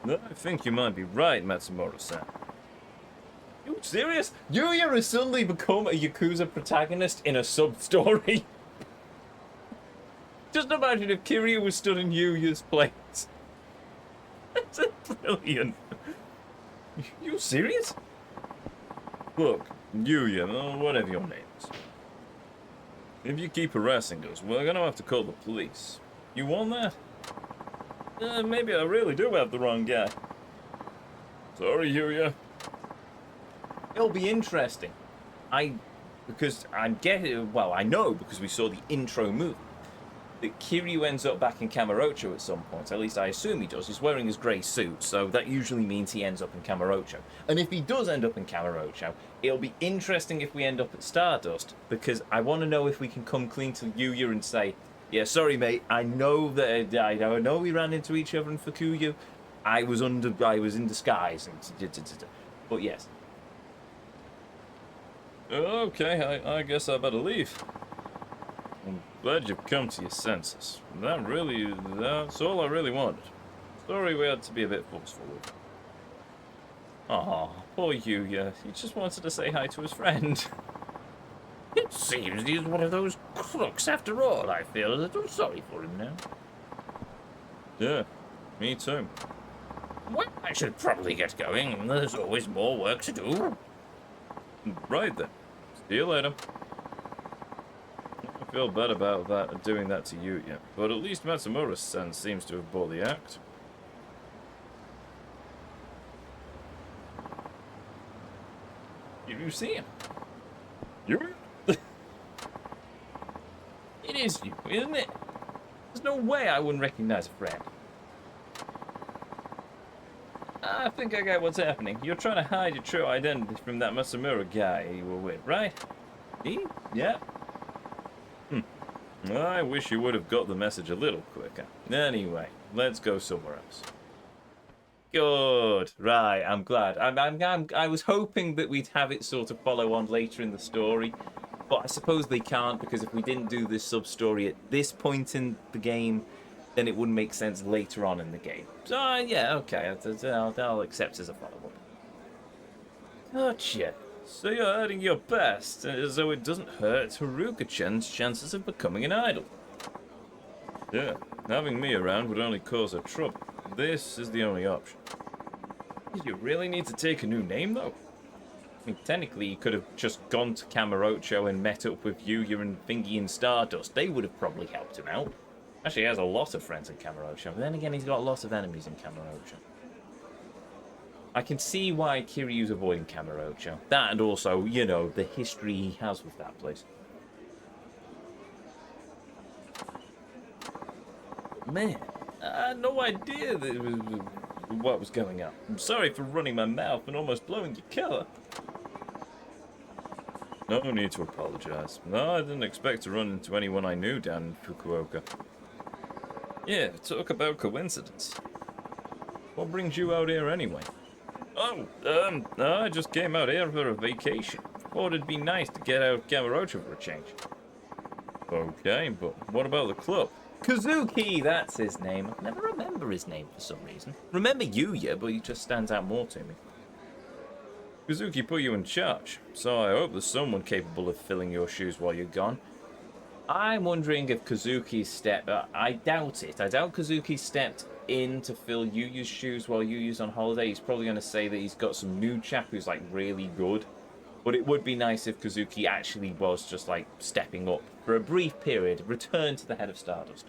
S1: I think you might be right, Matsumoto-san. You serious? Yuya has suddenly become a Yakuza protagonist in a sub-story? Just imagine if Kiryu was stood in Yuya's place. It's a Brilliant. You serious? Look, Yuya, or whatever your name is. If you keep harassing us, we're gonna have to call the police. You want that? Maybe I really do have the wrong guy. Sorry, Yuya. It'll be interesting. Because I'm getting, well, I know because we saw the intro movie that Kiryu ends up back in Kamurocho at some point. At least I assume he does. He's wearing his grey suit, so that usually means he ends up in Kamurocho. And if he does end up in Kamurocho, it'll be interesting if we end up at Stardust, because I want to know if we can come clean to Yuya and say, yeah, sorry, mate, I know that I know we ran into each other in Fukuyu. I was in disguise. But yes. Okay, I guess I better leave. I'm glad you've come to your senses. That's all I really wanted. Sorry we had to be a bit forceful with. Aw, poor Yuya. He just wanted to say hi to his friend.
S8: It seems he's one of those crooks after all, I feel a little sorry for him now.
S1: Yeah, me too.
S8: Well, I should probably get going. There's always more work to do.
S1: Right then. See you later. I feel bad about doing that to you yet, but at least Matsumura-san seems to have bought the act. You see him? You? It is you, isn't it? There's no way I wouldn't recognize a friend. I think I get what's happening. You're trying to hide your true identity from that Matsumura guy you were with, right? He? Yeah. I wish you would have got the message a little quicker. Anyway, let's go somewhere else. Good. Right, I'm glad. I was hoping that we'd have it sort of follow on later in the story, but I suppose they can't, because if we didn't do this sub-story at this point in the game, then it wouldn't make sense later on in the game. So, yeah, okay, I'll accept as a follow-up. Gotcha. So you're adding your best, as though it doesn't hurt Haruka-chan's chances of becoming an idol. Yeah, having me around would only cause her trouble. This is the only option. You really need to take a new name, though? I mean, technically, you could have just gone to Kamurocho and met up with Yuya and Thingy and Stardust. They would have probably helped him out. Actually, he has a lot of friends in Kamurocho, but then again, he's got lots of enemies in Kamurocho. I can see why Kiryu's avoiding Kamurocho. That and also, you know, the history he has with that place. Man, I had no idea what was going on. I'm sorry for running my mouth and almost blowing your cover. No need to apologize. No, I didn't expect to run into anyone I knew down in Fukuoka. Yeah, talk about coincidence. What brings you out here anyway? Oh, I just came out here for a vacation. Thought it'd be nice to get out of Kamurocho for a change. Okay, but what about the club? Kazuki, that's his name. I never remember his name for some reason. Remember Yuya, but he just stands out more to me. Kazuki put you in charge, so I hope there's someone capable of filling your shoes while you're gone. I'm wondering if Kazuki's I doubt it. I doubt Kazuki stepped in to fill Yuya's shoes while Yuya's on holiday. He's probably going to say that he's got some new chap who's like really good. But it would be nice if Kazuki actually was just like stepping up for a brief period, return to the head of Stardust.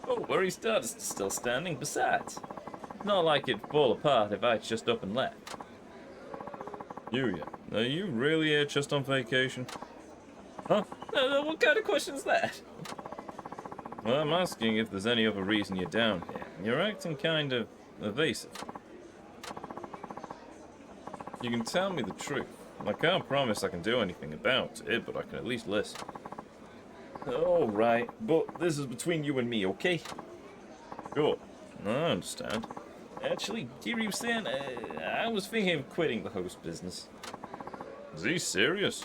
S1: Oh, where is Stardust is still standing. Besides, it's not like it'd fall apart if I just up and left. Yuya, are you really here just on vacation? Huh? What kind of question is that? Well, I'm asking if there's any other reason you're down here. You're acting kind of evasive. You can tell me the truth. I can't promise I can do anything about it, but I can at least listen. Alright, but this is between you and me, okay? Sure, I understand. Actually, Kiryu-san, I was thinking of quitting the host business. Is he serious?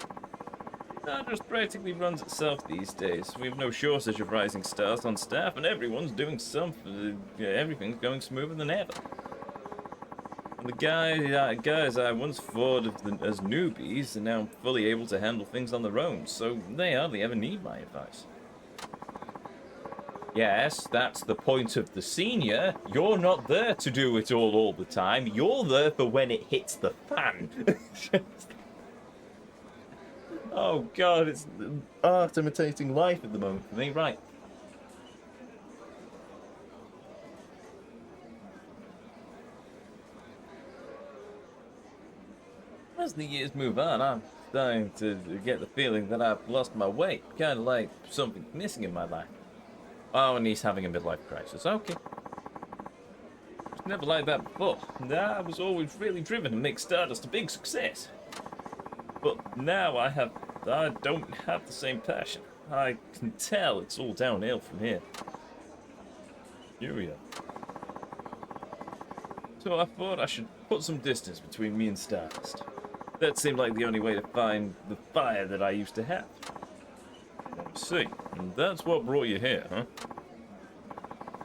S1: Just practically runs itself these days. We have no shortage of rising stars on staff, and everyone's doing something. Everything's going smoother than ever. And the guys I once thought of as newbies are now fully able to handle things on their own, so they hardly ever need my advice. Yes, that's the point of the senior. You're not there to do it all the time. You're there for when it hits the fan. Oh god, it's art imitating life at the moment for me. Right. As the years move on, I'm starting to get the feeling that I've lost my way. Kind of like something missing in my life. Oh, and he's having a midlife crisis. Okay. It's never like that before. I was always really driven to make Stardust a big success. But now I don't have the same passion. I can tell it's all downhill from here. Yuya. So I thought I should put some distance between me and Stardust. That seemed like the only way to find the fire that I used to have. I see. And that's what brought you here, huh?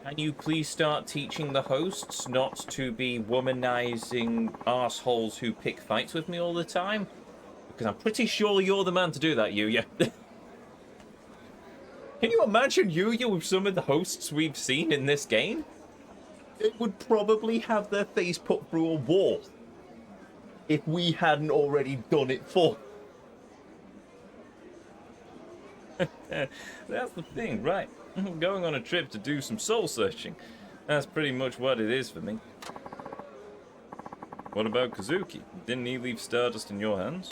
S1: Can you please start teaching the hosts not to be womanizing assholes who pick fights with me all the time? Because I'm pretty sure you're the man to do that, Yuya. Can you imagine Yuya with some of the hosts we've seen in this game? It would probably have their face put through a wall if we hadn't already done it for. That's the thing, right? I'm going on a trip to do some soul searching. That's pretty much what it is for me. What about Kazuki? Didn't he leave Stardust in your hands?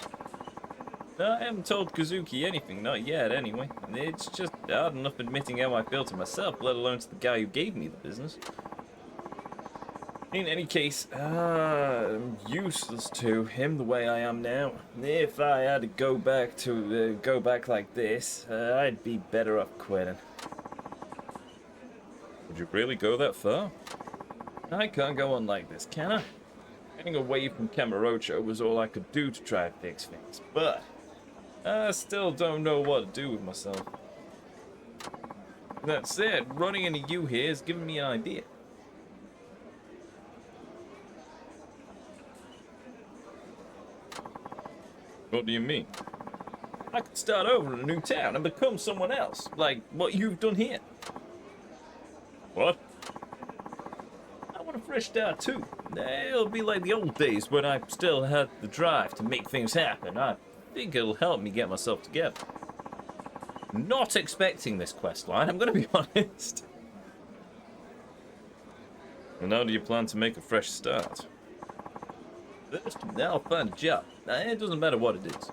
S1: I haven't told Kazuki anything, not yet anyway. It's just hard enough admitting how I feel to myself, let alone to the guy who gave me the business. In any case, I'm useless to him the way I am now. If I had to go back like this, I'd be better off quitting. Would you really go that far? I can't go on like this, can I? Getting away from Kamurocho was all I could do to try and fix things, but I still don't know what to do with myself. That said, running into you here has given me an idea. What do you mean? I could start over in a new town and become someone else, like what you've done here. What? I want a fresh start too. It'll be like the old days when I still had the drive to make things happen. I think it'll help me get myself together. Not expecting this quest line, I'm gonna be honest. And how do you plan to make a fresh start? First, I'll find a job. It doesn't matter what it is.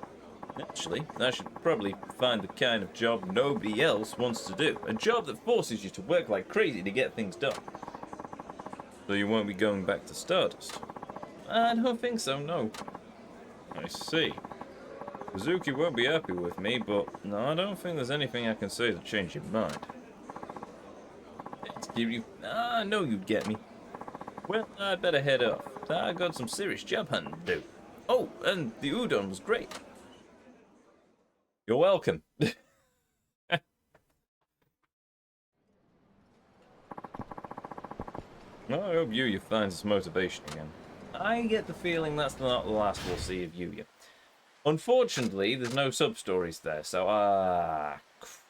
S1: Actually, I should probably find the kind of job nobody else wants to do. A job that forces you to work like crazy to get things done. So you won't be going back to Stardust? I don't think so, no. I see. Kazuki won't be happy with me, but no, I don't think there's anything I can say to change your mind. I know you'd get me. Well, I'd better head off. I got some serious job hunting to do. Oh, and the udon was great. You're welcome. I hope Yuya finds his motivation again. I get the feeling that's not the last we'll see of Yuya. Unfortunately, there's no sub-stories there, so,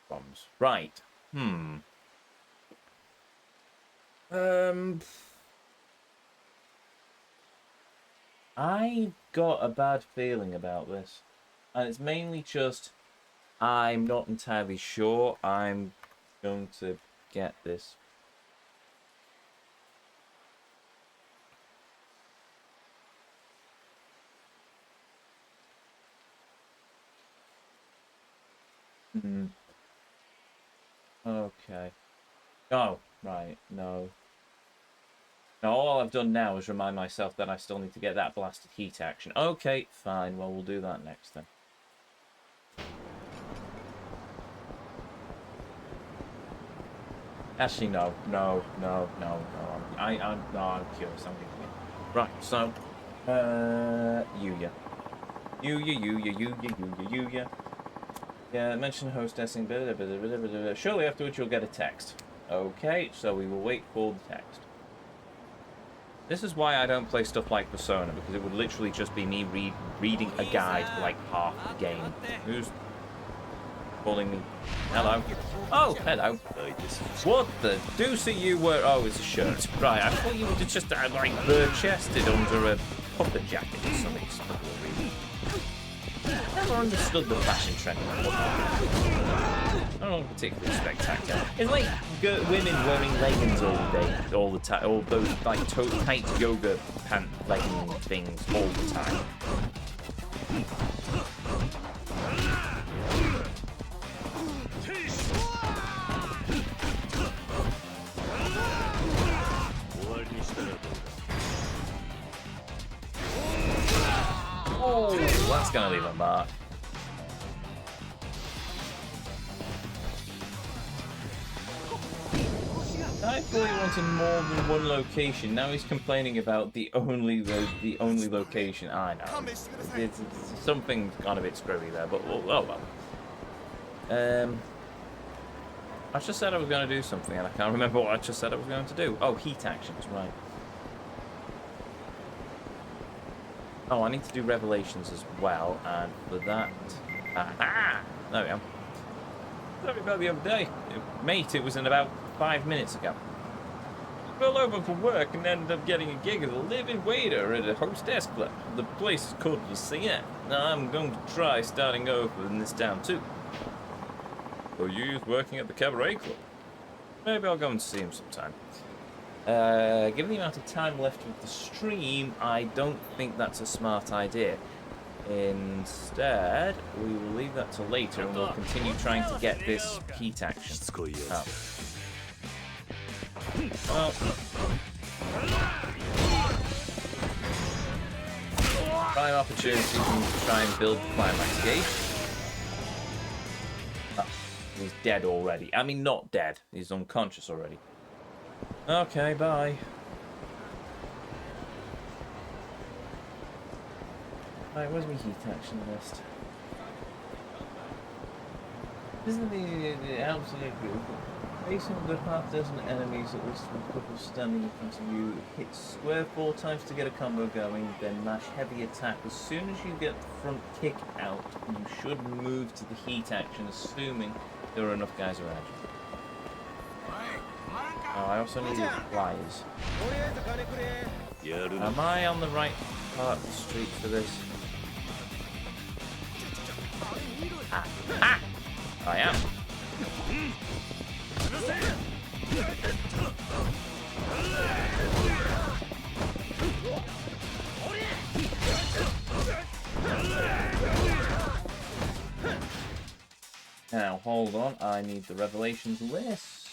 S1: crumbs. Right. I got a bad feeling about this. And it's mainly just, I'm not entirely sure I'm going to get this. Okay. Oh, right, no. Now, all I've done now is remind myself that I still need to get that blasted heat action. Okay, fine. Well, we'll do that next then. Actually, no. I'm curious. I'm thinking. Right, so, Yuya. Yuya. Yeah, mention hostessing. Surely afterwards you'll get a text. Okay, so we will wait for the text. This is why I don't play stuff like Persona, because it would literally just be me reading a guide for like half the game. calling me. Hello. Oh, hello. What the deuce are you wearing? Oh, it's a shirt. Right, I thought you were just like bare-chested under a puffer jacket or something. Never understood the fashion trend. Not particularly spectacular. It's like women wearing leggings all day, all the time, all those like tight yoga pant legging things all the time. Oh, that's gonna leave a mark. I thought he wanted more than one location. Now he's complaining about the only location. I know. It's something's gone a bit screwy there, but oh well. I just said I was going to do something, and I can't remember what I just said I was going to do. Oh, heat actions, right. Oh, I need to do revelations as well, and for that... Aha! There we go. Sorry about the other day. Mate, it was in about 5 minutes ago. I fell over for work and ended up getting a gig as a live-in waiter at a hostess club. The place is called the CN. Now I'm going to try starting over in this town too. So you're working at the cabaret club? Maybe I'll go and see him sometime. Given the amount of time left with the stream, I don't think that's a smart idea. Instead, we will leave that till later and we'll continue trying to get this heat action up. Well, prime opportunity to try and build the climax gate. Oh, he's dead already. I mean, not dead. He's unconscious already. Okay, bye. Right, where's my heat action list? Isn't the absolute group? Facing a good half dozen enemies, at least with a couple standing in front of you. Hit square 4 times to get a combo going, then mash heavy attack. As soon as you get the front kick out, you should move to the heat action, assuming there are enough guys around you. Oh, I also need pliers. Am I on the right part of the street for this? Ah! I am. Now, hold on. I need the revelations list.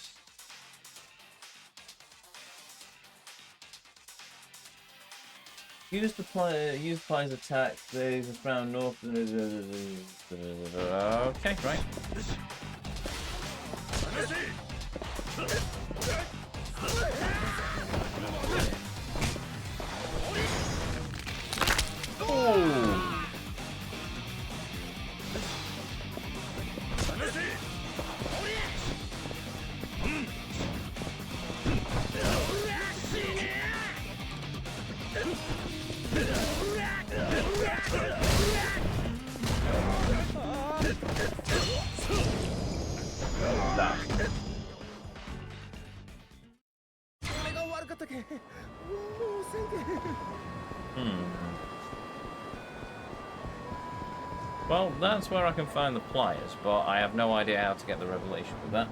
S1: Use pliers attack. There's a frown north. Okay, right. Oh. Well, that's where I can find the pliers, but I have no idea how to get the revelation with that.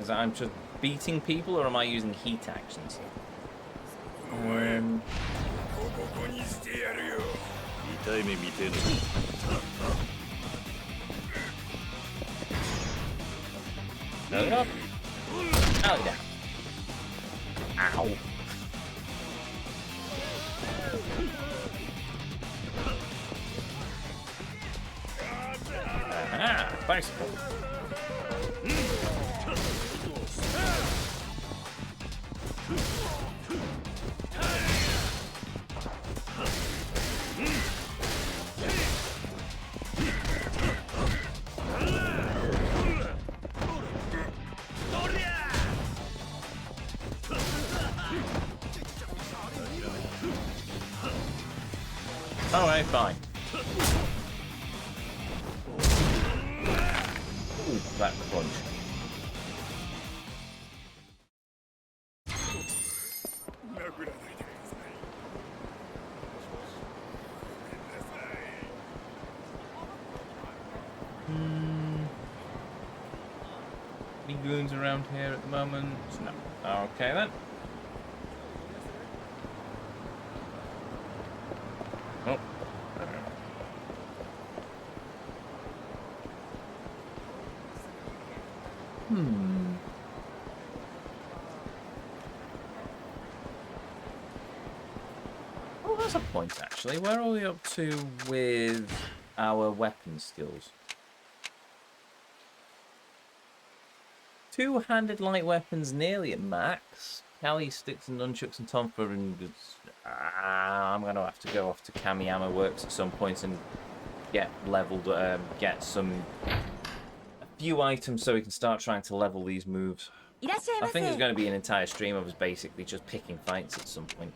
S1: Is that I'm just beating people, or am I using heat actions? No, no. Oh, yeah. Ow. Ah, bicycle. Alright, fine. Ooh, that crunch. Any goons around here at the moment? No. Okay then. Oh. Oh, that's a point actually. Where are we up to with our weapon skills? Two-handed light weapons nearly at max. Kali sticks and nunchucks and tonfa and I'm gonna have to go off to Kamiyama Works at some point and get leveled, get a few items so we can start trying to level these moves. I think there's going to be an entire stream of us basically just picking fights at some point.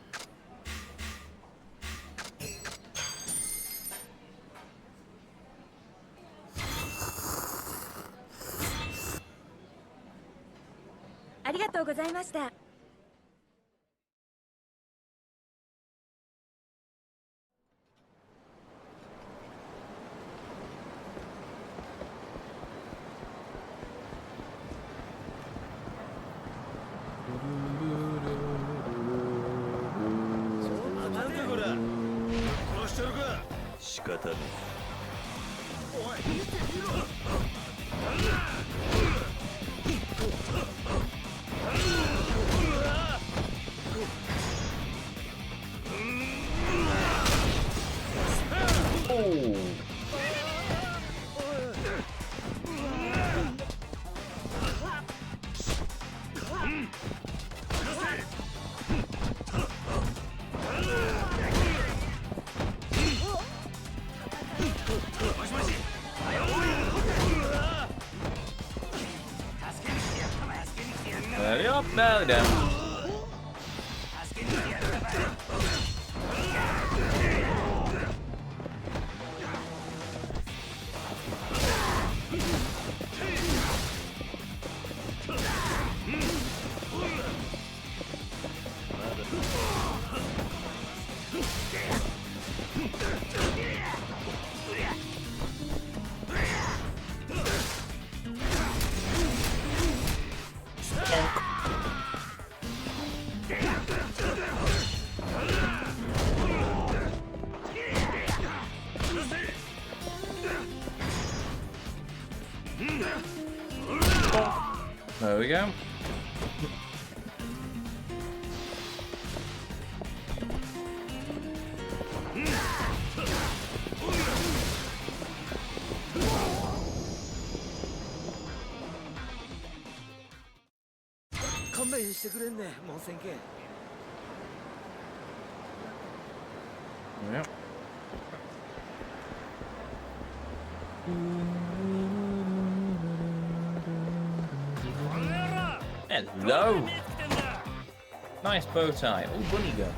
S1: Nearly down. There we go. Yep. Hello. Nice bow tie. Oh, bunny gun.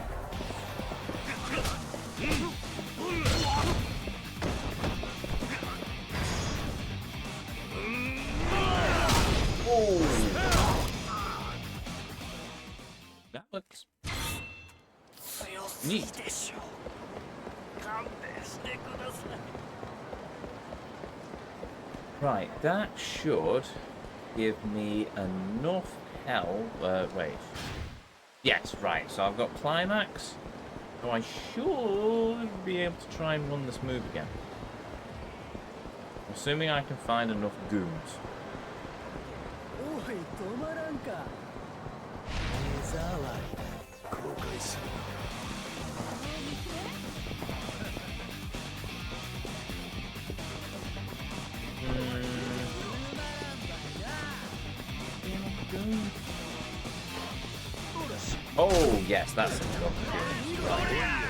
S1: Oh. That looks neat. Right, that should give me enough health. Wait. Yes, right. So I've got climax. So I should be able to try and run this move again. Assuming I can find enough goons. Oh, yes, that's a good opportunity. Right.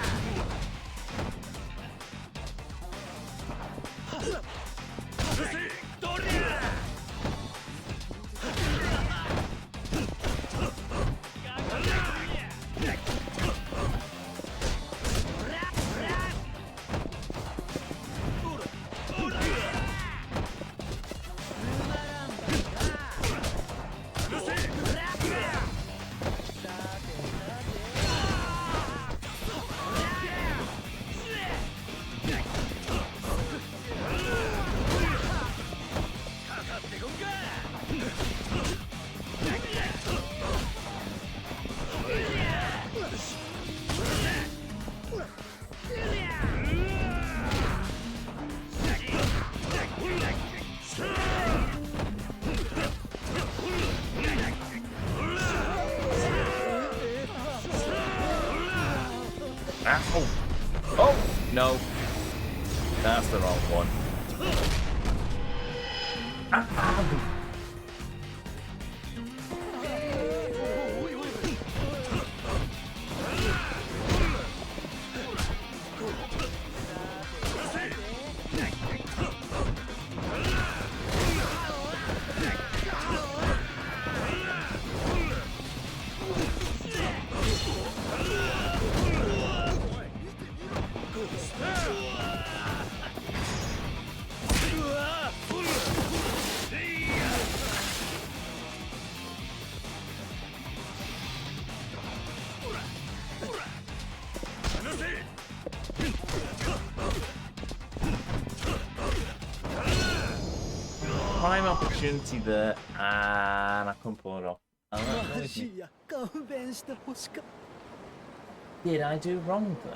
S1: Ow! Oh! No. That's the wrong one. Ow! Prime opportunity there, and I couldn't pull it off. Did I do wrong there?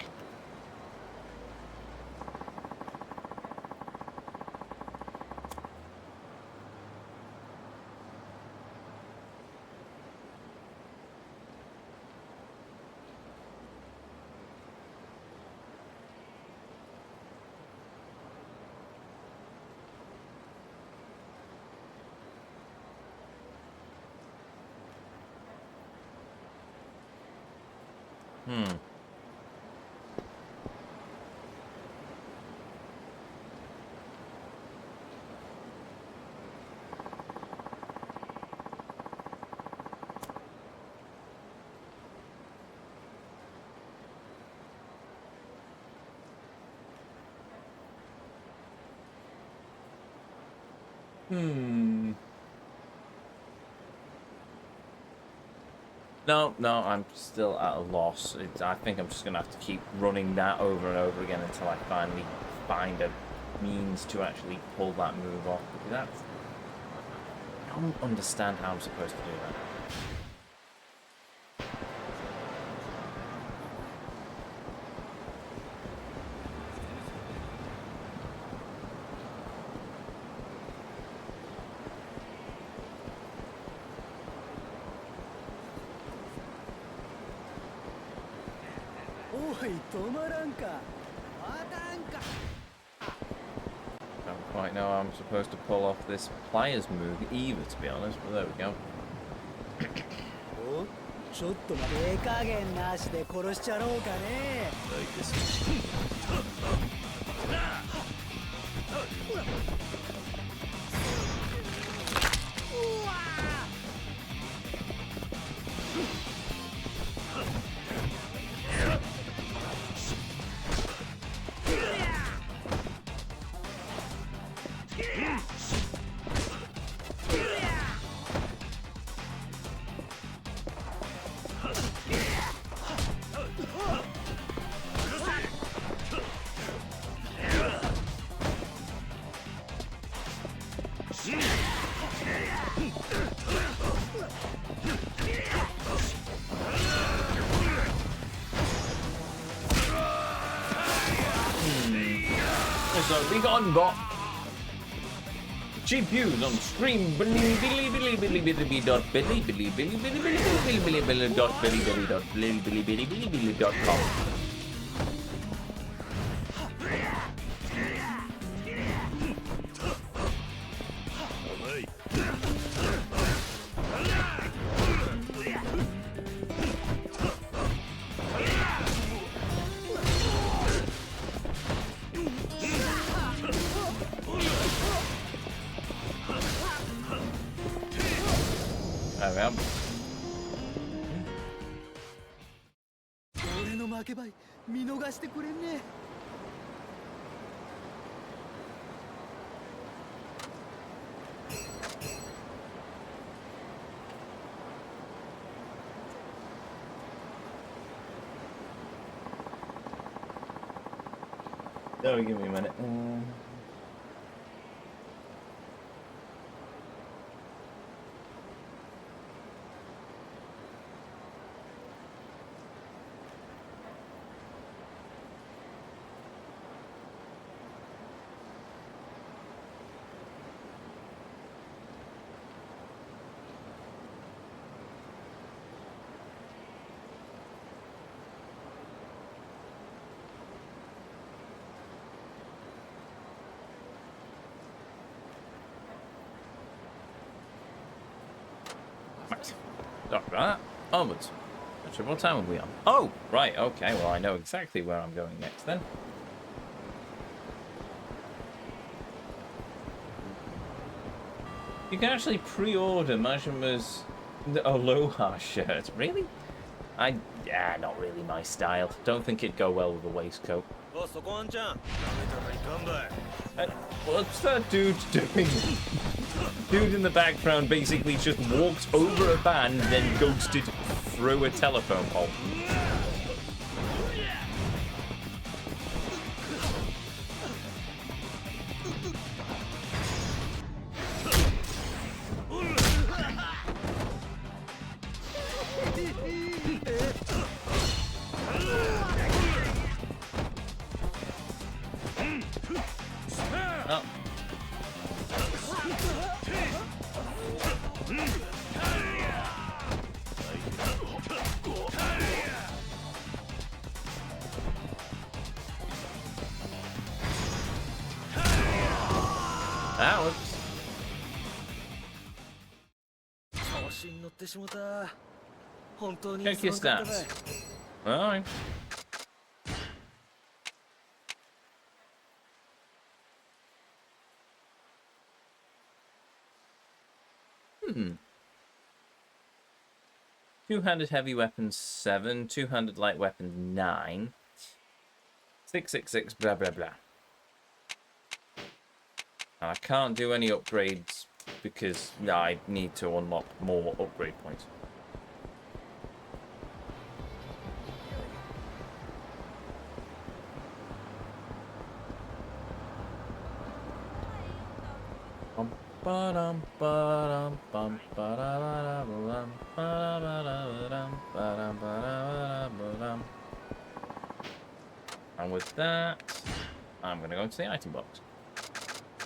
S1: No, I'm still at a loss. I think I'm just going to have to keep running that over and over again until I finally find a means to actually pull that move off. Because I don't understand how I'm supposed to do that. Don't quite know how I'm supposed to pull off this pliers move either, to be honest, but there we go.
S10: ちょっと手加減なしで殺しちゃろうかね。So we got on bot. Cheap views on stream billy.com. Oh, give me a minute.
S1: Sorry about that. Onwards. Actually, what time are we on? Oh, right, okay. Well, I know exactly where I'm going next then. You can actually pre-order Majima's Aloha shirt. Really? Yeah, not really my style. Don't think it'd go well with a waistcoat. What's that dude doing? Dude in the background basically just walked over a band, then ghosted through a telephone pole. Oh. That works. Check your stats. Alright. Two-handed heavy weapons 7, two-handed light weapons 9, 666 blah blah blah. And I can't do any upgrades because I need to unlock more upgrade points. And with that, I'm going to go into the item box.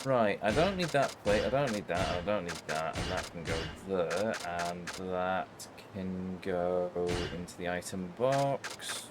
S1: Right, I don't need that plate, I don't need that, I don't need that, and that can go there, and that can go into the item box.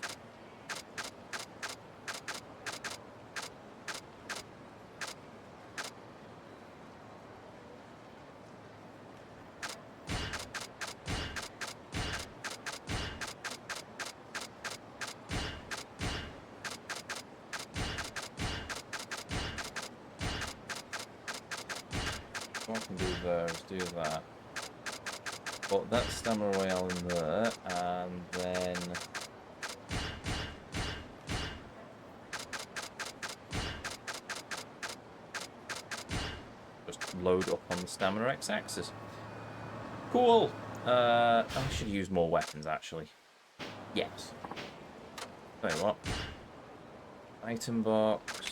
S1: I can do those, do that. Put that stamina royale in there, and then just load up on the stamina x-axis. Cool. I should use more weapons actually. Yes. Tell you what. Item box.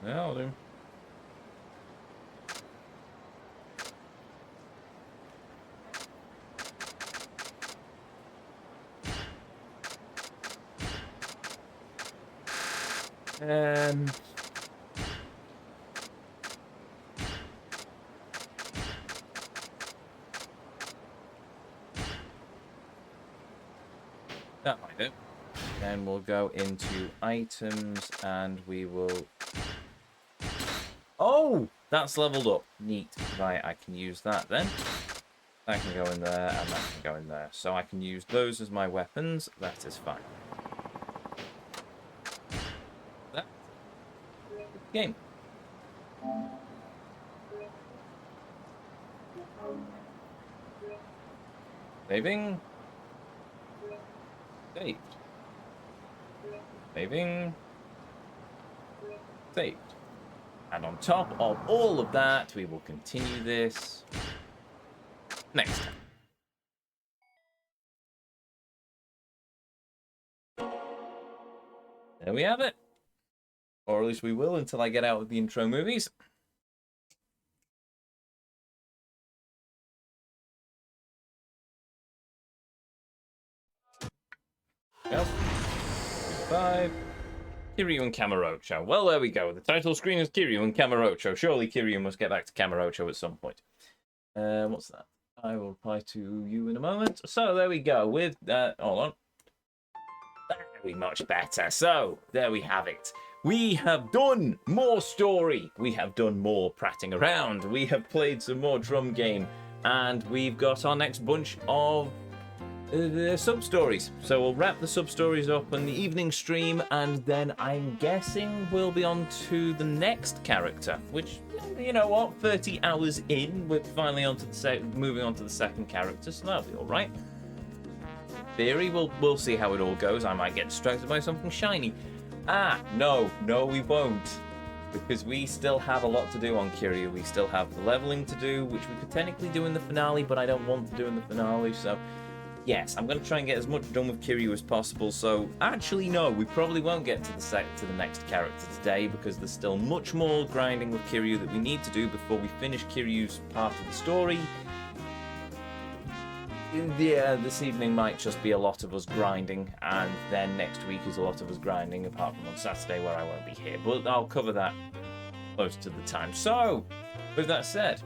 S1: Yeah, I'll do. That might do. Then we'll go into items and we will... Oh! That's leveled up. Neat. Right, I can use that then. That can go in there and that can go in there. So I can use those as my weapons. That is fine. That. Game. Saving. Saved. Saving. Saved. And on top of all of that, we will continue this next time. There we have it. Or at least we will until I get out of the intro movies. Yep. 5. Kiryu and Kamurocho. Well, there we go. The title screen is Kiryu and Kamurocho. Surely Kiryu must get back to Kamurocho at some point. What's that? I will reply to you in a moment. So there we go. With hold on. Very much better. So there we have it. We have done more story. We have done more prattling around. We have played some more drum game, and we've got our next bunch of the sub-stories. So we'll wrap the sub-stories up on the evening stream, and then I'm guessing we'll be on to the next character, which, you know what, 30 hours in, we're finally on to moving on to the second character, so that'll be all right. In theory, we'll see how it all goes. I might get distracted by something shiny. No, we won't. Because we still have a lot to do on Kiryu. We still have the leveling to do, which we could technically do in the finale, but I don't want to do in the finale, so yes, I'm going to try and get as much done with Kiryu as possible. So actually, no, we probably won't get to the next character today, because there's still much more grinding with Kiryu that we need to do before we finish Kiryu's part of the story. Yeah, this evening might just be a lot of us grinding, and then next week is a lot of us grinding, apart from on Saturday where I won't be here. But I'll cover that close to the time. So, with that said,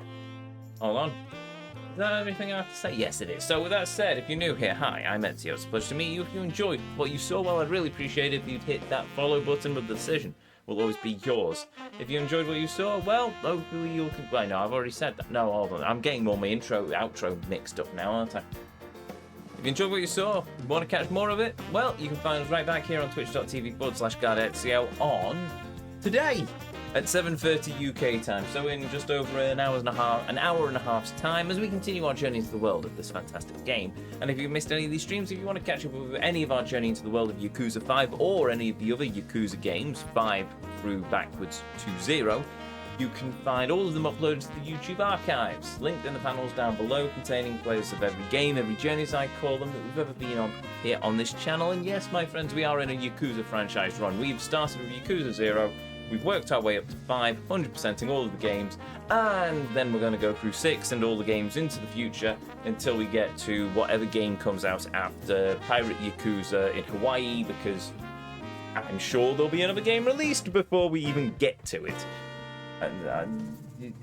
S1: hold on. Is that everything I have to say? Yes, it is. So with that said, if you're new here, hi, I'm Ezio. It's a pleasure to meet you. If you enjoyed what you saw, well, I'd really appreciate it if you'd hit that follow button, but the decision will always be yours. If you enjoyed what you saw, well, hopefully you'll... Well, no, I've already said that. No, hold on. I'm getting all my outro mixed up now, aren't I? If you enjoyed what you saw, want to catch more of it, well, you can find us right back here on twitch.tv/GuardEzio on today at 7:30 UK time. So in just over an hour and a half's time, as we continue our journey into the world of this fantastic game. And if you missed any of these streams, if you want to catch up with any of our journey into the world of Yakuza 5 or any of the other Yakuza games, 5 through backwards to 0, you can find all of them uploaded to the YouTube archives, linked in the panels down below, containing playlists of every game, every journey as I call them, that we've ever been on here on this channel. And yes, my friends, we are in a Yakuza franchise run. We've started with Yakuza 0, we've worked our way up to 5, 100%ing all of the games, and then we're going to go through 6 and all the games into the future until we get to whatever game comes out after Pirate Yakuza in Hawaii, because I'm sure there'll be another game released before we even get to it. And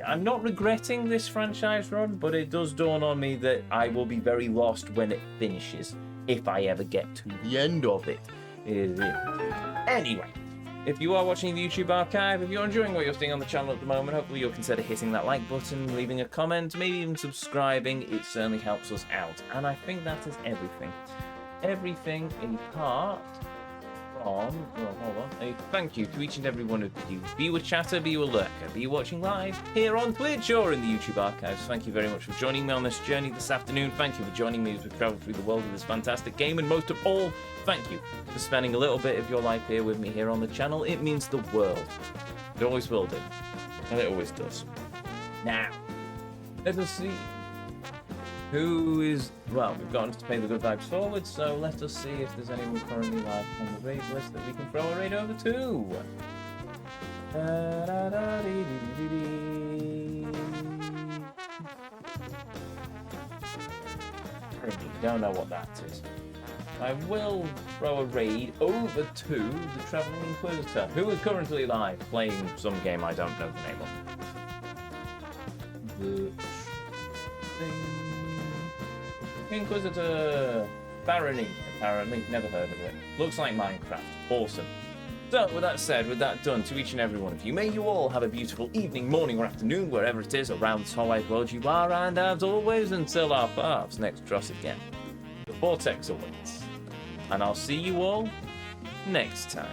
S1: I'm not regretting this franchise run, but it does dawn on me that I will be very lost when it finishes, if I ever get to the end of it. Anyway, if you are watching the YouTube archive, if you're enjoying what you're seeing on the channel at the moment, hopefully you'll consider hitting that like button, leaving a comment, maybe even subscribing. It certainly helps us out. And I think that is everything. Everything apart from, well, hold on, a thank you to each and every one of you. Be you a chatter, be you a lurker, be you watching live here on Twitch or in the YouTube archives. Thank you very much for joining me on this journey this afternoon. Thank you for joining me as we travel through the world of this fantastic game. And most of all, thank you for spending a little bit of your life here with me here on the channel. It means the world. It always will do. And it always does. Now, let us see who is... Well, we've got to pay the good vibes forward, so let us see if there's anyone currently live on the raid list that we can throw a raid over to. Currently, don't know what that is. I will throw a raid over to the Traveling Inquisitor, who is currently live playing some game I don't know the name of. Inquisitor Barony, apparently. Never heard of it. Looks like Minecraft. Awesome. So, with that said, with that done, to each and every one of you, may you all have a beautiful evening, morning, or afternoon, wherever it is around this whole wide world you are, and as always, until our paths next cross again, the Vortex awaits. And I'll see you all next time.